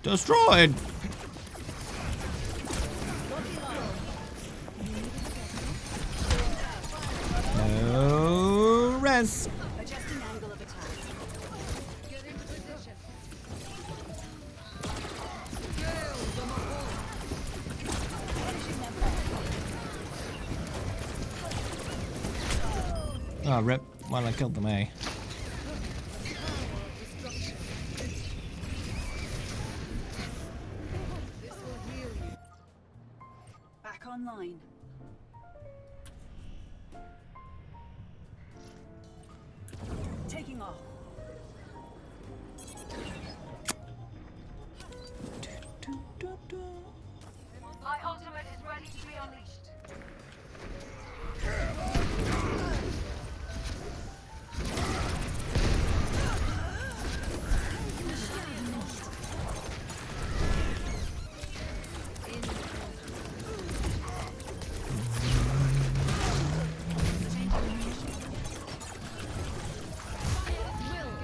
Destroyed. No rest. Adjusting angle of attack. Get into position. Oh, rip. Well, I killed them, eh? This will heal you. Back online. Taking off. My ultimate is ready to be unleashed.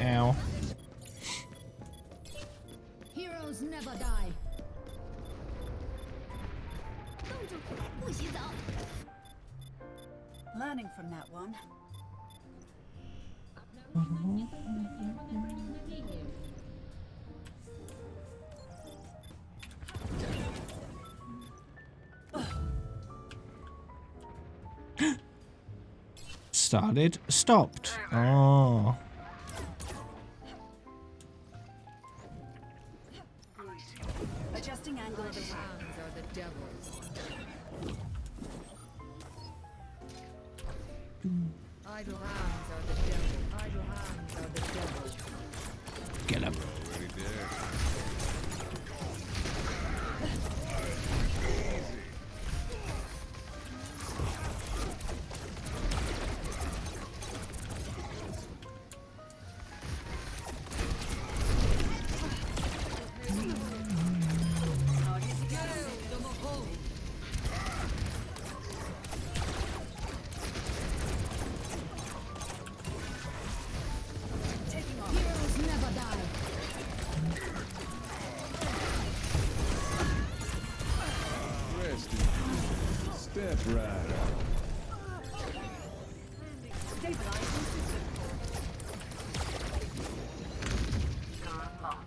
Ow. Heroes never die. Learning from that one. Started. Stopped. Oh. Adjusting angle of attack. Hands are the devil's. Idle hands are the devil. Idle hands are the devil. Get him. Already dead. Heroes never die. Rest in peace. Step right up. Stabilizing system. Gun lock.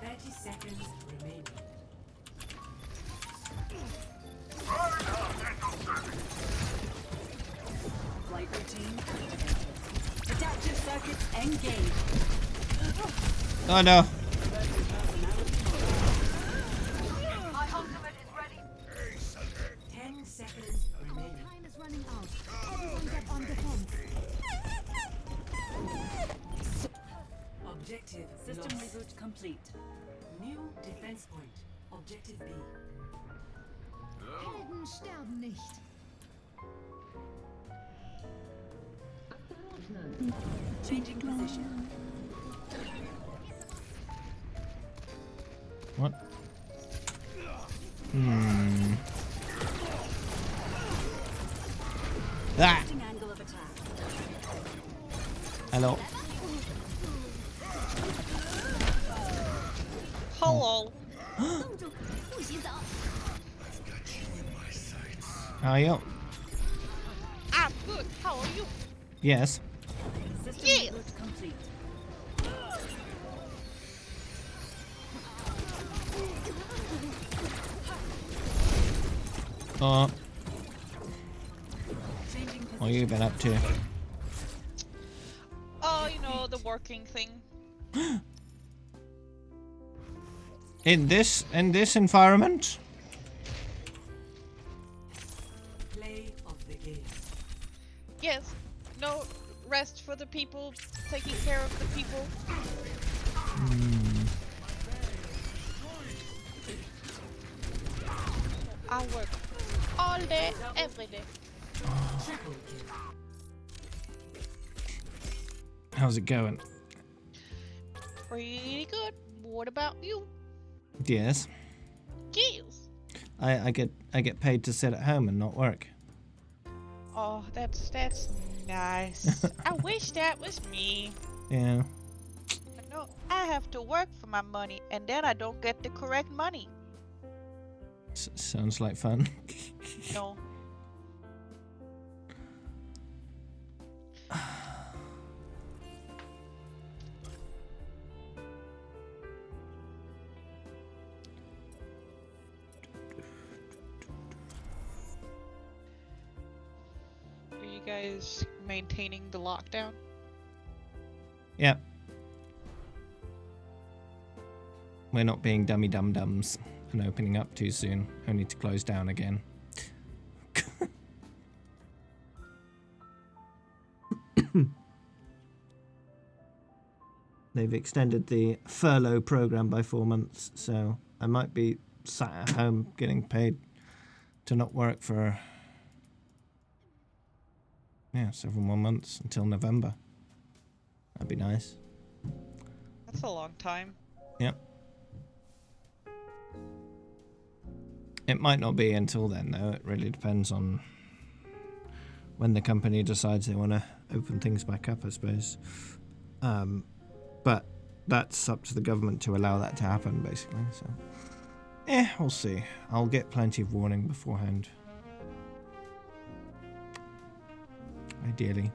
30 seconds remaining. Flight routine activated. Adaptive circuits engaged. Oh no. My ultimate is ready. 10 seconds remaining. complete. New defense point. Objective B. Helden sterben nicht. Changing position. What? Ah! Shifting angle of attack. Hello. Hello. How are you? I'm good. How are you? Yes. System Yes. reboot complete. Oh, Changing what position. you been up to? Oh, you know, the working thing. In this environment? Play of the game. Yes. No rest for the people, taking care of the people. I work all day, every day. Triple kill. How's it going? Pretty good. What about you? Yes. Yes. I get paid to sit at home and not work. Oh, that's nice. I wish that was me. Yeah. But no, I have to work for my money, and then I don't get the correct money. Sounds like fun. No. Are you guys maintaining the lockdown? Yep. We're not being dummy dum-dums and opening up too soon, only to close down again. They've extended the furlough program by 4 months, so I might be sat at home getting paid to not work for several more months until November. That'd be nice. That's a long time. Yep. It might not be until then, though. It really depends on when the company decides they want to open things back up, I suppose. But that's up to the government to allow that to happen, basically. So, we'll see. I'll get plenty of warning beforehand. Ideally.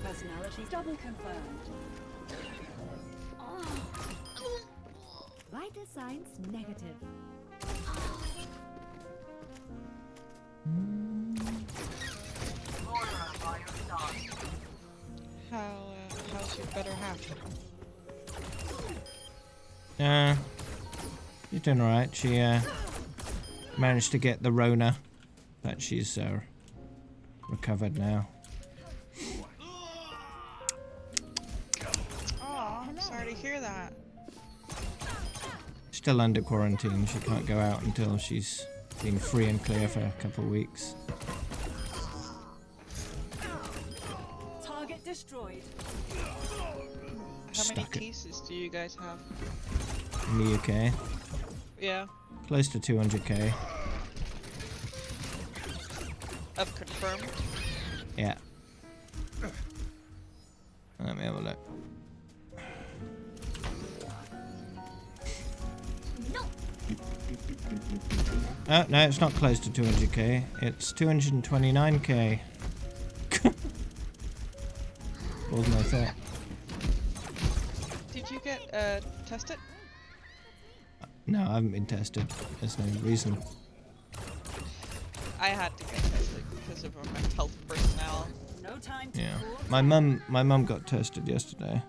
Personality double confirmed. Vital signs negative. How's your better half? She's doing alright. She managed to get the Rona, but she's recovered now. Oh, I'm sorry to hear that. Still under quarantine. She can't go out until she's been free and clear for a couple of weeks. Target destroyed. How many Stuck it. pieces do you guys have? In the UK, Yeah. close to 200k. Of confirmed? Yeah. Let me have a look. Oh, no, it's not close to 200k. It's 229k. More than I thought. Did Did you get tested? No, I haven't been tested. There's no reason. I had to get tested because of my health personnel. No time to Yeah. cool My mum got tested yesterday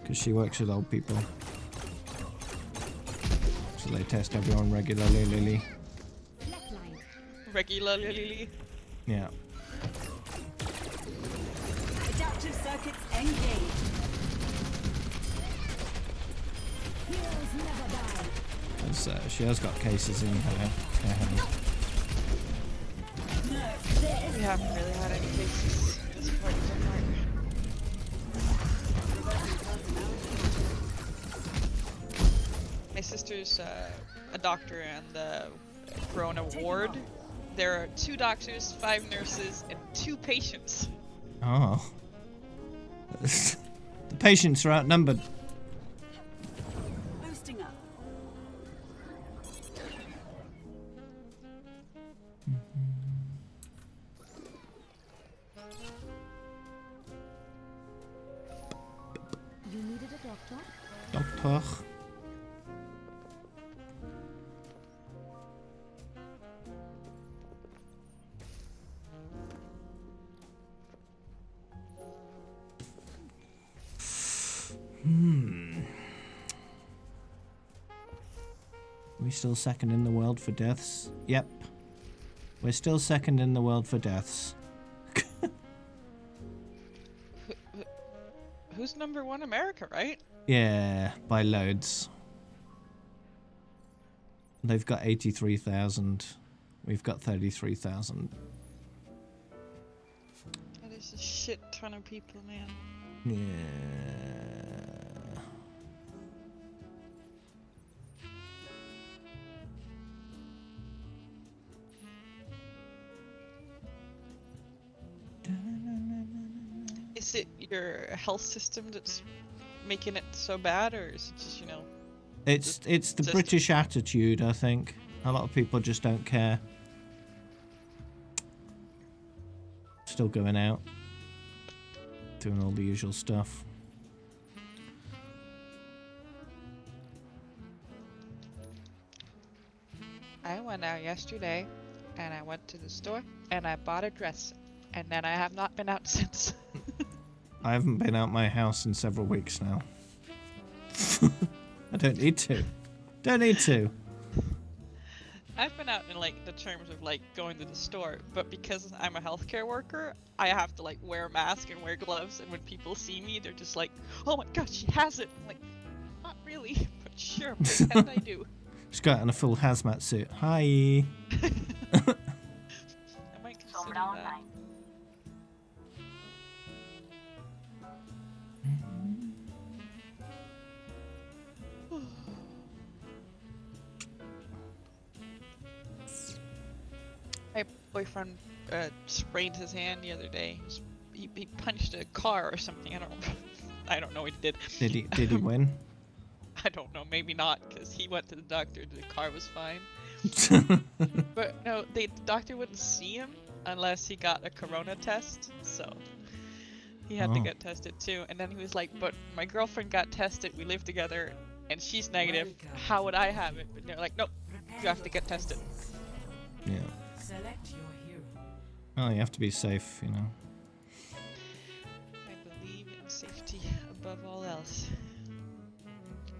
because she works with old people. So they test everyone regularly. Regularly. Yeah. Adaptive circuits engaged. Heroes never die. 'Cause, she has got cases in her home. We haven't really had any cases this part of Denmark. My sister's a doctor in the Corona ward. There are 2 doctors, 5 nurses, and 2 patients. Oh. The patients are outnumbered. Boosting up. You needed a doctor? Doctor. We still second in the world for deaths? Yep. We're still second in the world for deaths. Who's number 1? America, right? Yeah, by loads. They've got 83,000. We've got 33,000. That is a shit ton of people, man. Yeah. Is it your health system that's making it so bad, or is it just, you know? It's the just- British attitude, I think. A lot of people just don't care. Still going out. Doing all the usual stuff. I went out yesterday, and I went to the store, and I bought a dress, and then I have not been out since. I haven't been out my house in several weeks now. I don't need to. Don't need to. I've been out in like the terms of like going to the store, but because I'm a healthcare worker, I have to like wear a mask and wear gloves, and when people see me, they're just like, "Oh my god, she has it!" I'm like, not really, but sure, pretend I do. She's got in a full hazmat suit. Hi. I might consider that. My boyfriend sprained his hand the other day. He punched a car or something. I don't know what he did. Did he win? I don't know. Maybe not, because he went to the doctor. The car was fine. But no, the doctor wouldn't see him unless he got a corona test. So he had to get tested too. And then he was like, "But my girlfriend got tested. We live together, and she's negative. How would I have it?" And they're like, "Nope, you have to get tested." Yeah. Select your hero. Well, you have to be safe, you know. I believe in safety above all else.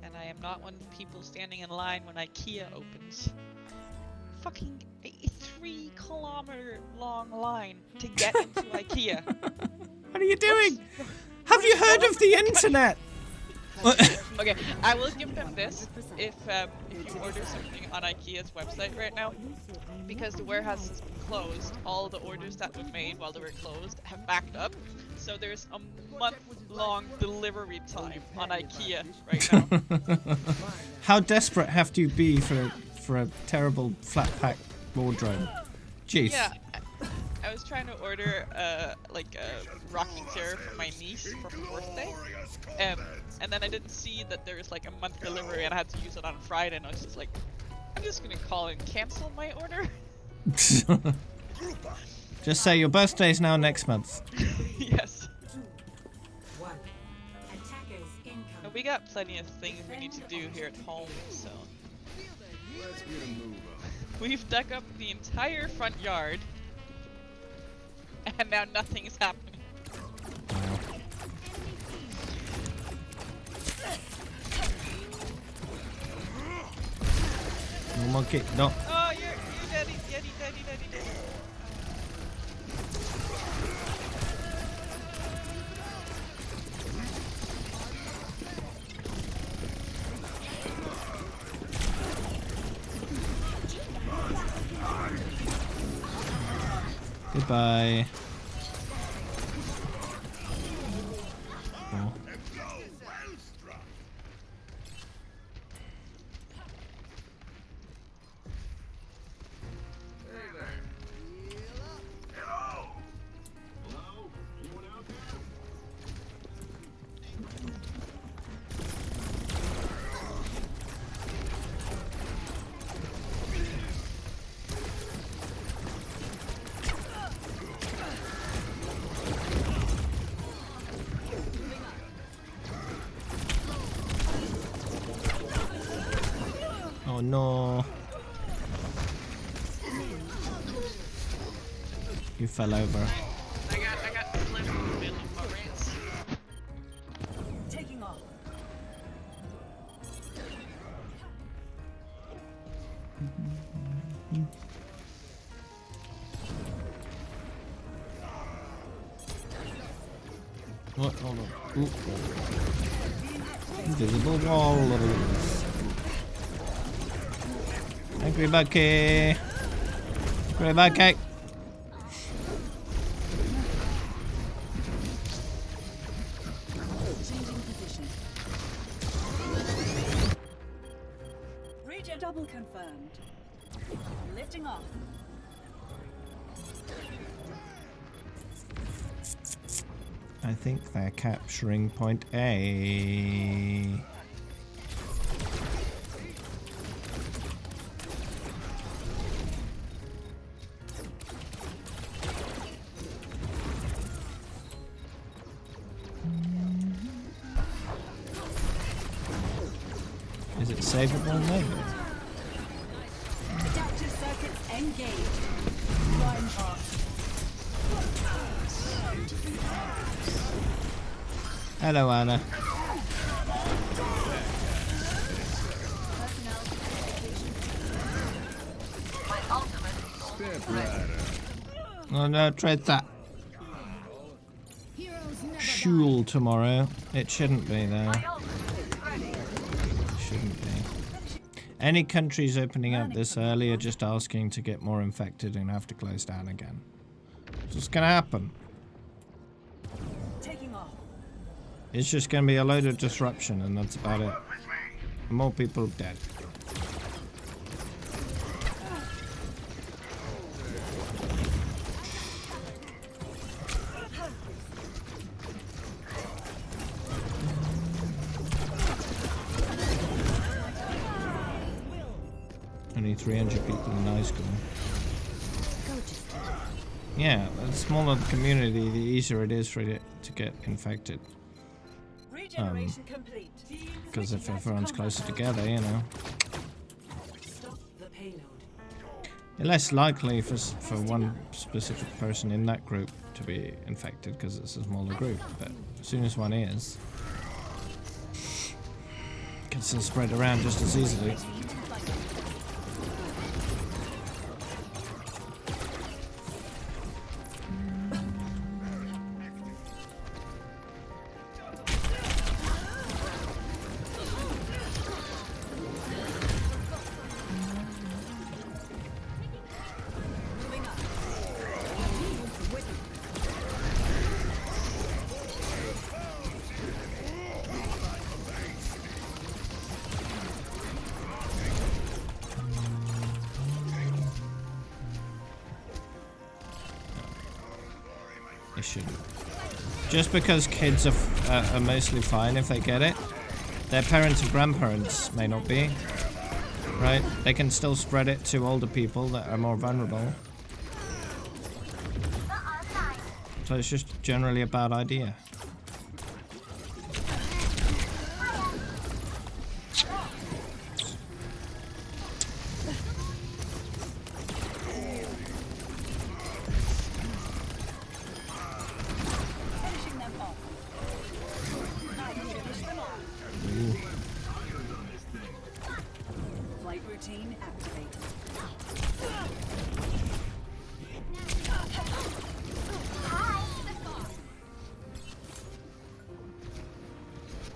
And I am not one of the people standing in line when IKEA opens. Fucking a 3-kilometer long line to get into IKEA. What are you doing? Have you heard of the internet? Okay, I will give them this if you order something on IKEA's website right now, because the warehouse has been closed. All the orders that were made while they were closed have backed up, so there's a month-long delivery time on IKEA right now. How desperate have to you be for a terrible flat pack wardrobe? Jeez. Yeah, I was trying to order like a rocking chair for my niece for her birthday, and then I didn't see that there was like a month delivery, and I had to use it on Friday, and I was just like, I'm just gonna call and cancel my order. Just say your birthday's now next month. Yes. 2, 1. Attackers incoming. We we got plenty of things we need to do here at home, so. Let's get a move on. We've dug up the entire front yard, and now nothing's happening. No monkey, no. Oh, you're dead, dead. Goodbye. Oh. Oh no. You fell over. I got slipped in the middle of my race. Taking off. What? Hold on. Ooh. Invisible wall. Angry Bucky. Angry Bucky. Changing position. Region double confirmed. Lifting off. I think they're capturing point A. Is it savable? Maybe. Adaptive circuits engaged. Flying past. Hello, Anna. Step right up. Oh no, tread that. Shul tomorrow. It shouldn't be though. It shouldn't be. Any countries opening up this early are just asking to get more infected and have to close down again. It's just gonna happen. Taking off. It's just gonna be a load of disruption and that's about it. More people dead. Only 300 people in high school. Yeah, the smaller the community, the easier it is for it to get infected. Regeneration complete. Because if everyone's closer together, you know. Stop the payload. You're less likely for one specific person in that group to be infected because it's a smaller group. But as soon as one is, it can still spread around just as easily. Just because kids are mostly fine if they get it, their parents and grandparents may not be, right? They can still spread it to older people that are more vulnerable. So it's just generally a bad idea.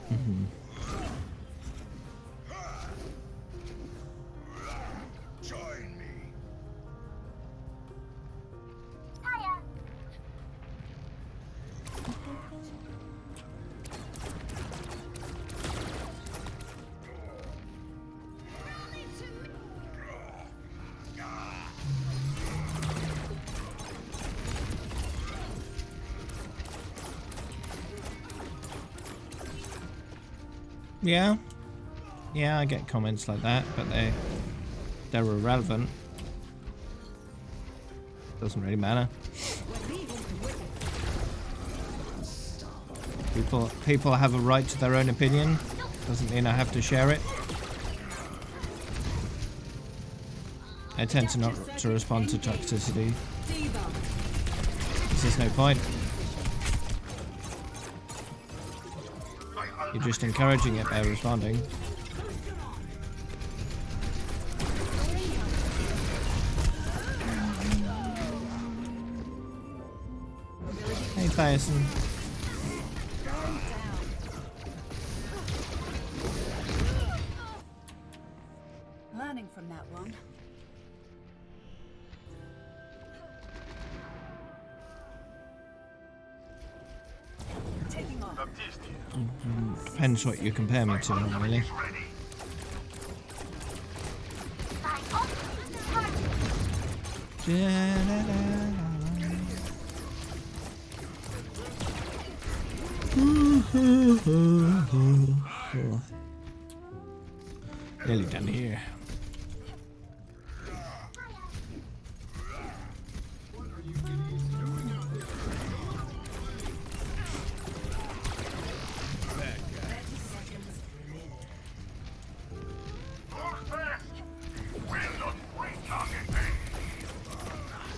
Mhm. Join me. Hiya. Yeah. Yeah, I get comments like that, but they're irrelevant. Doesn't really matter. People have a right to their own opinion. Doesn't mean I have to share it. I tend to not to respond to toxicity. There's no point. You're just encouraging it by responding. Hey, Tyson. Learning from that one. Taking off. Depends what you compare me to, really. Nearly done here.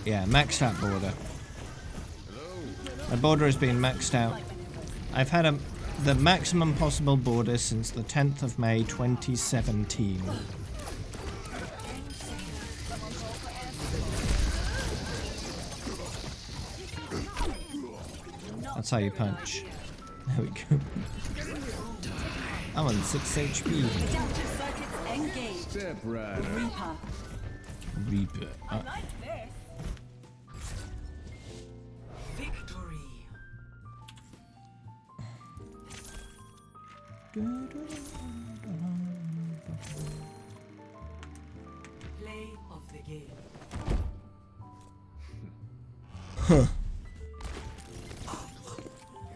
Yeah, maxed out border. My border has been maxed out. I've had the maximum possible border since the 10th of May 2017. That's how you punch. There we go. I'm on 6 HP. Step right. Reaper. Reaper. I like this. Victory. Play of the game. Huh.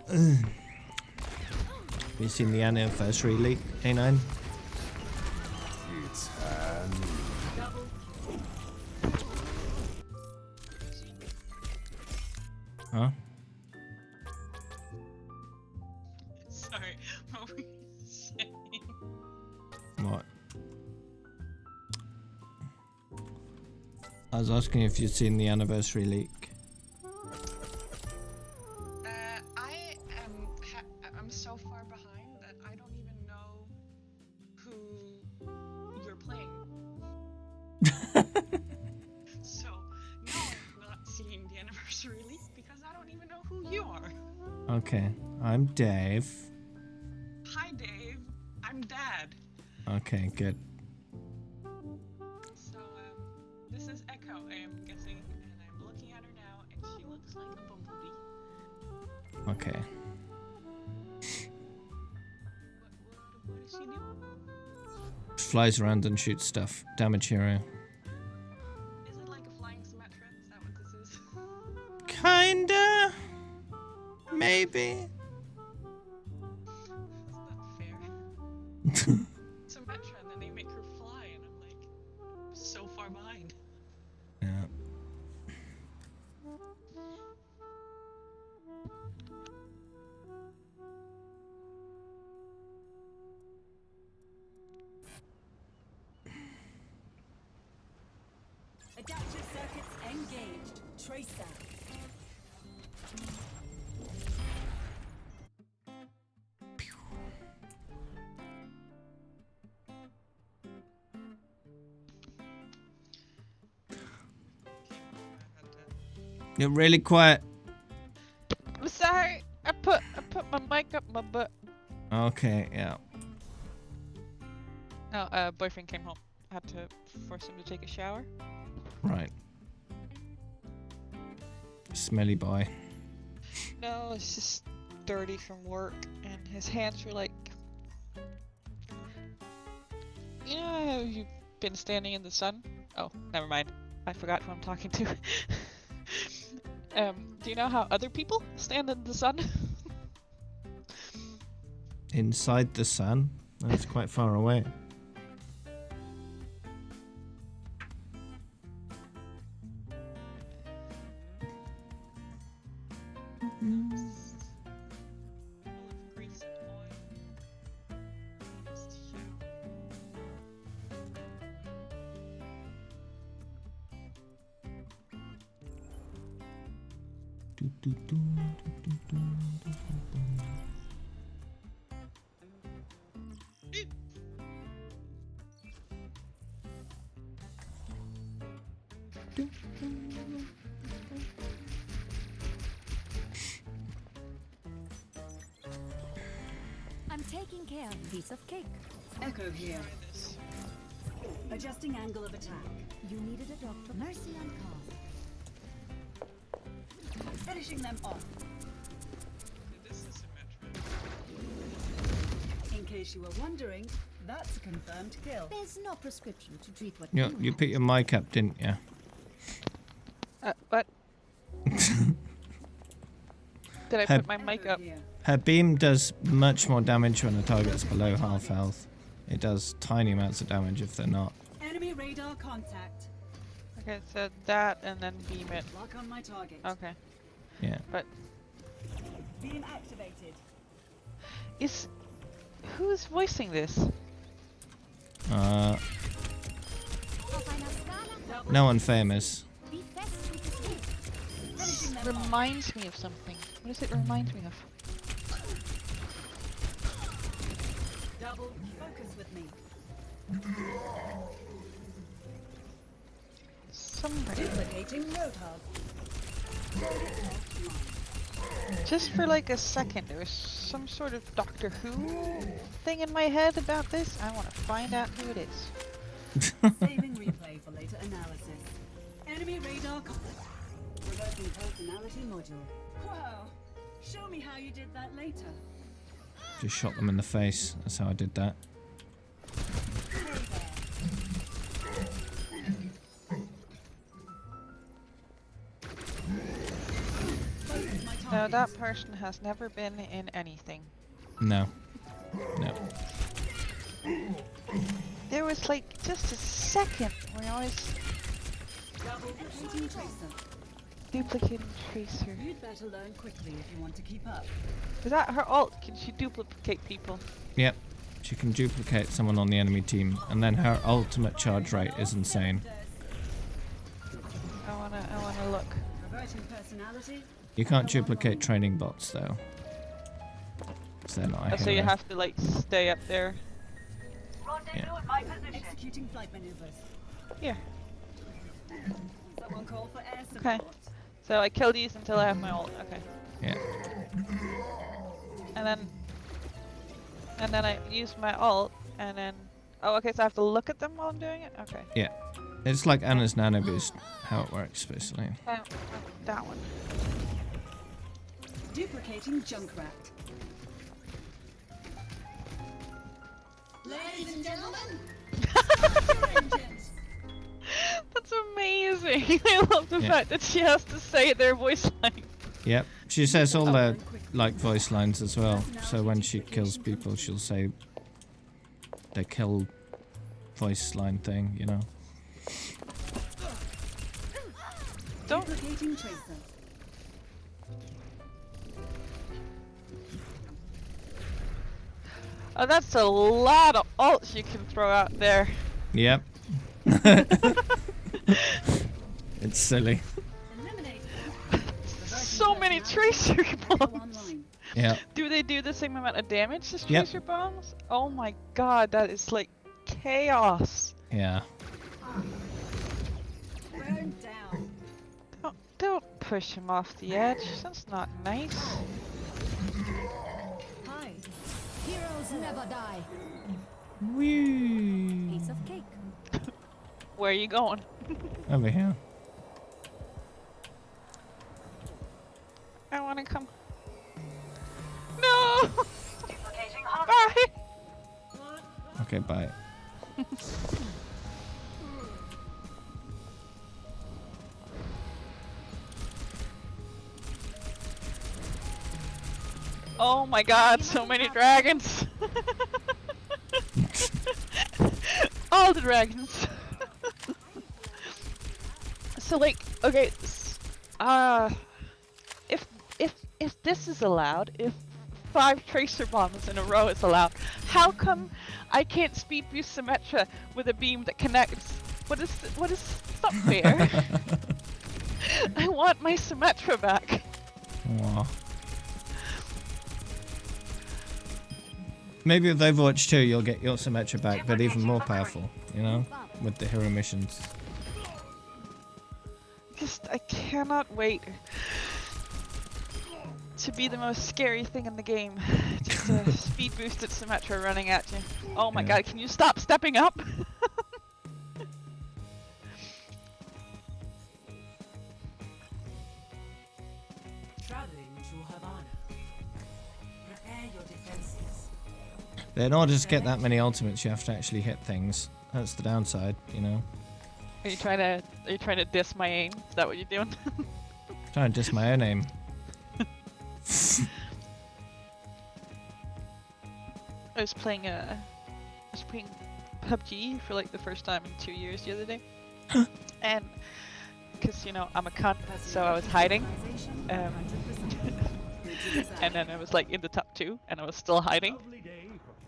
Have you seen the anniversary leak, A9? It's Huh? Sorry, what were you saying? What? I was asking if you'd seen the anniversary leak. I'm so far behind that I don't even know who you're playing. So, no, I'm not seeing the anniversary leak because I don't even know who you are. Okay, I'm Dave. Hi, Dave. I'm Dad. Okay, good. So, this is Echo, I am guessing, and I'm looking at her now, and she looks like a bumblebee. Okay. What does she do? Flies around and shoots stuff. Damage hero. Is it like a flying Symmetra? Is that what this is? Kinda. Maybe. That's not fair. Symmetra, and then they make her fly, and I'm like, so far behind. Yeah. Adaptive circuits engaged. Tracer. You're really quiet. I'm sorry. I put my mic up my butt. Okay, yeah. No, boyfriend came home. I had to force him to take a shower. Right. Smelly boy. No, it's just dirty from work, and his hands were like... You know how you've been standing in the sun? Oh, never mind. I forgot who I'm talking to. Do you know how other people stand in the sun? Inside the sun? That's quite far away. I'm taking care of a piece of cake. Echo here. Adjusting angle of attack. You needed a doctor. Mercy on call. Finishing them off. In case you were wondering, that's a confirmed kill. There's no prescription to treat what You put your mic up, didn't you? What? Did I put my mic up? Her beam does much more damage when the target's below half health. It does tiny amounts of damage if they're not. Enemy radar contact. Okay, so that and then beam it. Lock on my target. Okay. Yeah. But Beam activated. who's voicing this? No one famous. Reminds me of something. What does it remind me of? Double focus with me. Somebody. Duplicating Roadhog. Just for like a second, there was some sort of Doctor Who thing in my head about this. I want to find out who it is. Saving replay for later analysis. Enemy radar contact. Reversing personality module. Wow. Show me how you did that later. Just shot them in the face. That's how I did that. No, that person has never been in anything. No. No. There was like just a second where I was Duplicating tracer. duplicating Tracer. You'd better learn quickly if you want to keep up. Is that her alt? Can she duplicate people? Yep. She can duplicate someone on the enemy team, and then her ultimate charge rate is insane. I wanna look. Reverting personality. You can't duplicate training bots though. 'Cause they're not a So you hero. have to like stay up there. Rendezvous at my position. Executing flight maneuvers. Here. Someone call for air support. Okay. So I kill these until I have my ult. Okay. Yeah. And then I use my ult, and then oh, okay. So I have to look at them while I'm doing it. Okay. Yeah. It's like Anna's nano boost, how it works basically. That one. Duplicating Junkrat. Ladies and gentlemen, That's amazing. I love the fact that she has to say their voice line. Yep. She says all their like voice lines as well. So when she kills people, she'll say the kill voice line thing, you know. duplicating tracer. Oh, that's a lot of ults you can throw out there. Yep. It's silly. So many tracer bombs. Yeah. Do they do the same amount of damage as Yep. tracer bombs? Oh my god, that is like chaos. Yeah. Burn down. Don't push him off the edge. That's not nice. Hi. Heroes never die. Whee! Piece of cake. Where are you going? Over here. I want to come. No! Duplicating hub. Bye! Okay, bye. Oh my god, so many dragons! All the dragons! So like, okay, if this is allowed, if 5 tracer bombs in a row is allowed, how come I can't speed boost Symmetra with a beam that connects? What is not fair? I want my Symmetra back. Aw. Maybe with Overwatch 2 you'll get your Symmetra back, but even more powerful, you know? With the hero missions. I cannot wait to be the most scary thing in the game. Just a speed boosted Symmetra running at you. Oh my god, can you stop stepping up? Traveling to Havana. Prepare your defenses. In order to get that many ultimates you have to actually hit things. That's the downside, you know? Are you trying to diss my aim? Is that what you're doing? Trying to diss my own aim. I was playing PUBG for like the first time in 2 years the other day. And because you know I'm a cunt, so I was hiding. And then I was like in the top 2 and I was still hiding.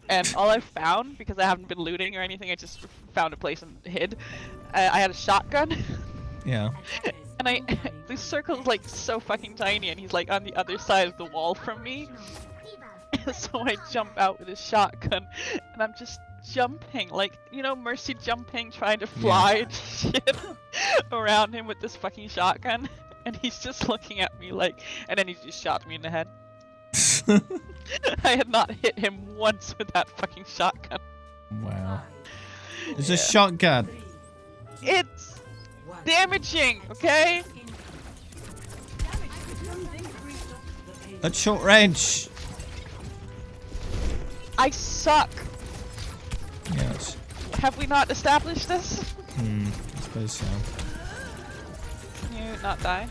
And all I found, because I haven't been looting or anything, I just found a place and hid. I had a shotgun. Yeah. And this circle is like so fucking tiny and he's like on the other side of the wall from me. So I jump out with a shotgun and I'm just jumping, like, you know, Mercy jumping, trying to fly shit around him with this fucking shotgun. And he's just looking at me like, and then he just shot me in the head. I had not hit him once with that fucking shotgun. Wow. It's a shotgun. It's damaging, okay? At short range. I suck. Yes. Have we not established this? I suppose so. Can you not die?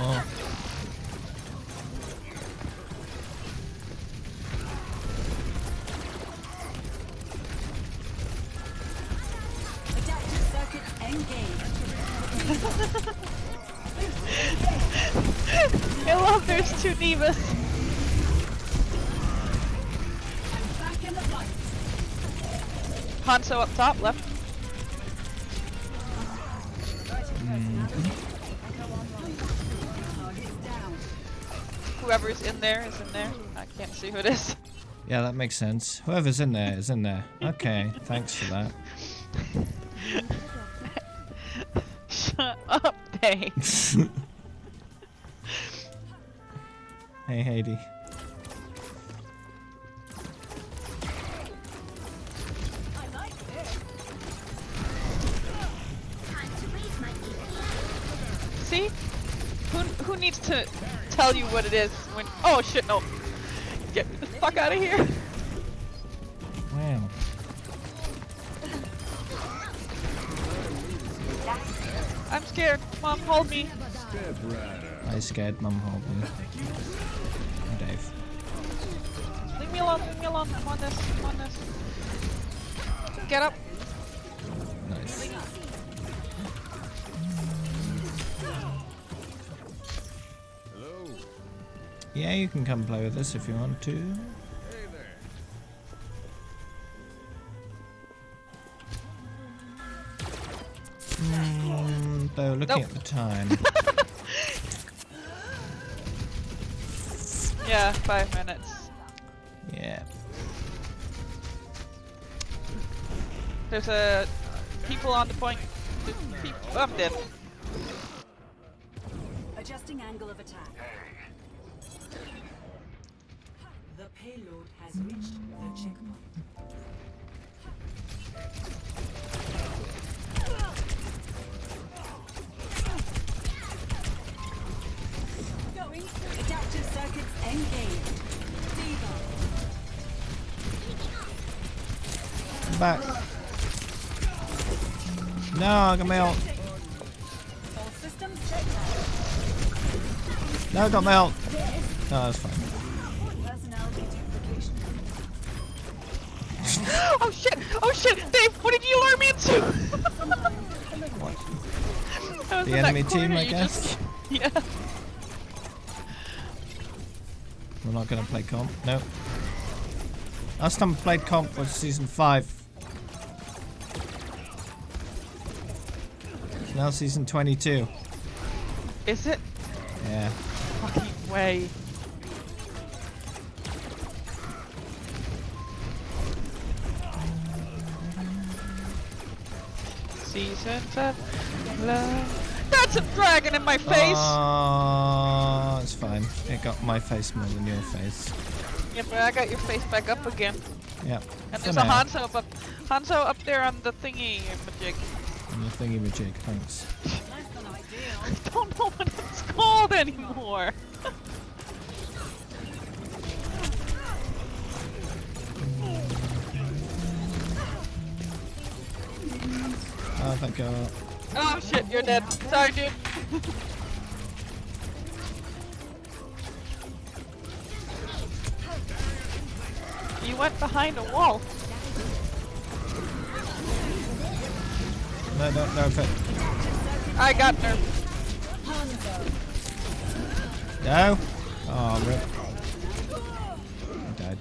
Oh. Adaptive circuits engaged. I love there's 2 divas. Back in the fight. Hanzo up top, left. Whoever's in there is in there. I can't see who it is. Yeah, that makes sense. Whoever's in there is in there. Okay, thanks for that. Shut up, Bay. Hey, Heidi. See? Who needs to tell you what it is when— oh shit, no. Get me the fuck out of here. Wow. I'm scared. Mom, hold me. I scared mum, hold me. Dave. Leave me alone, leave me alone. I'm on this, I'm on this. Get up. Nice. Yeah, you can come play with us if you want to. Hey there. Though looking at the time. Yeah, 5 minutes. Yeah. There's people on the point. I'm dead. Adjusting angle of attack. The payload has reached the checkpoint. Going. Adaptive circuits engaged. D.Va. I'm back. No, I got my ult. All systems checked out. No, I got my ult. No, that's fine. Personality duplication. Oh shit! Oh shit! Dave, what did you lure me into? What? I was The in that enemy team, corner, I you guess? just- Yeah. We're not going to play comp. No. Last time I played comp was season 5. It's now season 22. Is it? Yeah. Fucking way. Season 7. That's a dragon in my face! It's fine. It got my face more than your face. Yeah, but I got your face back up again. Yeah. And for there's a now. Hanzo up there on the thingy majig. And the thingy majig, thanks. I don't know what it's called anymore. Oh, thank God. Oh shit, you're dead. Sorry, dude. You went behind a wall. No, no, no, fit. I got nerfed. No? Oh, rip. I died.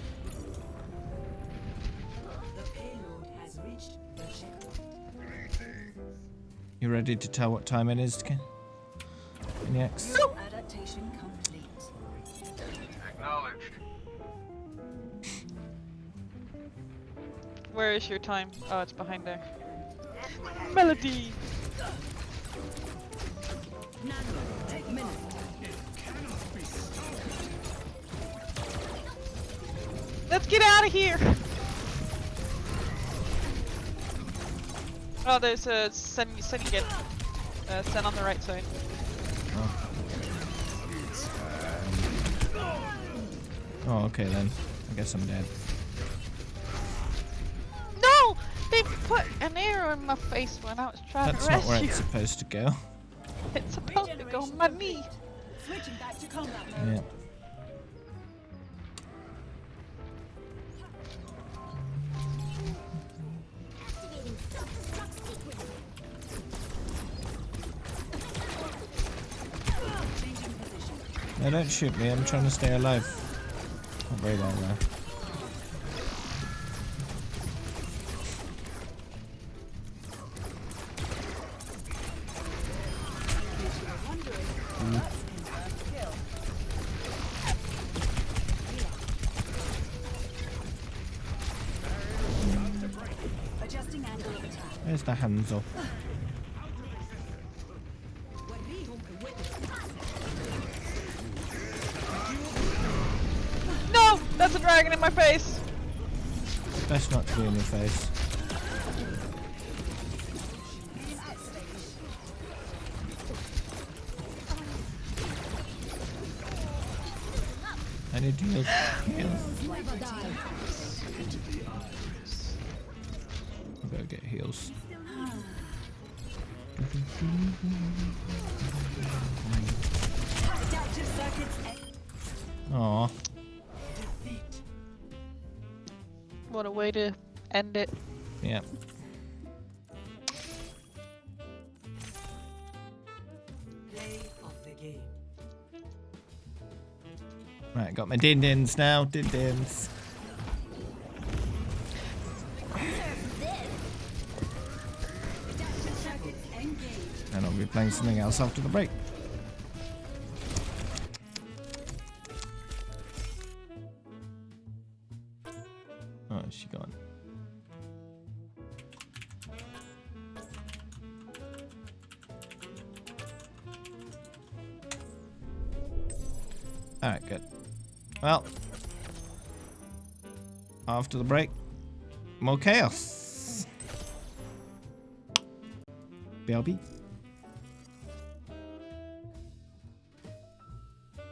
The payload has reached the checkpoint. You ready to tell what time it is, Ken? Next. Adaptation complete. Acknowledged. Where is your time? Oh, it's behind there. Melody! Take minutes. Let's get out of here! Oh, there's a Sen again. Sen on the right side. Oh, okay then. I guess I'm dead. No! They put an arrow in my face when I was trying That's to not rescue. where it's supposed to go. It's supposed to go on my knee. Switching back to combat mode. Yeah. Activating self-destruct sequence. Changing position. No, don't shoot me. I'm trying to stay alive. Not very well there. Adjusting angle of attack. Where's the Hanzo? No! That's a dragon in my face! Best not to be in your face. I need to heal. I'll go get heals. Adaptive circuits. Aw. What a way to end it. Yeah. Play of the game. Right, got my din-dins now. Din-dins. And I'll be playing something else after the break. Oh, is she gone? Alright, good. Well, after the break, more chaos. BRB.